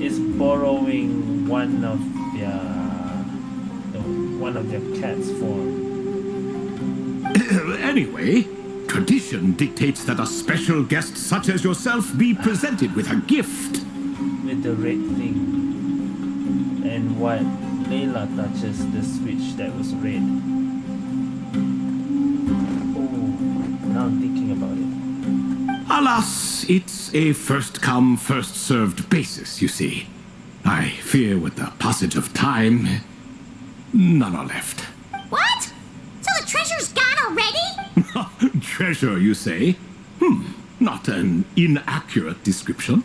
is borrowing one of their cat's form. Anyway, tradition dictates that a special guest such as yourself be presented with a gift. With the red thing. And what Layla touches the switch that was red. Oh, now I'm thinking about it. Alas, it's a first-come, first-served basis, you see. I fear with the passage of time, none are left. What? So the treasure's gone already? Treasure, you say? Not an inaccurate description.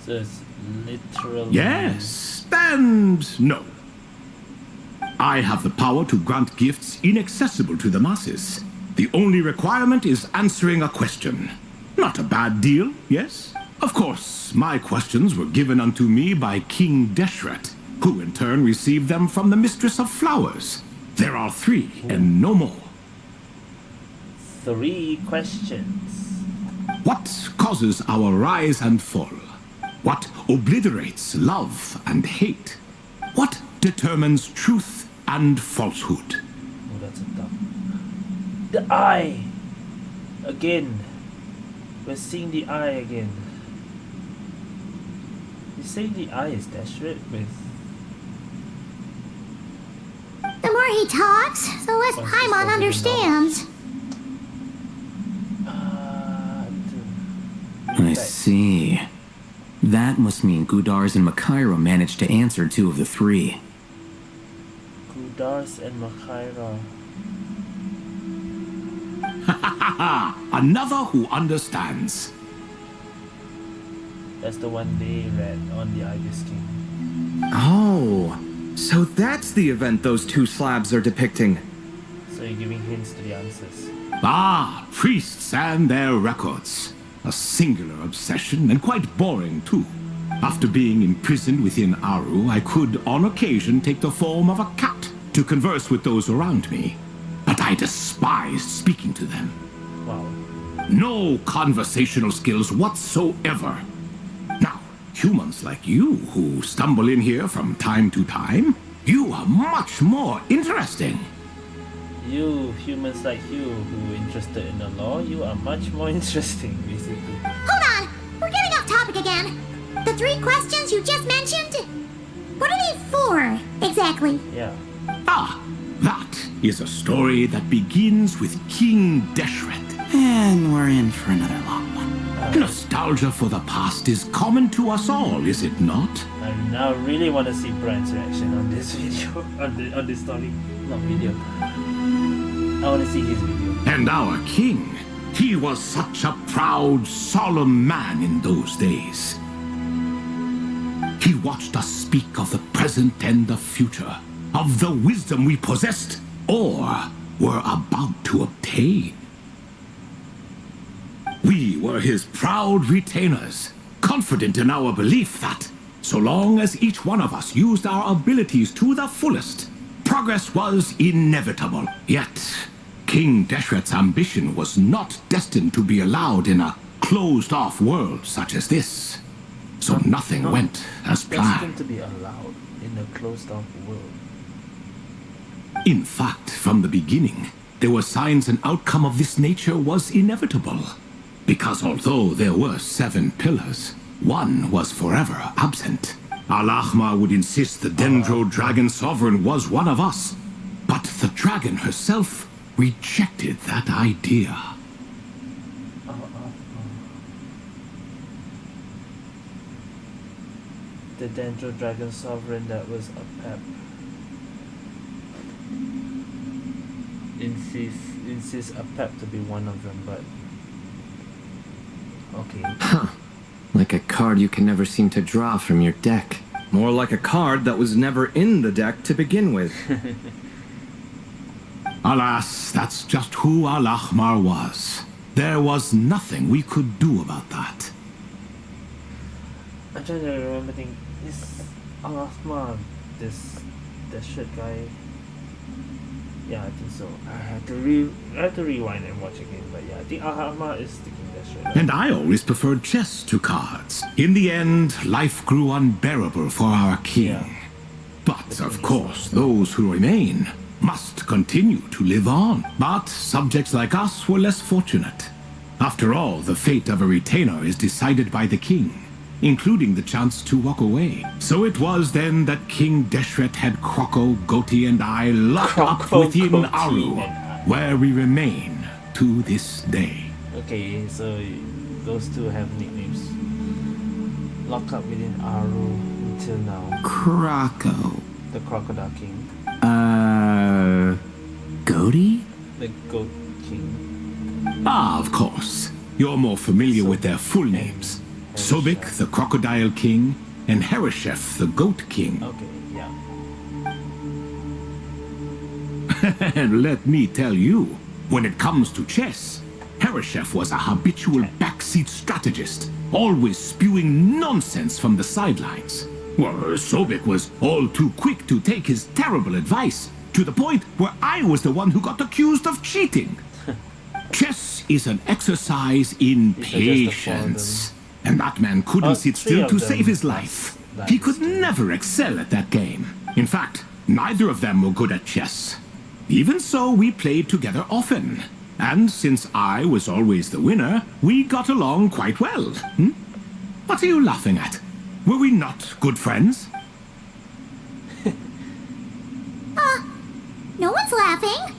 So it's literally... Yes, and no. I have the power to grant gifts inaccessible to the masses. The only requirement is answering a question. Not a bad deal, yes? Of course, my questions were given unto me by King Deshret, who in turn received them from the Mistress of Flowers. There are 3, and no more. 3 questions. What causes our rise and fall? What obliterates love and hate? What determines truth and falsehood? Oh, that's a tough. The eye! Again. We're seeing the eye again. You say the eye is Deshret with... The more he talks, the less Paimon understands. I see. That must mean Gudars and Makaira managed to answer 2 of the 3. Gudars and Makaira. Another who understands. That's the one they read on the Ibis King. Oh, so that's the event those 2 slabs are depicting. So you're giving hints to the answers. Ah, priests and their records. A singular obsession, and quite boring too. After being imprisoned within Aru, I could on occasion take the form of a cat to converse with those around me. But I despised speaking to them. Wow. No conversational skills whatsoever. Now, humans like you who stumble in here from time to time, you are much more interesting. You, humans like you who are interested in the law, you are much more interesting, basically. Hold on! We're getting off topic again. The 3 questions you just mentioned? What are they for, exactly? Yeah. Ah, that is a story that begins with King Deshret. And we're in for another long one. Nostalgia for the past is common to us all, is it not? I now really want to see Brian's reaction on this video, on this story, not video. I want to see his video. And our king, he was such a proud, solemn man in those days. He watched us speak of the present and the future, of the wisdom we possessed or were about to obtain. We were his proud retainers, confident in our belief that, so long as each one of us used our abilities to the fullest, progress was inevitable. Yet, King Deshret's ambition was not destined to be allowed in a closed-off world such as this. So nothing went as planned. Destined to be allowed in a closed-off world. In fact, from the beginning, there were signs an outcome of this nature was inevitable. Because although there were 7 pillars, one was forever absent. Al-Ahmar would insist the Dendro Dragon Sovereign was one of us. But the dragon herself rejected that idea. The Dendro Dragon Sovereign that was a pep. Insists a pep to be one of them, but okay. Huh. Like a card you can never seem to draw from your deck. More like a card that was never in the deck to begin with. Alas, that's just who al-ahmar was. There was nothing we could do about that. I'm trying to remember things. Is al-ahmar this Deshret guy? Yeah, I think so. I have to rewind and watch again, but yeah, I think al-ahmar is sticking Deshret. Right? And I always preferred chess to cards. In the end, life grew unbearable for our king. Yeah. But, of course, those who remain must continue to live on. But subjects like us were less fortunate. After all, the fate of a retainer is decided by the king, including the chance to walk away. So it was then that King Deshret had Kroko, Goti, and I locked up within Aru, where we remain to this day. Okay, so those two have nicknames. Lock up within Aru until now. Kroko. The Crocodile King. Goti? The Goat King. Ah, of course. You're more familiar with their full names. Sobek, the Crocodile King, and Hereshef, the Goat King. Okay, yeah. And let me tell you, when it comes to chess, Hereshef was a habitual backseat strategist, always spewing nonsense from the sidelines. Well, Sobek was all too quick to take his terrible advice, to the point where I was the one who got accused of cheating. Chess is an exercise in patience. And that man couldn't sit still to save his life. He could never excel at that game. In fact, neither of them were good at chess. Even so, we played together often. And since I was always the winner, we got along quite well. What are you laughing at? Were we not good friends? No one's laughing.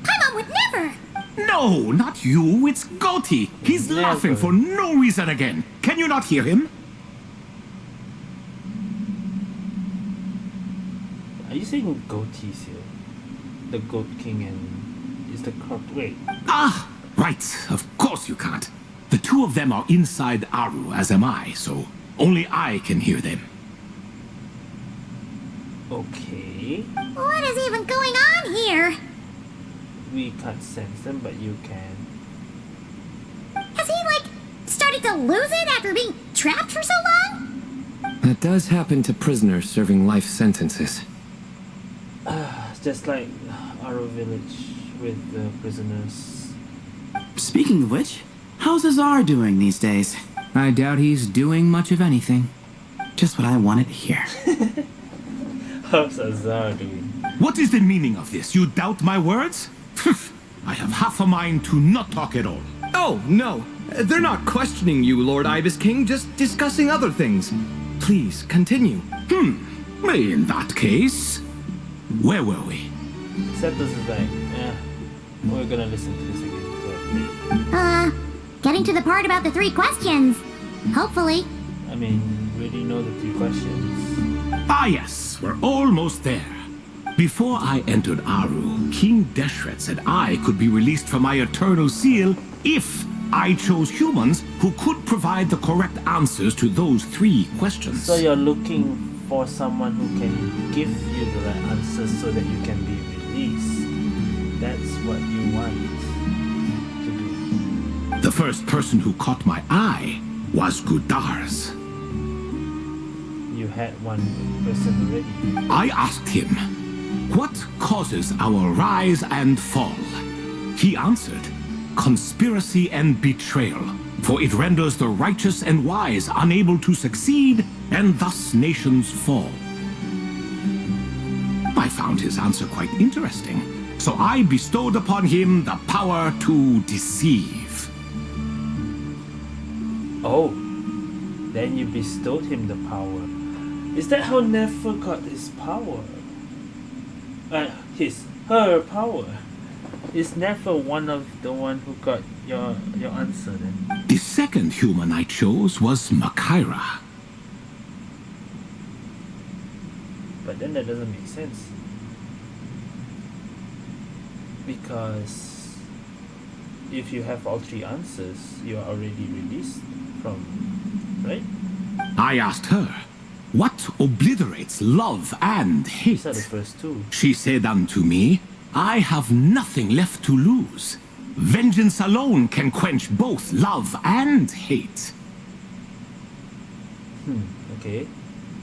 Paimon would never. No, not you. It's Goti. He's laughing for no reason again. Can you not hear him? Are you saying Goatees here? The Goat King and is the croc? Wait. Ah, right. Of course you can't. The two of them are inside Aru, as am I, so only I can hear them. Okay. What is even going on here? We can't sense them, but you can. Has he, started to lose it after being trapped for so long? That does happen to prisoners serving life sentences. Just like our village with the prisoners. Speaking of which, how's Azar doing these days? I doubt he's doing much of anything. Just what I wanted to hear. How's Azar doing? What is the meaning of this? You doubt my words? I have half a mind to not talk at all. Oh, no. They're not questioning you, Lord Ibis King, just discussing other things. Please, continue. In that case, where were we? Septus is like, we're gonna listen to this again. Getting to the part about the 3 questions. Hopefully. I mean, we already know the 3 questions. Ah, yes, we're almost there. Before I entered Aru, King Deshret said I could be released from my eternal seal if I chose humans who could provide the correct answers to those 3 questions. So you're looking for someone who can give you the right answers so that you can be released. That's what you want to do. The first person who caught my eye was Gudars. You had one person already. I asked him, what causes our rise and fall? He answered, conspiracy and betrayal, for it renders the righteous and wise unable to succeed, and thus nations fall. My found his answer quite interesting, so I bestowed upon him the power to deceive. Oh, then you bestowed him the power. Is that how Nefer got his power? Her power. Is Nefer one of the one who got your answer then? The second human I chose was Makaira. But then that doesn't make sense. Because if you have all three answers, you are already released from, right? I asked her, what obliterates love and hate? These are the first two. She said unto me, I have nothing left to lose. Vengeance alone can quench both love and hate. Okay.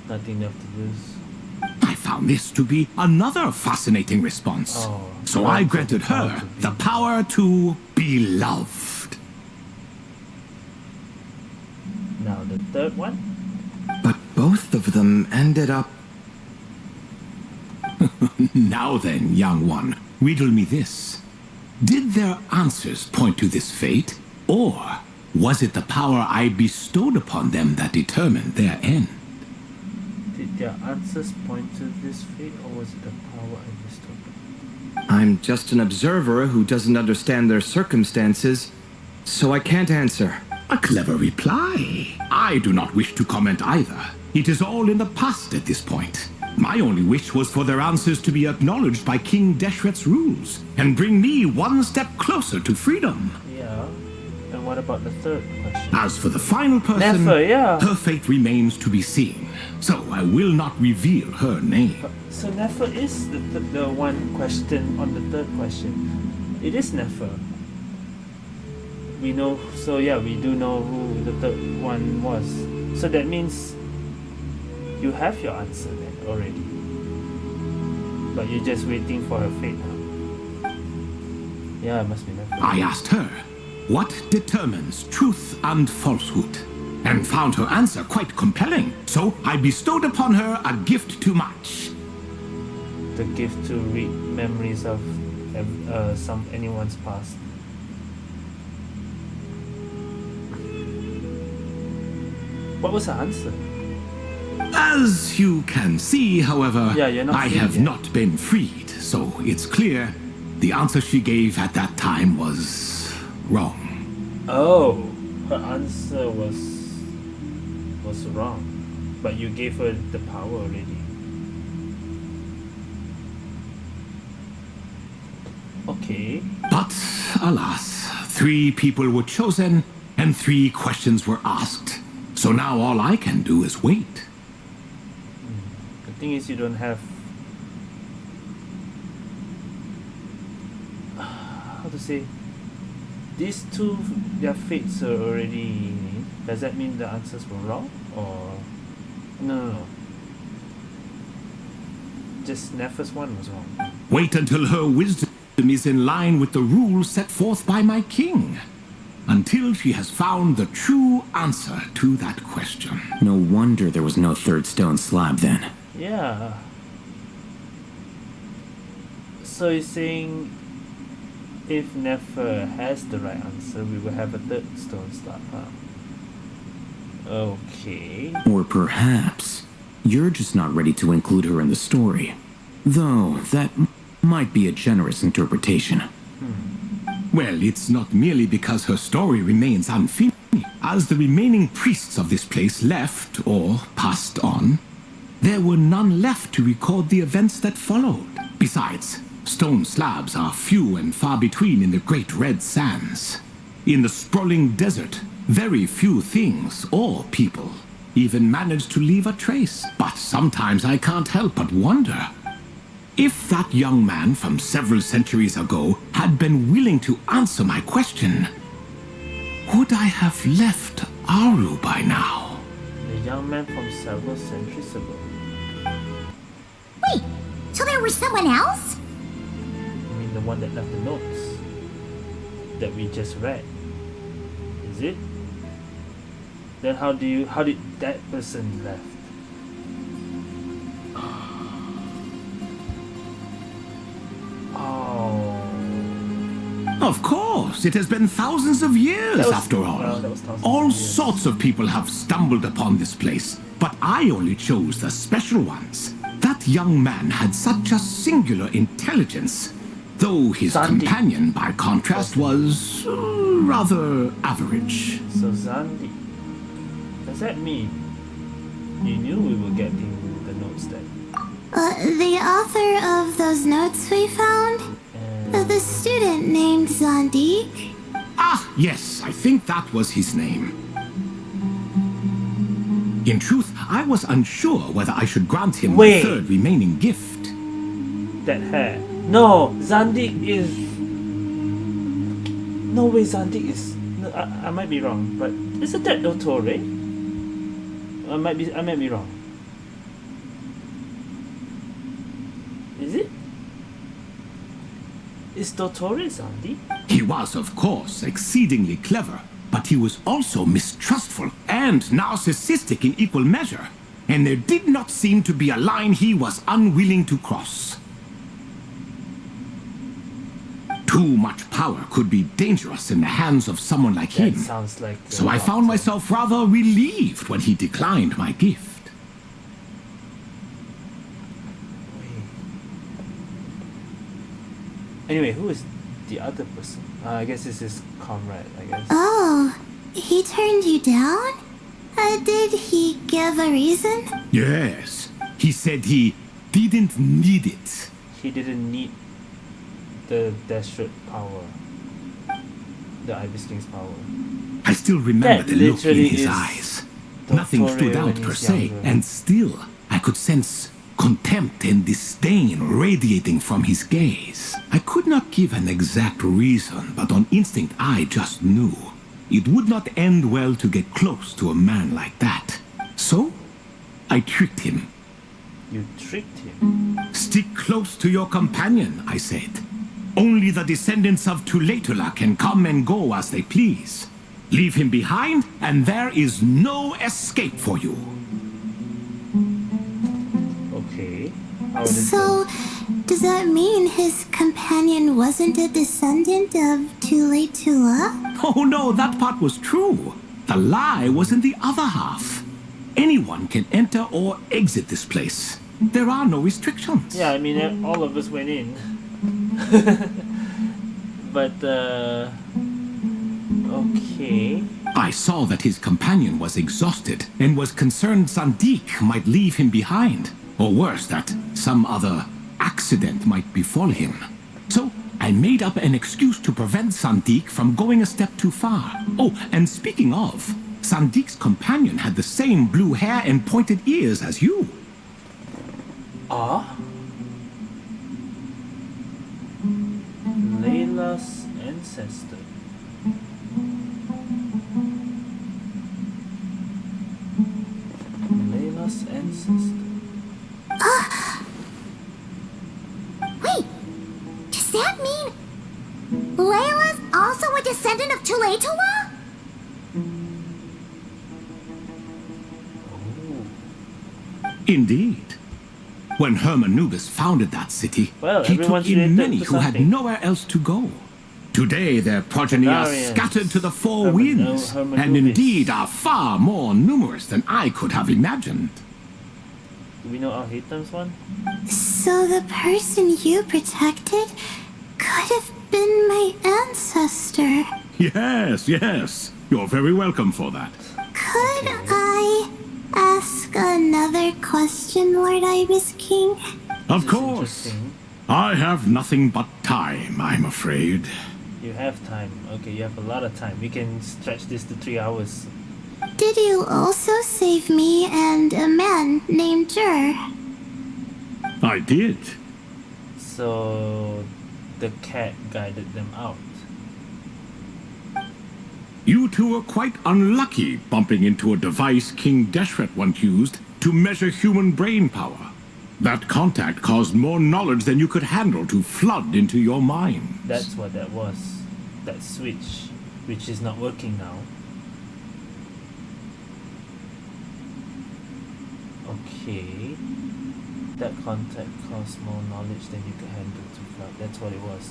Nothing left to lose. I found this to be another fascinating response. Oh, so I granted her the power to be loved. Now the third one? But both of them ended up... Now then, young one, riddle me this. Did their answers point to this fate? Or was it the power I bestowed upon them that determined their end? Did their answers point to this fate, or was it the power I bestowed? I'm just an observer who doesn't understand their circumstances, so I can't answer. A clever reply. I do not wish to comment either. It is all in the past at this point. My only wish was for their answers to be acknowledged by King Deshret's rules and bring me one step closer to freedom. Yeah. And what about the third question? As for the final person, Nefer, yeah. her fate remains to be seen. So I will not reveal her name. So Nefer is the one question on the third question. It is Nefer. We know, so yeah, we do know who the third one was. So that means you have your answer then already. But you're just waiting for her fate now. Yeah, it must be Nefer. I asked her, what determines truth and falsehood? And found her answer quite compelling. So I bestowed upon her a gift to match. The gift to read memories of anyone's past. What was her answer? As you can see, however, Yeah, you're not I free have yet. not been freed, so it's clear the answer she gave at that time was wrong. Oh, her answer was wrong, but you gave her the power already. Okay. But alas, 3 people were chosen and 3 questions were asked. So now all I can do is wait. The thing is, you don't have how to say. These two, their fates are already. Does that mean the answers were wrong, or no? Just Nefer's one was wrong. Wait until her wisdom is in line with the rules set forth by my king. Until she has found the true answer to that question. No wonder there was no third stone slab then. Yeah. So you're saying if Nefer has the right answer, we will have a third stone slab, huh? Okay. Or perhaps you're just not ready to include her in the story. Though that might be a generous interpretation. Well, it's not merely because her story remains unfinished. As the remaining priests of this place left or passed on, there were none left to record the events that followed. Besides, stone slabs are few and far between in the Great Red Sands. In the sprawling desert, very few things or people even manage to leave a trace. But sometimes I can't help but wonder. If that young man from several centuries ago had been willing to answer my question, would I have left Aru by now? The young man from several centuries ago. Wait, so there was someone else? I mean the one that left the notes that we just read. Is it? Then how did that person left? Of course, it has been thousands of years after all. that was thousands All of years. sorts of people have stumbled upon this place, but I only chose the special ones. That young man had such a singular intelligence, though his Sandy. companion, by contrast, was rather average. So Zandi, does that mean you knew we were getting the notes then? The author of those notes we found? The student named Zandik? Ah, yes, I think that was his name. In truth, I was unsure whether I should grant him Wait. the third remaining gift. That hair. No, Zandik is. No way, Zandik is. No, I might be wrong, but isn't that Dottore? I might be wrong. Is it? Is Dottore Zandik? He was, of course, exceedingly clever, but he was also mistrustful and narcissistic in equal measure, and there did not seem to be a line he was unwilling to cross. Too much power could be dangerous in the hands of someone like That him. sounds like. So I found myself rather relieved when he declined my gift. Anyway, who is the other person? I guess this is comrade. I guess. Oh, he turned you down? Did he give a reason? Yes, he said he didn't need it. He didn't need the Deshret power. The Ibis King's power. I still remember That the look in literally his is eyes. Nothing Dottore stood when out per he's se, younger. and still I could sense contempt and disdain radiating from his gaze. I could not give an exact reason, but on instinct I just knew. It would not end well to get close to a man like that. So, I tricked him. You tricked him. Stick close to your companion, I said. Only the descendants of Tuletula can come and go as they please. Leave him behind, and there is no escape for you. Okay. How did So, does that mean his companion wasn't a descendant of Tuletula? Oh no, that part was true. The lie was in the other half. Anyone can enter or exit this place. There are no restrictions. Yeah, I mean, all of us went in. But, okay. I saw that his companion was exhausted and was concerned Zandik might leave him behind. Or worse, that some other accident might befall him. So I made up an excuse to prevent Zandik from going a step too far. Oh, and speaking of, Sandik's companion had the same blue hair and pointed ears as you. Ah? Layla's ancestor. Layla's ancestor. Wait, does that mean Layla's also a descendant of Tuletula? Indeed. When Hermanubis founded that city, Well, he took everyone's in related many to who had something. nowhere else to go. Today their progeny are Hungarians, scattered to the four Herman- winds, Hermanubis. and indeed are far more numerous than I could have imagined. Do we know Al-Hitam's one? So the person you protected could have been my ancestor. Yes, yes. You're very welcome for that. Could I ask another question, Lord Ibis King? Of This is course. interesting. I have nothing but time, I'm afraid. You have time. Okay, you have a lot of time. We can stretch this to 3 hours. Did you also save me and a man named Jur? I did. So the cat guided them out. You two were quite unlucky bumping into a device King Deshret once used to measure human brain power. That contact caused more knowledge than you could handle to flood into your mind. That's what that was. That switch, which is not working now. Okay. That contact caused more knowledge than you could handle to flood. That's what it was.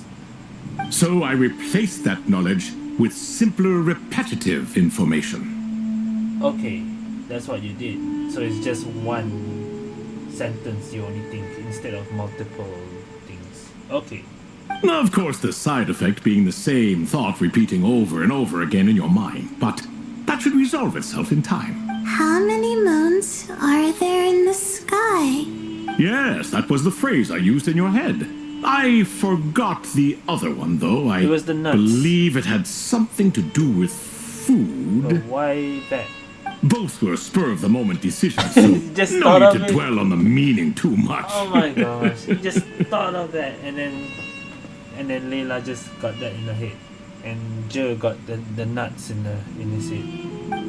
So I replaced that knowledge with simpler repetitive information. Okay, that's what you did. So it's just one sentence you only think instead of multiple things. Okay. Of course, the side effect being the same thought repeating over and over again in your mind, but that should resolve itself in time. How many moons are there in the sky? Yes, that was the phrase I used in your head. I forgot the other one, though. I It was the nuts. believe it had something to do with food. But why that? Both were spur-of-the-moment decisions, so Just no thought need of to it. dwell on the meaning too much. Oh my gosh. You just thought of that and then Layla just got that in her head. And Joe got the nuts in his head.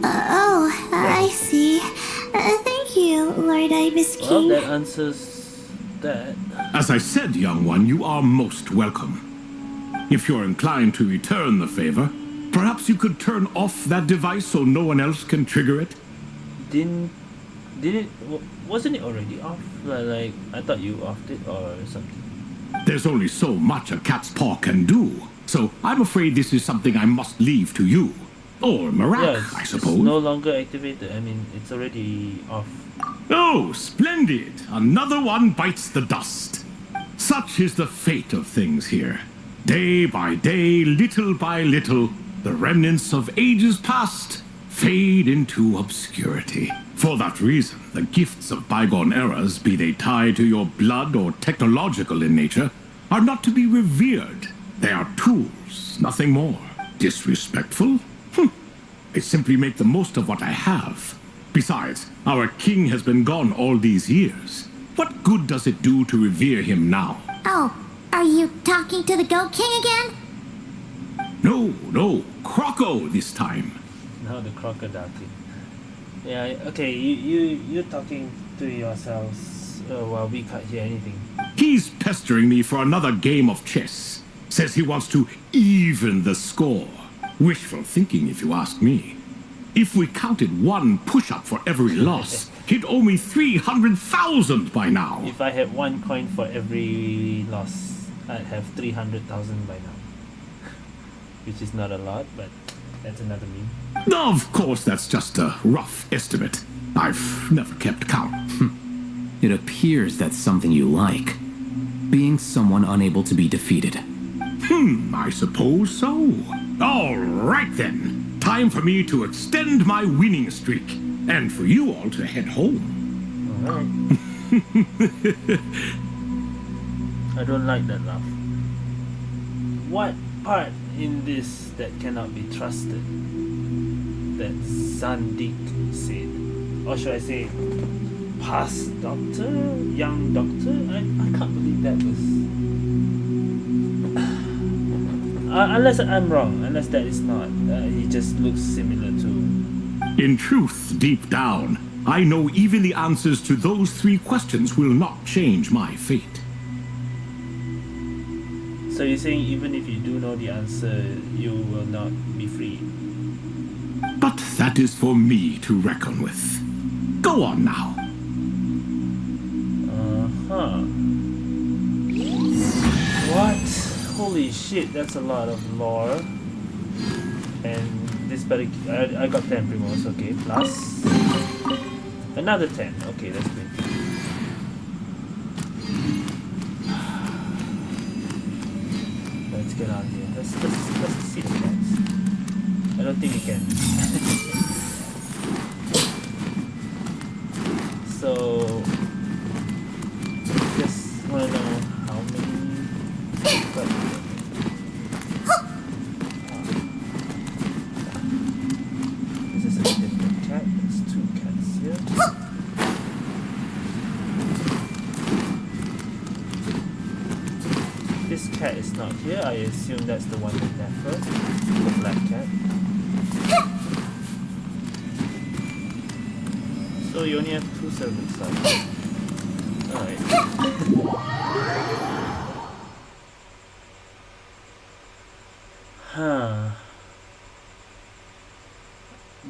I see. Thank you, Lord Ibis Well, King. that answers that. As I said, young one, you are most welcome. If you're inclined to return the favor, perhaps you could turn off that device so no one else can trigger it? Wasn't it already off? Like, I thought you offed it or something. There's only so much a cat's paw can do, so I'm afraid this is something I must leave to you. Or Marak, I suppose. It's no longer activated. I mean, it's already off. Oh, splendid! Another one bites the dust. Such is the fate of things here. Day by day, little by little, the remnants of ages past fade into obscurity. For that reason, the gifts of bygone eras, be they tied to your blood or technological in nature, are not to be revered. They are tools, nothing more. Disrespectful? I simply make the most of what I have. Besides, our king has been gone all these years. What good does it do to revere him now? Oh, are you talking to the Goat King again? No, Croco this time. Now the crocodile king. Yeah, okay, you're talking to yourselves while we can't hear anything. He's pestering me for another game of chess. Says he wants to even the score. Wishful thinking, if you ask me. If we counted one push-up for every loss, he'd owe me 300,000 by now. If I had one coin for every loss, I'd have 300,000 by now. Which is not a lot, but that's another meme. Of course, that's just a rough estimate. I've never kept count. It appears that's something you like. Being someone unable to be defeated. I suppose so. All right then. Time for me to extend my winning streak. And for you all to head home. Alright. I don't like that laugh. What part in this that cannot be trusted? That Zandik said. Or should I say, past doctor? Young doctor? I can't believe that was... unless I'm wrong, unless that is not. He just looks similar to... In truth, deep down, I know even the answers to those three questions will not change my fate. So you're saying even if you do know the answer, you will not be free? But that is for me to reckon with. Go on now. What? Holy shit, that's a lot of lore. And this better... I got 10 primos, okay. Plus... another 10. Okay, that's good. Let's get out of here. Let's see the cats. I don't think we can. So... just wanna know how many... This is a different cat. There's two cats here. This cat is not here. I assume that's the one with Nefer, the black cat. So you only have 2 servants left. Alright.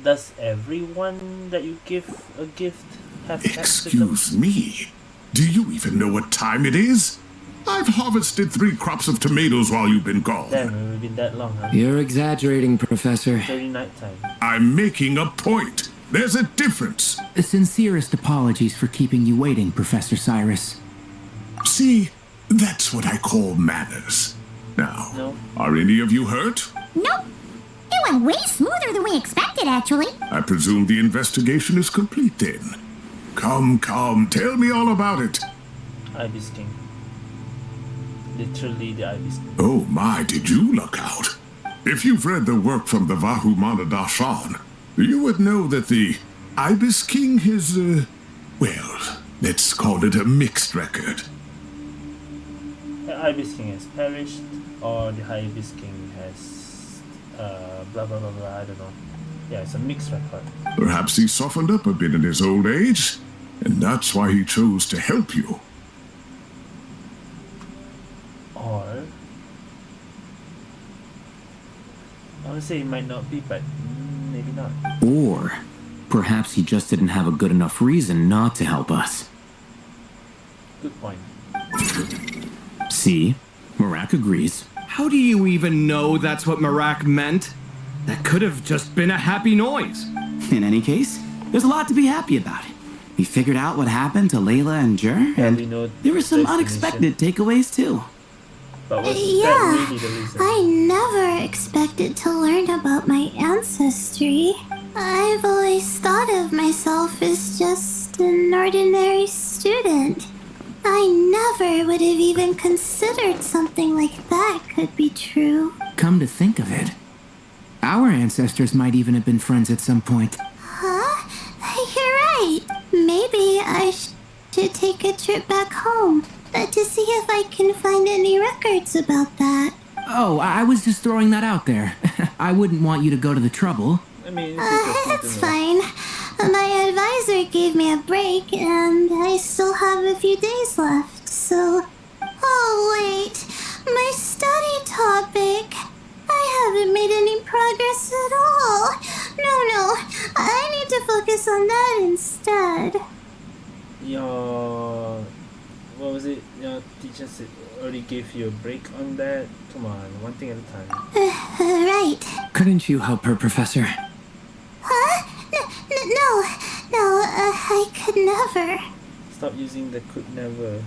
Does everyone that you give a gift have cats with them? Excuse me. Do you even know what time it is? I I've harvested 3 crops of tomatoes while you've been gone. Damn, we've been that long, huh? You're exaggerating, Professor. It's already nighttime. I'm making a point. There's a difference. The sincerest apologies for keeping you waiting, Professor Cyrus. See, that's what I call manners. Now, No. are any of you hurt? Nope. It went way smoother than we expected, actually. I presume the investigation is complete then. Come, tell me all about it. Ibis King. Literally the Ibis King. Oh my, did you look out? If you've read the work from the Vahumana Darshan, you would know that the Ibis King is, well, let's call it a mixed record. The Ibis King has perished, or the Ibis King has blah blah blah blah, I don't know. Yeah, it's a mixed record. Perhaps he softened up a bit in his old age, and that's why he chose to help you. Or I would say it might not be, but maybe not. Or perhaps he just didn't have a good enough reason not to help us. Good point. See? Marak agrees. How do you even know that's what Marak meant? That could have just been a happy noise. In any case, there's a lot to be happy about. We figured out what happened to Layla and Jur, Yeah, and we know there were some the unexpected takeaways too. But was Yeah, that really the reason? I never expected to learn about my ancestry. I've always thought of myself as just an ordinary student. I never would have even considered something like that could be true. Come to think of it, our ancestors might even have been friends at some point. Huh? You're right. Maybe I should take a trip back home to see if I can find any records about that. Oh, I was just throwing that out there. I wouldn't want you to go to the trouble. I mean, it's It's fine. My advisor gave me a break, and I still have a few days left, so... Oh, wait. My study topic. I haven't made any progress at all. No. I need to focus on that instead. Your... What was it? Your teacher said already gave you a break on that? Come on, one thing at a time. Right. Couldn't you help her, Professor? Huh? No, I could never. Stop using the could never.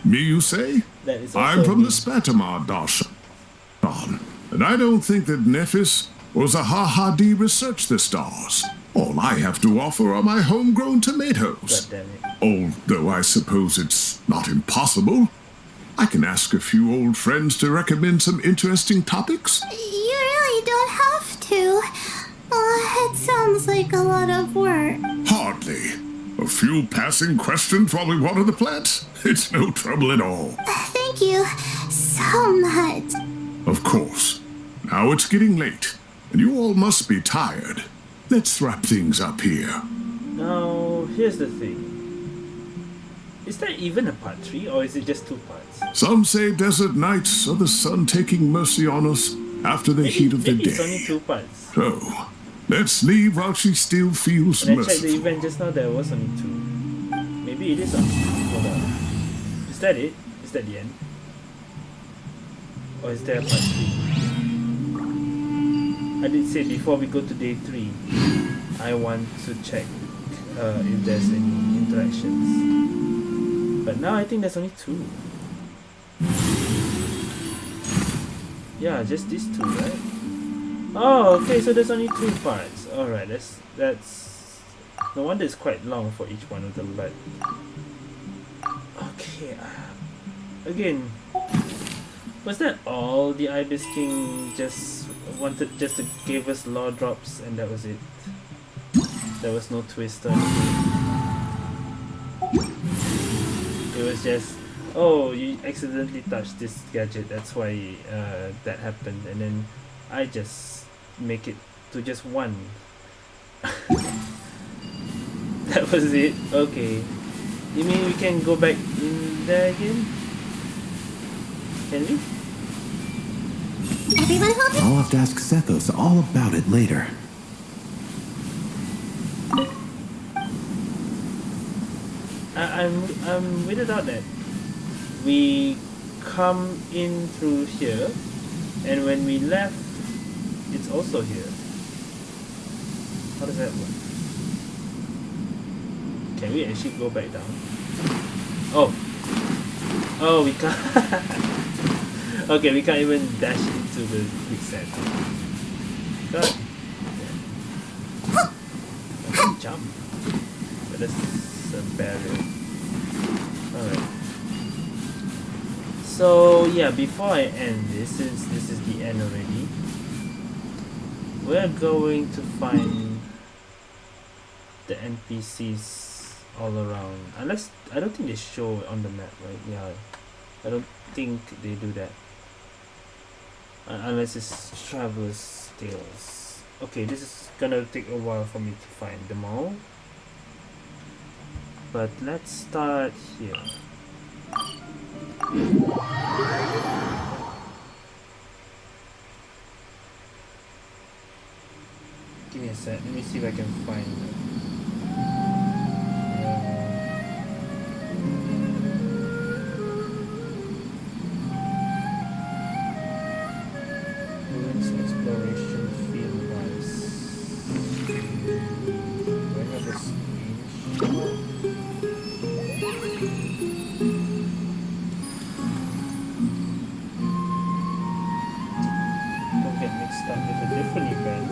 Me, you say? That is also I'm from me. the Spatamar Darshan, and I don't think that Nephis or Zahahadi researched the stars. All I have to offer are my homegrown tomatoes. God damn it. Although I suppose it's not impossible. I can ask a few old friends to recommend some interesting topics. You really don't have to. It sounds like a lot of work. Hardly. A few passing questions while we water the plants? It's no trouble at all. Thank you so much. Of course. Now it's getting late, and you all must be tired. Let's wrap things up here. Now, here's the thing. Is there even a part 3, or is it just 2 parts? Some say desert nights are the sun taking mercy on us after the heat of the maybe it's day. only 2 parts. So, let's leave while she still feels When I checked the merciful. event just now, there was only 2. Maybe it is only 2. Hold on. Is that it? Is that the end? Or is there a part 3? I did say before we go to day 3, I want to check if there's any interactions. But now I think there's only 2. Yeah, just these 2, right? Oh, okay, so there's only 2 parts. Alright, that's no wonder it's quite long for each one of the LUT. Okay, again, was that all the Ibis King just wanted just to give us law drops and that was it? There was no twist or anything. It was just, oh, you accidentally touched this gadget, that's why that happened, and then I just make it to just 1. That was it? Okay. You mean we can go back in there again? Can we? Everyone hold it. I'll have to ask Sethos all about it later. I'm weirded out that we come in through here, and when we left, it's also here. How does that work? Can we actually go back down? Oh, we can't. Okay, we can't even dash into the quicksand. God. Yeah. Jump. But that's a barrier. Alright. So yeah, before I end this, since this is the end already, we're going to find the NPCs all around. Unless, I don't think they show it on the map, right? Yeah, I don't think they do that. Unless it's Traveler's Tales. Okay, this is gonna take a while for me to find them all. But let's start here. Give me a sec, let me see if I can find them. Ruins exploration field wise. Do I have a screenshot? Don't get mixed up with a different event.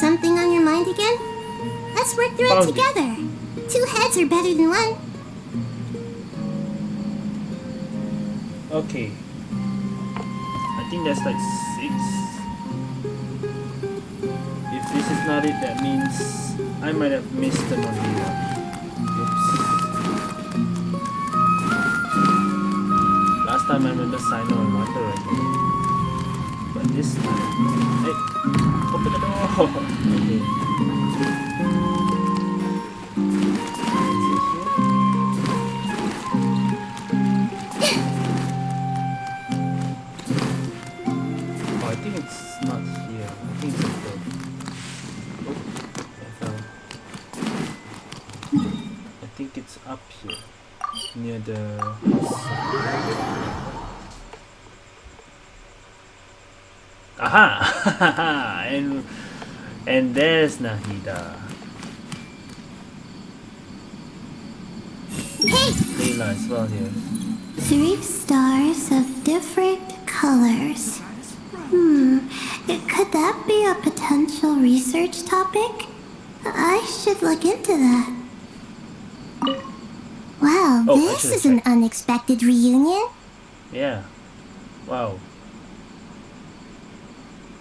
Something on your mind again? Let's work through it together. 2 heads are better than 1. Okay. I think that's like 6. If this is not it, that means I might have missed them on the one. Oops. Last time I remember Sino and Wonder again. But this time... Hey! Open the door! Okay. Oh, I think it's not here. I think it's above. Oh, I fell. I think it's up here. Near the house. Aha! and there's Nahida. Hey! Layla as well here. 3 stars of different colors. Could that be a potential research topic? I should look into that. Wow, Oh, this is an unexpected reunion. Yeah. Wow.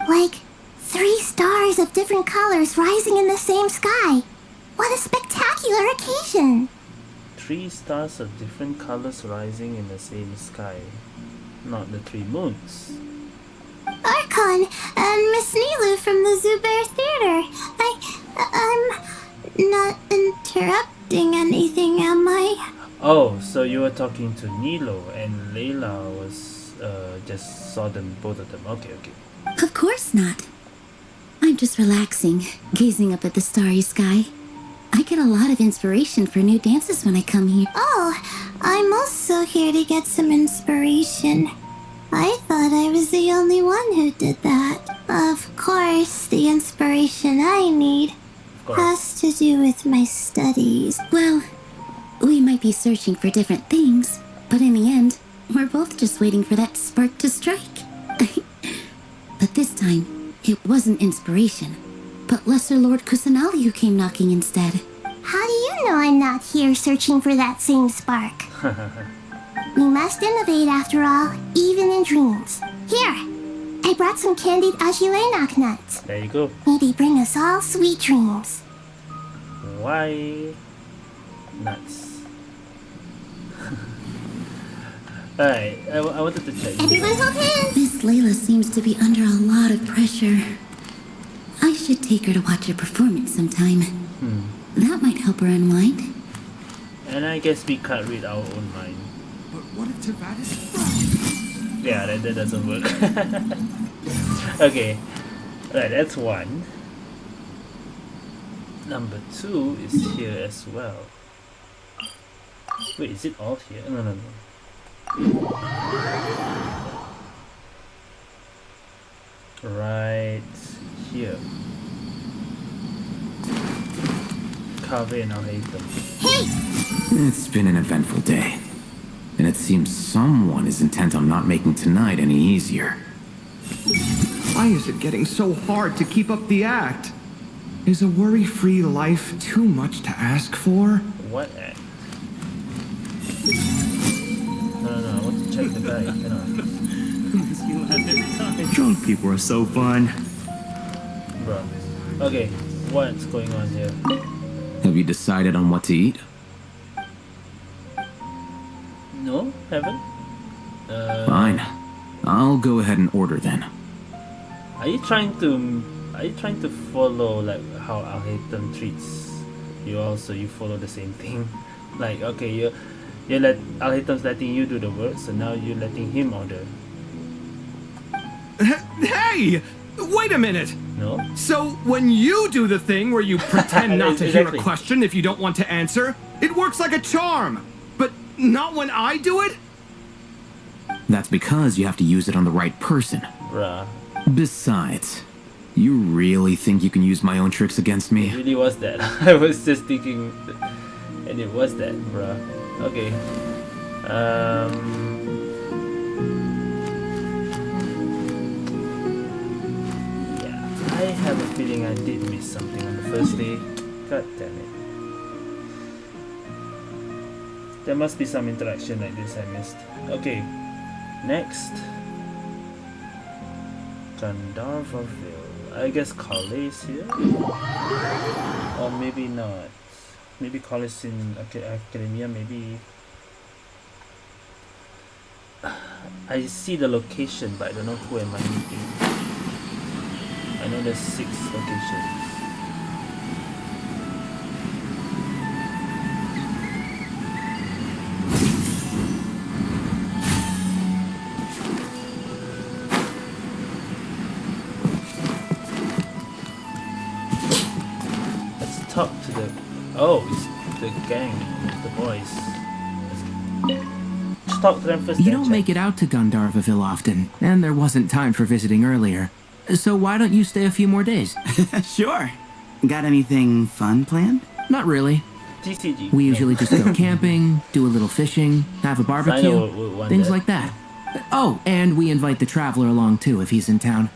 Like 3 stars of different colors rising in the same sky. What a spectacular occasion! 3 stars of different colors rising in the same sky. Not the 3 moons. Archon and Miss Nilu from the Zubair Theater. I'm not interrupting anything, am I? Oh, so you were talking to Nilo and Layla was just saw them, both of them. Okay. Of course not. I'm just relaxing, gazing up at the starry sky. I get a lot of inspiration for new dances when I come here. Oh, I'm also here to get some inspiration. I thought I was the only one who did that. Of course, the inspiration I need has to do with my studies. Well, we might be searching for different things, but in the end, we're both just waiting for that spark to strike. But this time, it wasn't inspiration, but Lesser Lord Kusanali who came knocking instead. How do you know I'm not here searching for that same spark? We must innovate after all, even in dreams. Here, I brought some candied ajilenak nuts. There you go. May they bring us all sweet dreams. Why nuts? Alright, I wanted to check. Everyone hold hands! Miss Layla seems to be under a lot of pressure. I should take her to watch her performance sometime. That might help her unwind. And I guess we can't read our own mind. But what if Tavad is... Yeah, that doesn't work. Okay. Alright, that's one. Number 2 is here as well. Wait, is it all here? No, no, no. Right here. Carve and al-ahmar. It's been an eventful day. And it seems someone is intent on not making tonight any easier. Why is it getting so hard to keep up the act? Is a worry-free life too much to ask for? What act? No, no, no, I want to check the bag. Drunk people are so fun. Bro. Okay, what's going on here? Have you decided on what to eat? No, haven't. Fine. I'll go ahead and order then. Are you trying to follow like how al-ahmar treats you? Also, you follow the same thing. Like, okay, you let al-ahmar's letting you do the work, so now you're letting him order. Hey! Wait a minute! No? So, when you do the thing where you pretend not to hear Exactly. a question if you don't want to answer, it works like a charm! But not when I do it? That's because you have to use it on the right person. Bruh. Besides, you really think you can use my own tricks against It me? really was that. I was just thinking, and it was that, bruh. Okay. Yeah, I have a feeling I did miss something on the first day. God damn it. There must be some interaction like this I missed. Okay. Next. Gandharvaville. I guess Colley's here? Or maybe not. Maybe Colley's in Academia, maybe. I see the location, but I don't know who am I meeting. I know there's 6 locations. Talk to the... Oh, it's the gang, the boys. Just talk to them first. You don't make it out to Gandharvaville often, and there wasn't time for visiting earlier. So why don't you stay a few more days? Sure. Got anything fun planned? Not really. TCG. We usually just go camping, do a little fishing, have a barbecue, things like that. Oh, and we invite the traveler along too if he's in town.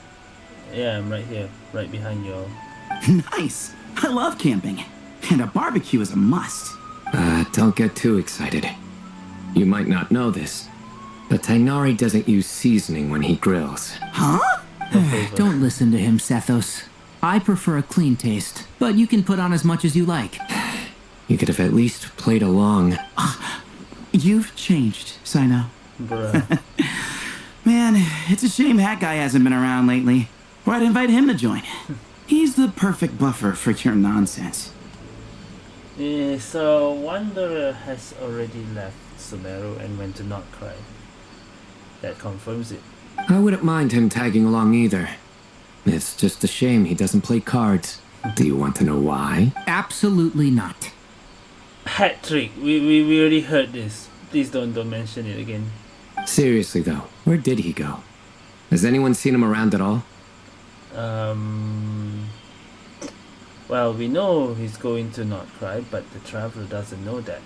Yeah, I'm right here, right behind you all. Nice. I love camping. And a barbecue is a must. Don't get too excited. You might not know this, but Tainari doesn't use seasoning when he grills. Huh? Don't listen to him, Sethos. I prefer a clean taste, but you can put on as much as you like. You could have at least played along. You've changed, Sino. Bruh. Man, it's a shame Hat Guy hasn't been around lately. Or I'd invite him to join. He's the perfect buffer for your nonsense. Yeah, so Wanderer has already left Sumeru and went to Not Cry. That confirms it. I wouldn't mind him tagging along either. It's just a shame he doesn't play cards. Do you want to know why? Absolutely not. Hat trick. We already heard this. Please don't mention it again. Seriously though, where did he go? Has anyone seen him around at all? Well, we know he's going to Not Cry, but the traveler doesn't know that.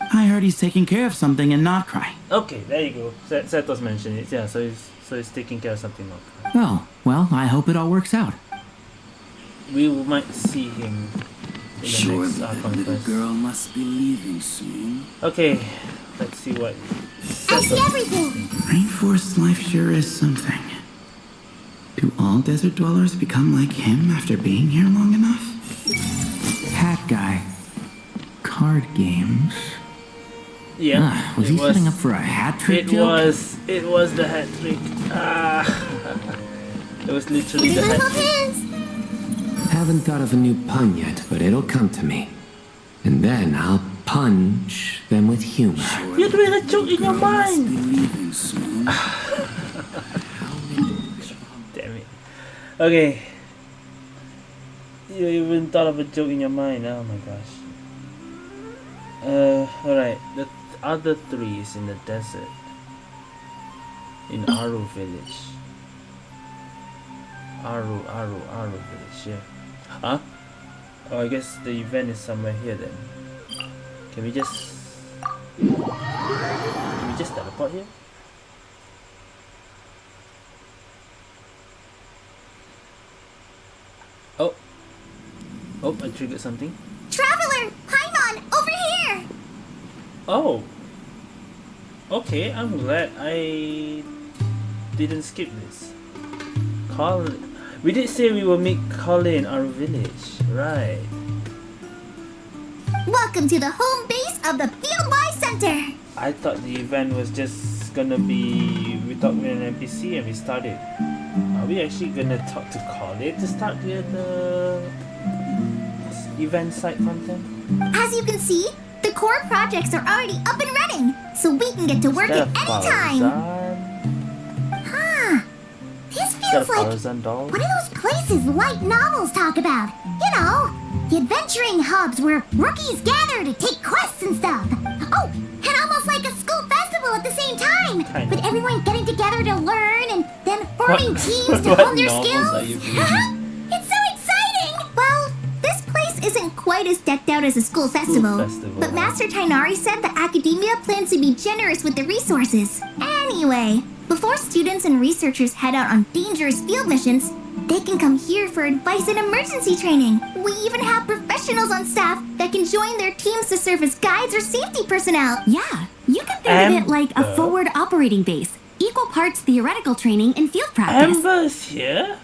I heard he's taking care of something in Not Cry. Okay, there you go. Sethos mentioned it. Yeah, so he's taking care of something Not Cry. Oh, well, I hope it all works out. We might see him in the next Archon quest. Girl must be leaving soon. Okay, let's see what. I see everything. Rainforest life sure is something. Do all desert dwellers become like him after being here long enough? Hat Guy. Card games. Yeah, was he setting up for a hat trick It joke? was the hat trick. It was literally the hat trick. Haven't thought of a new pun yet, but it'll come to me. And then I'll punch them with humor. You're doing a joke in your mind. Leaving soon. Damn Okay. You even thought of a joke in your mind. Oh my gosh. Alright. The other 3 is in the desert. In Aru village. Aru village, yeah. Huh? Oh, I guess the event is somewhere here then. Can we just teleport here? Oh, I triggered something. Traveler, Paimon, over here! Oh, okay, I'm glad I didn't skip this. We did say we will meet Kale in our village, right? Welcome to the home base of the Fieldwise Center! I thought the event was just gonna be we talk with an NPC and we started. Are we actually gonna talk to Kale to start the event site content? As you can see, the core projects are already up and running, so we can get to work at any time. Huh. This feels like one of those places light novels talk about. You know, the adventuring hubs where rookies gather to take quests and stuff. Oh, and almost like a school festival at the same time, with everyone getting together to learn and then forming teams to hone their skills. It's so exciting! Well, this place isn't quite as decked out as a school festival, but Master Tainari said that academia plans to be generous with the resources. Anyway, before students and researchers head out on dangerous field missions, they can come here for advice and emergency training. We even have professionals on staff that can join their teams to serve as guides or safety personnel. Yeah, you can think of it like a forward operating base. Equal parts theoretical training and field practice. Amber's here?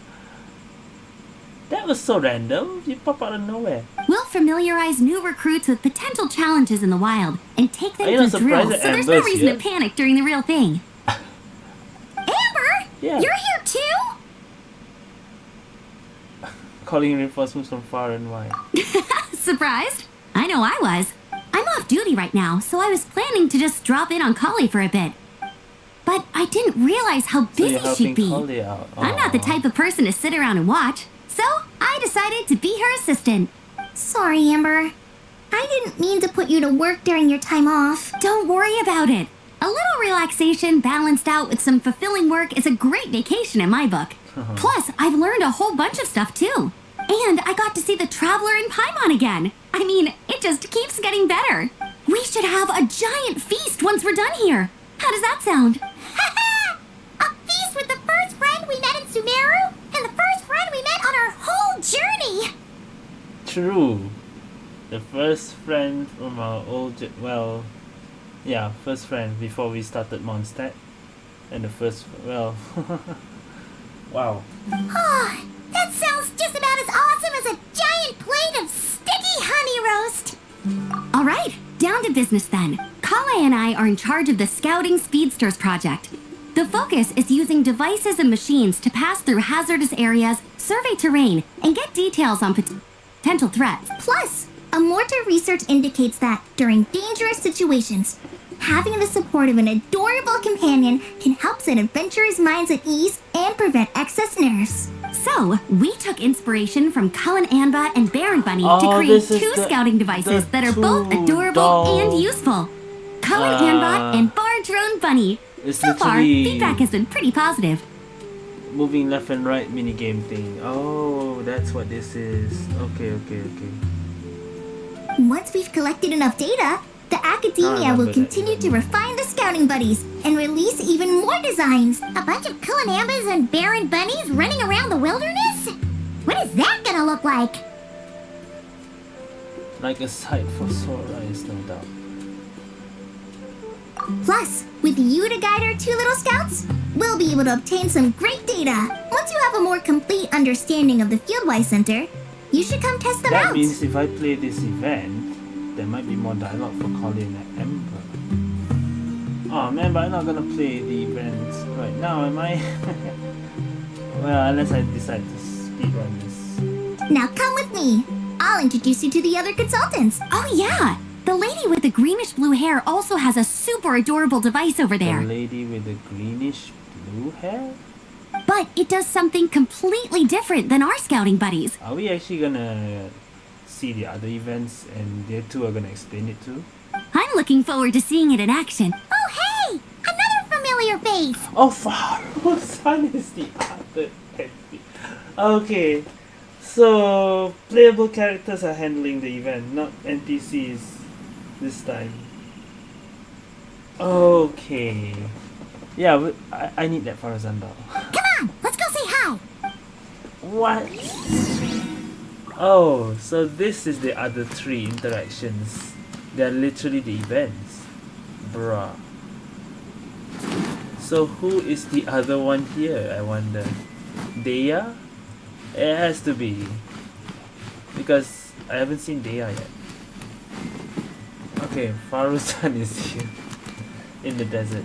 That was so random. You pop out of nowhere. We'll familiarize new recruits with potential challenges in the wild and take them through drills, so there's no reason to panic during the real thing. Amber? Yeah. You're here too? Calling reinforcements from far and wide. Surprised? I know I was. I'm off duty right now, so I was planning to just drop in on Kale for a bit. But I didn't realize how busy she'd be. I'm not the type of person to sit around and watch, so I decided to be her assistant. Sorry, Amber. I didn't mean to put you to work during your time off. Don't worry about it. A little relaxation balanced out with some fulfilling work is a great vacation in my book. Plus, I've learned a whole bunch of stuff too. And I got to see the Traveler in Paimon again. I mean, it just keeps getting better. We should have a giant feast once we're done here. How does that sound? A feast with the first friend we met in Sumeru and the first friend we met on our whole journey. True. The first friend from our old... first friend before we started Mondstadt. And the first... Wow. Oh, that sounds just about as awesome as a giant plate of sticky honey roast. All right, down to business then. Kale and I are in charge of the Scouting Speedsters project. The focus is using devices and machines to pass through hazardous areas, survey terrain, and get details on potential threats. Plus, a mortar research indicates that during dangerous situations, having the support of an adorable companion can help set adventurers' minds at ease and prevent excess nerves. So, we took inspiration from Cullen Anba and Baron Bunny to create 2 scouting devices that are both adorable and useful. Cullen Anba and Bar Drone Bunny. So far, feedback has been pretty positive. Moving left and right minigame thing. Oh, that's what this is. Okay. Once we've collected enough data, the academia will continue to refine the scouting buddies and release even more designs. A bunch of Kulanambas and Baron Bunnies running around the wilderness? What is that gonna look like? Like a sight for sore eyes, no doubt. Plus, with you to guide our 2 little scouts, we'll be able to obtain some great data. Once you have a more complete understanding of the Fieldwise Center, you should come test them out. That means if I play this event, there might be more dialogue for Colin and Ember. Oh man, but I'm not gonna play the event right now, am I? Well, unless I decide to speedrun this. Now come with me. I'll introduce you to the other consultants. Oh yeah! The lady with the greenish blue hair also has a super adorable device over there. The lady with the greenish blue hair? But it does something completely different than our scouting buddies. Are we actually gonna see the other events and they two are gonna explain it too? I'm looking forward to seeing it in action. Oh, hey! Another familiar face! Oh, Faro's son is the other NPC. Okay, so playable characters are handling the event, not NPCs this time. Okay. Yeah, I need that Farazan doll. Come on, let's go say hi! What? Oh, so this is the other 3 interactions. They're literally the events. Bruh. So who is the other one here, I wonder? Deya? It has to be. Because I haven't seen Deya yet. Okay, Farusan is here. In the desert.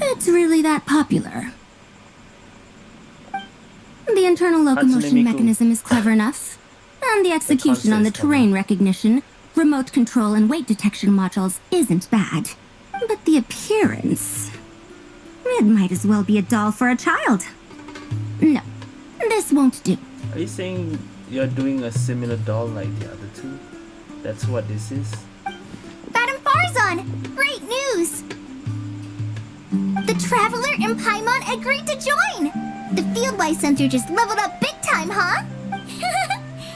It's really that popular. The internal locomotion Miku. mechanism is clever enough, and the execution on the terrain recognition, remote control, and weight detection modules isn't bad. But the appearance... it might as well be a doll for a child. No, this won't do. Are you saying you're doing a similar doll like the other 2? That's what this is? Madam Farzan! Great news! The Traveler and Paimon agreed to join! The Field Life Center just leveled up big time, huh?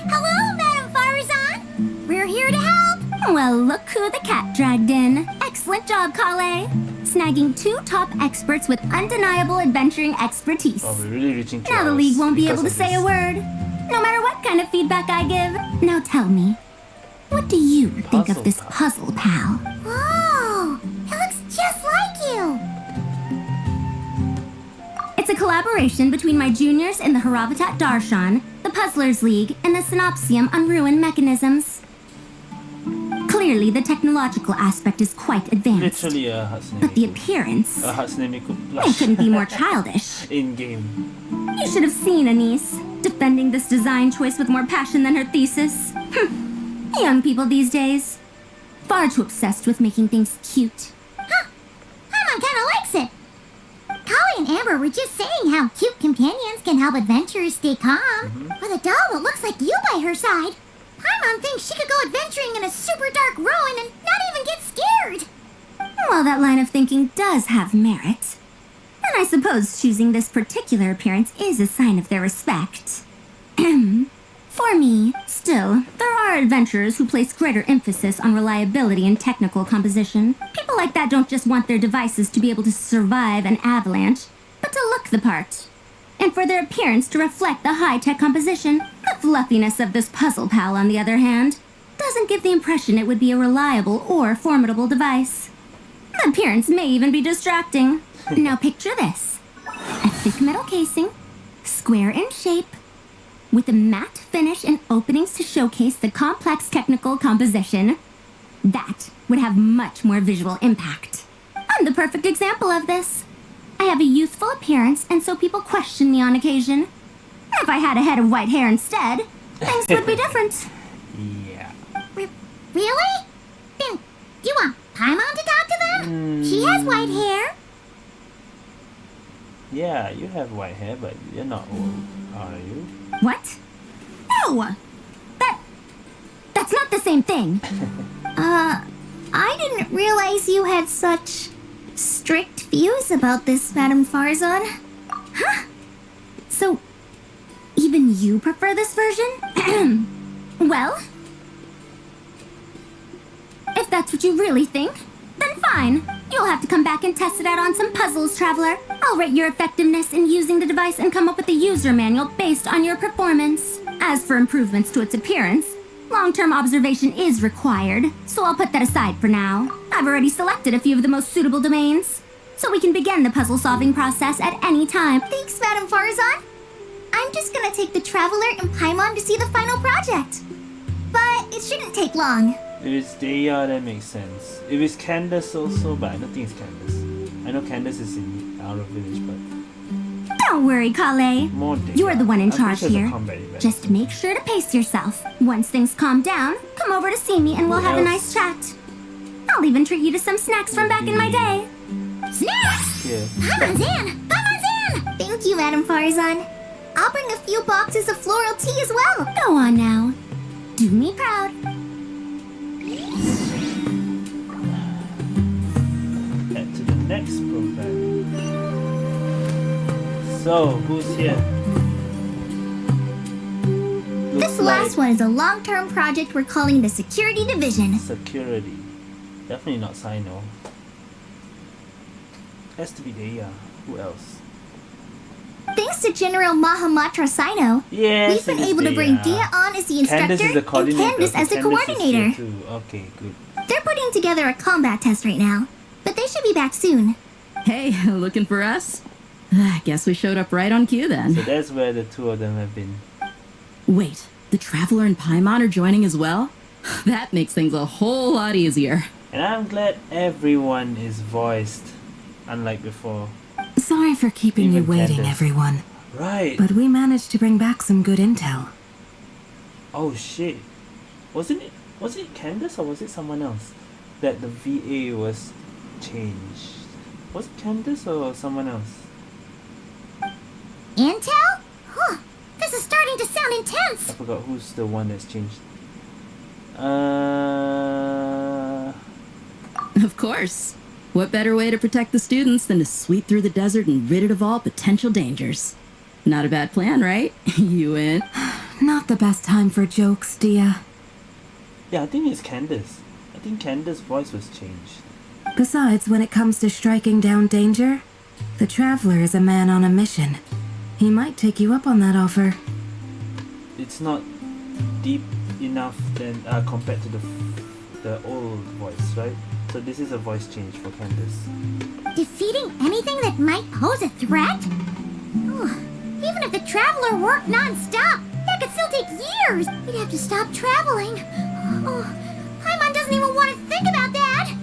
Hello, Madam Farzan! We're here to help! Well, look who the cat dragged in. Excellent job, Kale. Snagging 2 top experts with undeniable adventuring expertise. Oh, we're really reaching Now the league won't be able to say a word, no matter what kind of feedback I give. Now tell me, what do you think of this puzzle, pal? Whoa! It looks just like you! It's a collaboration between my juniors in the Haravatat Darshan, the Puzzlers League, and the Synopsium on Ruin Mechanisms. Clearly, the technological aspect is quite advanced. Literally a Hatsune But the Miku. appearance... A Hatsune Miku It plush. couldn't be more childish. In game. You should have seen Anise, defending this design choice with more passion than her thesis. Young people these days. Far too obsessed with making things cute. Huh. Paimon kinda likes it. Kali and Amber were just saying how cute companions can help adventurers stay calm. With a doll that looks like you by her side, Paimon thinks she could go adventuring in a super dark ruin and not even get scared. Well, that line of thinking does have merit. And I suppose choosing this particular appearance is a sign of their respect. For me, still, there are adventurers who place greater emphasis on reliability and technical composition. People like that don't just want their devices to be able to survive an avalanche, but to look the part. And for their appearance to reflect the high-tech composition. The fluffiness of this puzzle pal, on the other hand, doesn't give the impression it would be a reliable or formidable device. The appearance may even be distracting. Now picture this. A thick metal casing, square in shape, with a matte finish and openings to showcase the complex technical composition. That would have much more visual impact. I'm the perfect example of this. I have a youthful appearance, and so people question me on occasion. If I had a head of white hair instead, things would be different. Yeah. Really? Then you want Paimon to talk to them? She has white hair. Yeah, you have white hair, but you're not old, are you? What? No! That's not the same thing. I didn't realize you had such strict views about this, Madam Farzan. Huh? So, even you prefer this version? Well, if that's what you really think, then fine. You'll have to come back and test it out on some puzzles, Traveler. I'll rate your effectiveness in using the device and come up with a user manual based on your performance. As for improvements to its appearance, long-term observation is required, so I'll put that aside for now. I've already selected a few of the most suitable domains, so we can begin the puzzle-solving process at any time. Thanks, Madam Farzan. I'm just gonna take the Traveler and Paimon to see the final project. But it shouldn't take long. If it's Deya, that makes sense. If it's Candace also, but I don't think it's Candace. I know Candace is in Outer Village, but... Don't worry, Kale. More Deya. You're the one in I'm charge pretty sure here. it's a combat event. Just make sure to pace yourself. Once things calm down, come over to see me and we'll have a nice chat. I'll even treat you to some snacks from back in my day. Snacks! Yeah. Paimon's in! Paimon's in! Thank you, Madam Farzan. I'll bring a few boxes of floral tea as well. Go on now. Do me proud. Head to the next program. So, who's here? This last one is a long-term project we're calling the Security Division. Security. Definitely not Sino. Has to be Deya. Who else? Thanks to General Mahamatra Sino, Yes, we've been it is able to bring Deya. Dia on as the instructor Candace is the and coordinator. Candace as the Candace is coordinator. here too. Okay, good. They're putting together a combat test right now, but they should be back soon. Hey, looking for us? I guess we showed up right on cue then. So that's where the two of them have been. Wait, the Traveler and Paimon are joining as well? That makes things a whole lot easier. And I'm glad everyone is voiced, unlike before. Sorry for keeping you Even waiting, Candace. everyone. Right. But we managed to bring back some good intel. Oh shit. Was it Candace or was it someone else? That the VA was changed. Was it Candace or someone else? Intel? Huh. This is starting to sound I intense. forgot who's the one that's changed. Of course. What better way to protect the students than to sweep through the desert and rid it of all potential dangers? Not a bad plan, right? You in? Not the best time for jokes, Dia. Yeah, I think it's Candace. I think Candace's voice was changed. Besides, when it comes to striking down danger, the Traveler is a man on a mission. He might take you up on that offer. It's not deep enough then compared to the old voice, right? So this is a voice change for Candace. Defeating anything that might pose a threat? Even if the Traveler worked non-stop, that could still take years. We'd have to stop traveling. Paimon doesn't even want to think about that.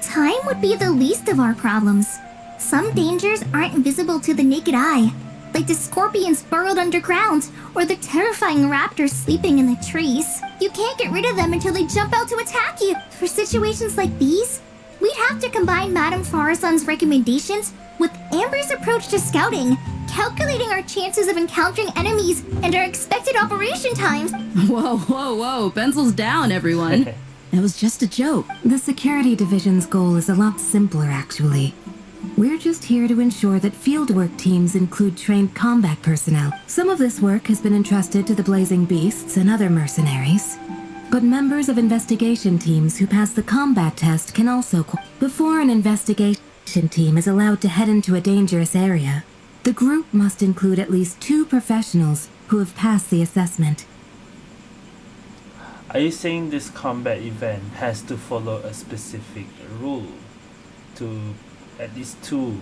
Time would be the least of our problems. Some dangers aren't visible to the naked eye, like the scorpions burrowed underground, or the terrifying raptors sleeping in the trees. You can't get rid of them until they jump out to attack you. For situations like these, we'd have to combine Madame Farazan's recommendations with Amber's approach to scouting, calculating our chances of encountering enemies and our expected operation times. Whoa, whoa, whoa. Pencils down, everyone. That was just a joke. The Security Division's goal is a lot simpler, actually. We're just here to ensure that fieldwork teams include trained combat personnel. Some of this work has been entrusted to the Blazing Beasts and other mercenaries. But members of investigation teams who pass the combat test can also before an investigation team is allowed to head into a dangerous area, the group must include at least 2 professionals who have passed the assessment. Are you saying this combat event has to follow a specific rule to at least 2?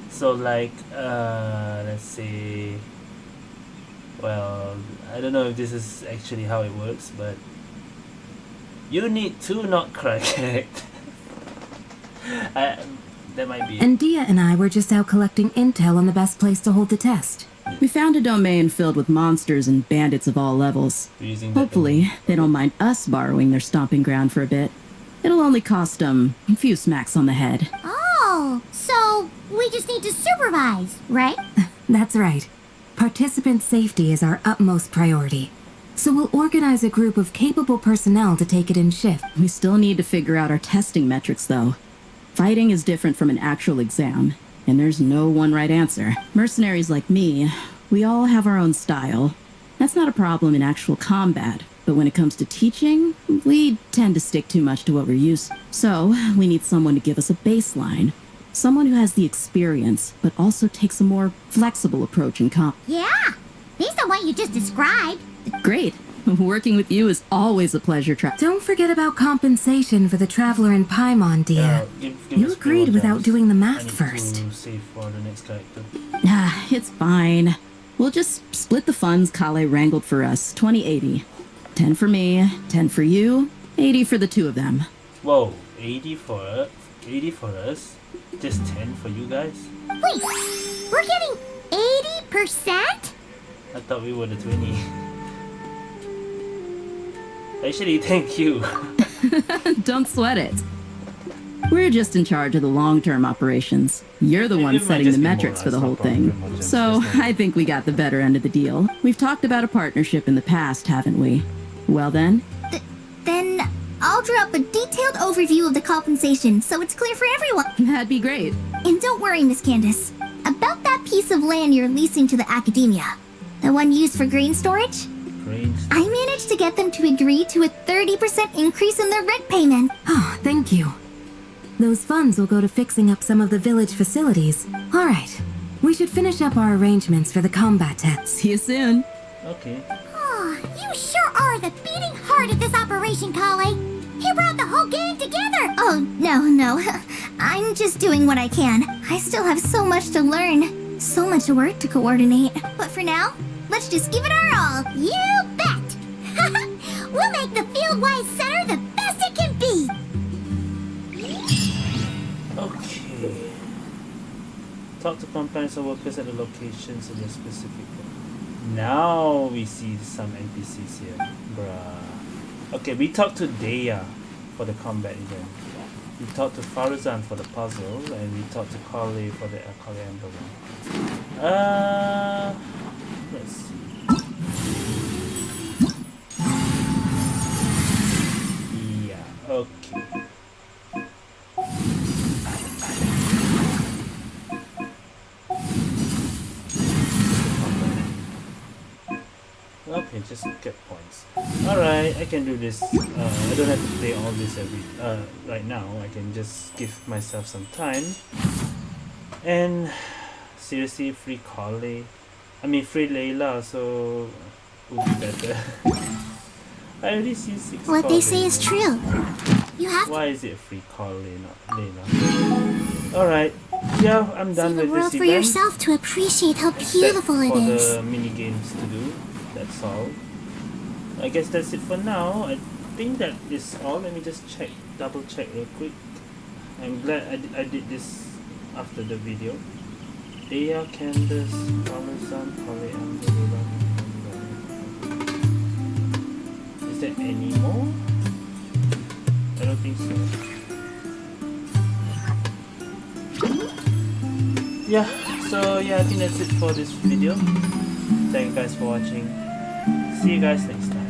So like let's say, well, I don't know if this is actually how it works, but you need 2 not correct. That might be. And Dia and I were just out collecting intel on the best place to hold the test. We found a domain filled with monsters and bandits of all levels. Hopefully, they don't mind us borrowing their stomping ground for a bit. It'll only cost them a few smacks on the head. Oh, so we just need to supervise, right? That's right. Participant safety is our utmost priority. So we'll organize a group of capable personnel to take it in shift. We still need to figure out our testing metrics, though. Fighting is different from an actual exam, and there's no one right answer. Mercenaries like me, we all have our own style. That's not a problem in actual combat, but when it comes to teaching, we tend to stick too much to what we're used to. So, we need someone to give us a baseline. Someone who has the experience, but also takes a more flexible approach in comp. Yeah, based on what you just described. Great. Working with you is always a pleasure. Don't forget about compensation for the Traveler and Paimon, Dia. You agreed without doing the math first. Save for the next character. It's fine. We'll just split the funds Kale wrangled for us, 20-80. 10 for me, 10 for you, 80 for the 2 of them. Whoa, 80 for us? Just 10 for you guys? Wait, we're getting 80%? I thought we were the 20. Actually, thank you. Don't sweat it. We're just in charge of the long-term operations. You're the one It might setting just the be more, metrics for it's the not whole probably thing. more just So just not- I think we got the better end of the deal. We've talked about a partnership in the past, haven't we? Well then, Then I'll draw up a detailed overview of the compensation so it's clear for everyone. that'd be great. And don't worry, Miss Candace. About that piece of land you're leasing to the academia, the one used for grain storage, I managed to get them to agree to a 30% increase in their rent payment. Oh, thank you. Those funds will go to fixing up some of the village facilities. All right. We should finish up our arrangements for the combat test. See you soon. Okay. Oh, you sure are the beating heart of this operation, Kale. You brought the whole gang together. Oh, no. I'm just doing what I can. I still have so much to learn. So much work to coordinate. But for now, let's just give it our all. You bet. We'll make the Fieldwise Center the best it can be. Okay. Talk to companions or workers at the locations in your specific. Now we see some NPCs here. Bruh. Okay, we talked to Daya for the combat event. We talked to Farazan for the puzzle, and we talked to Kale for the Kale Ember one. Let's see. Yeah, okay. Okay, just get points. Alright, I can do this. I don't have to play all this right now. I can just give myself some time. And seriously, free Kale. I mean, free Layla, so would be better. I already see 6 What they Kale. say is true. You have Why is it free Kale, not Layla? Alright, yeah, I'm to done see the with world this for event. yourself to appreciate how Except beautiful it for is. the mini games to do. That's all. I guess that's it for now. I think that is all. Let me just double check real quick. I'm glad I did this after the video. Daya, Candace, Parmesan, Kale, and Is there any more? I don't think so. Yeah, so yeah, I think that's it for this video. Thank you guys for watching. See you guys next time.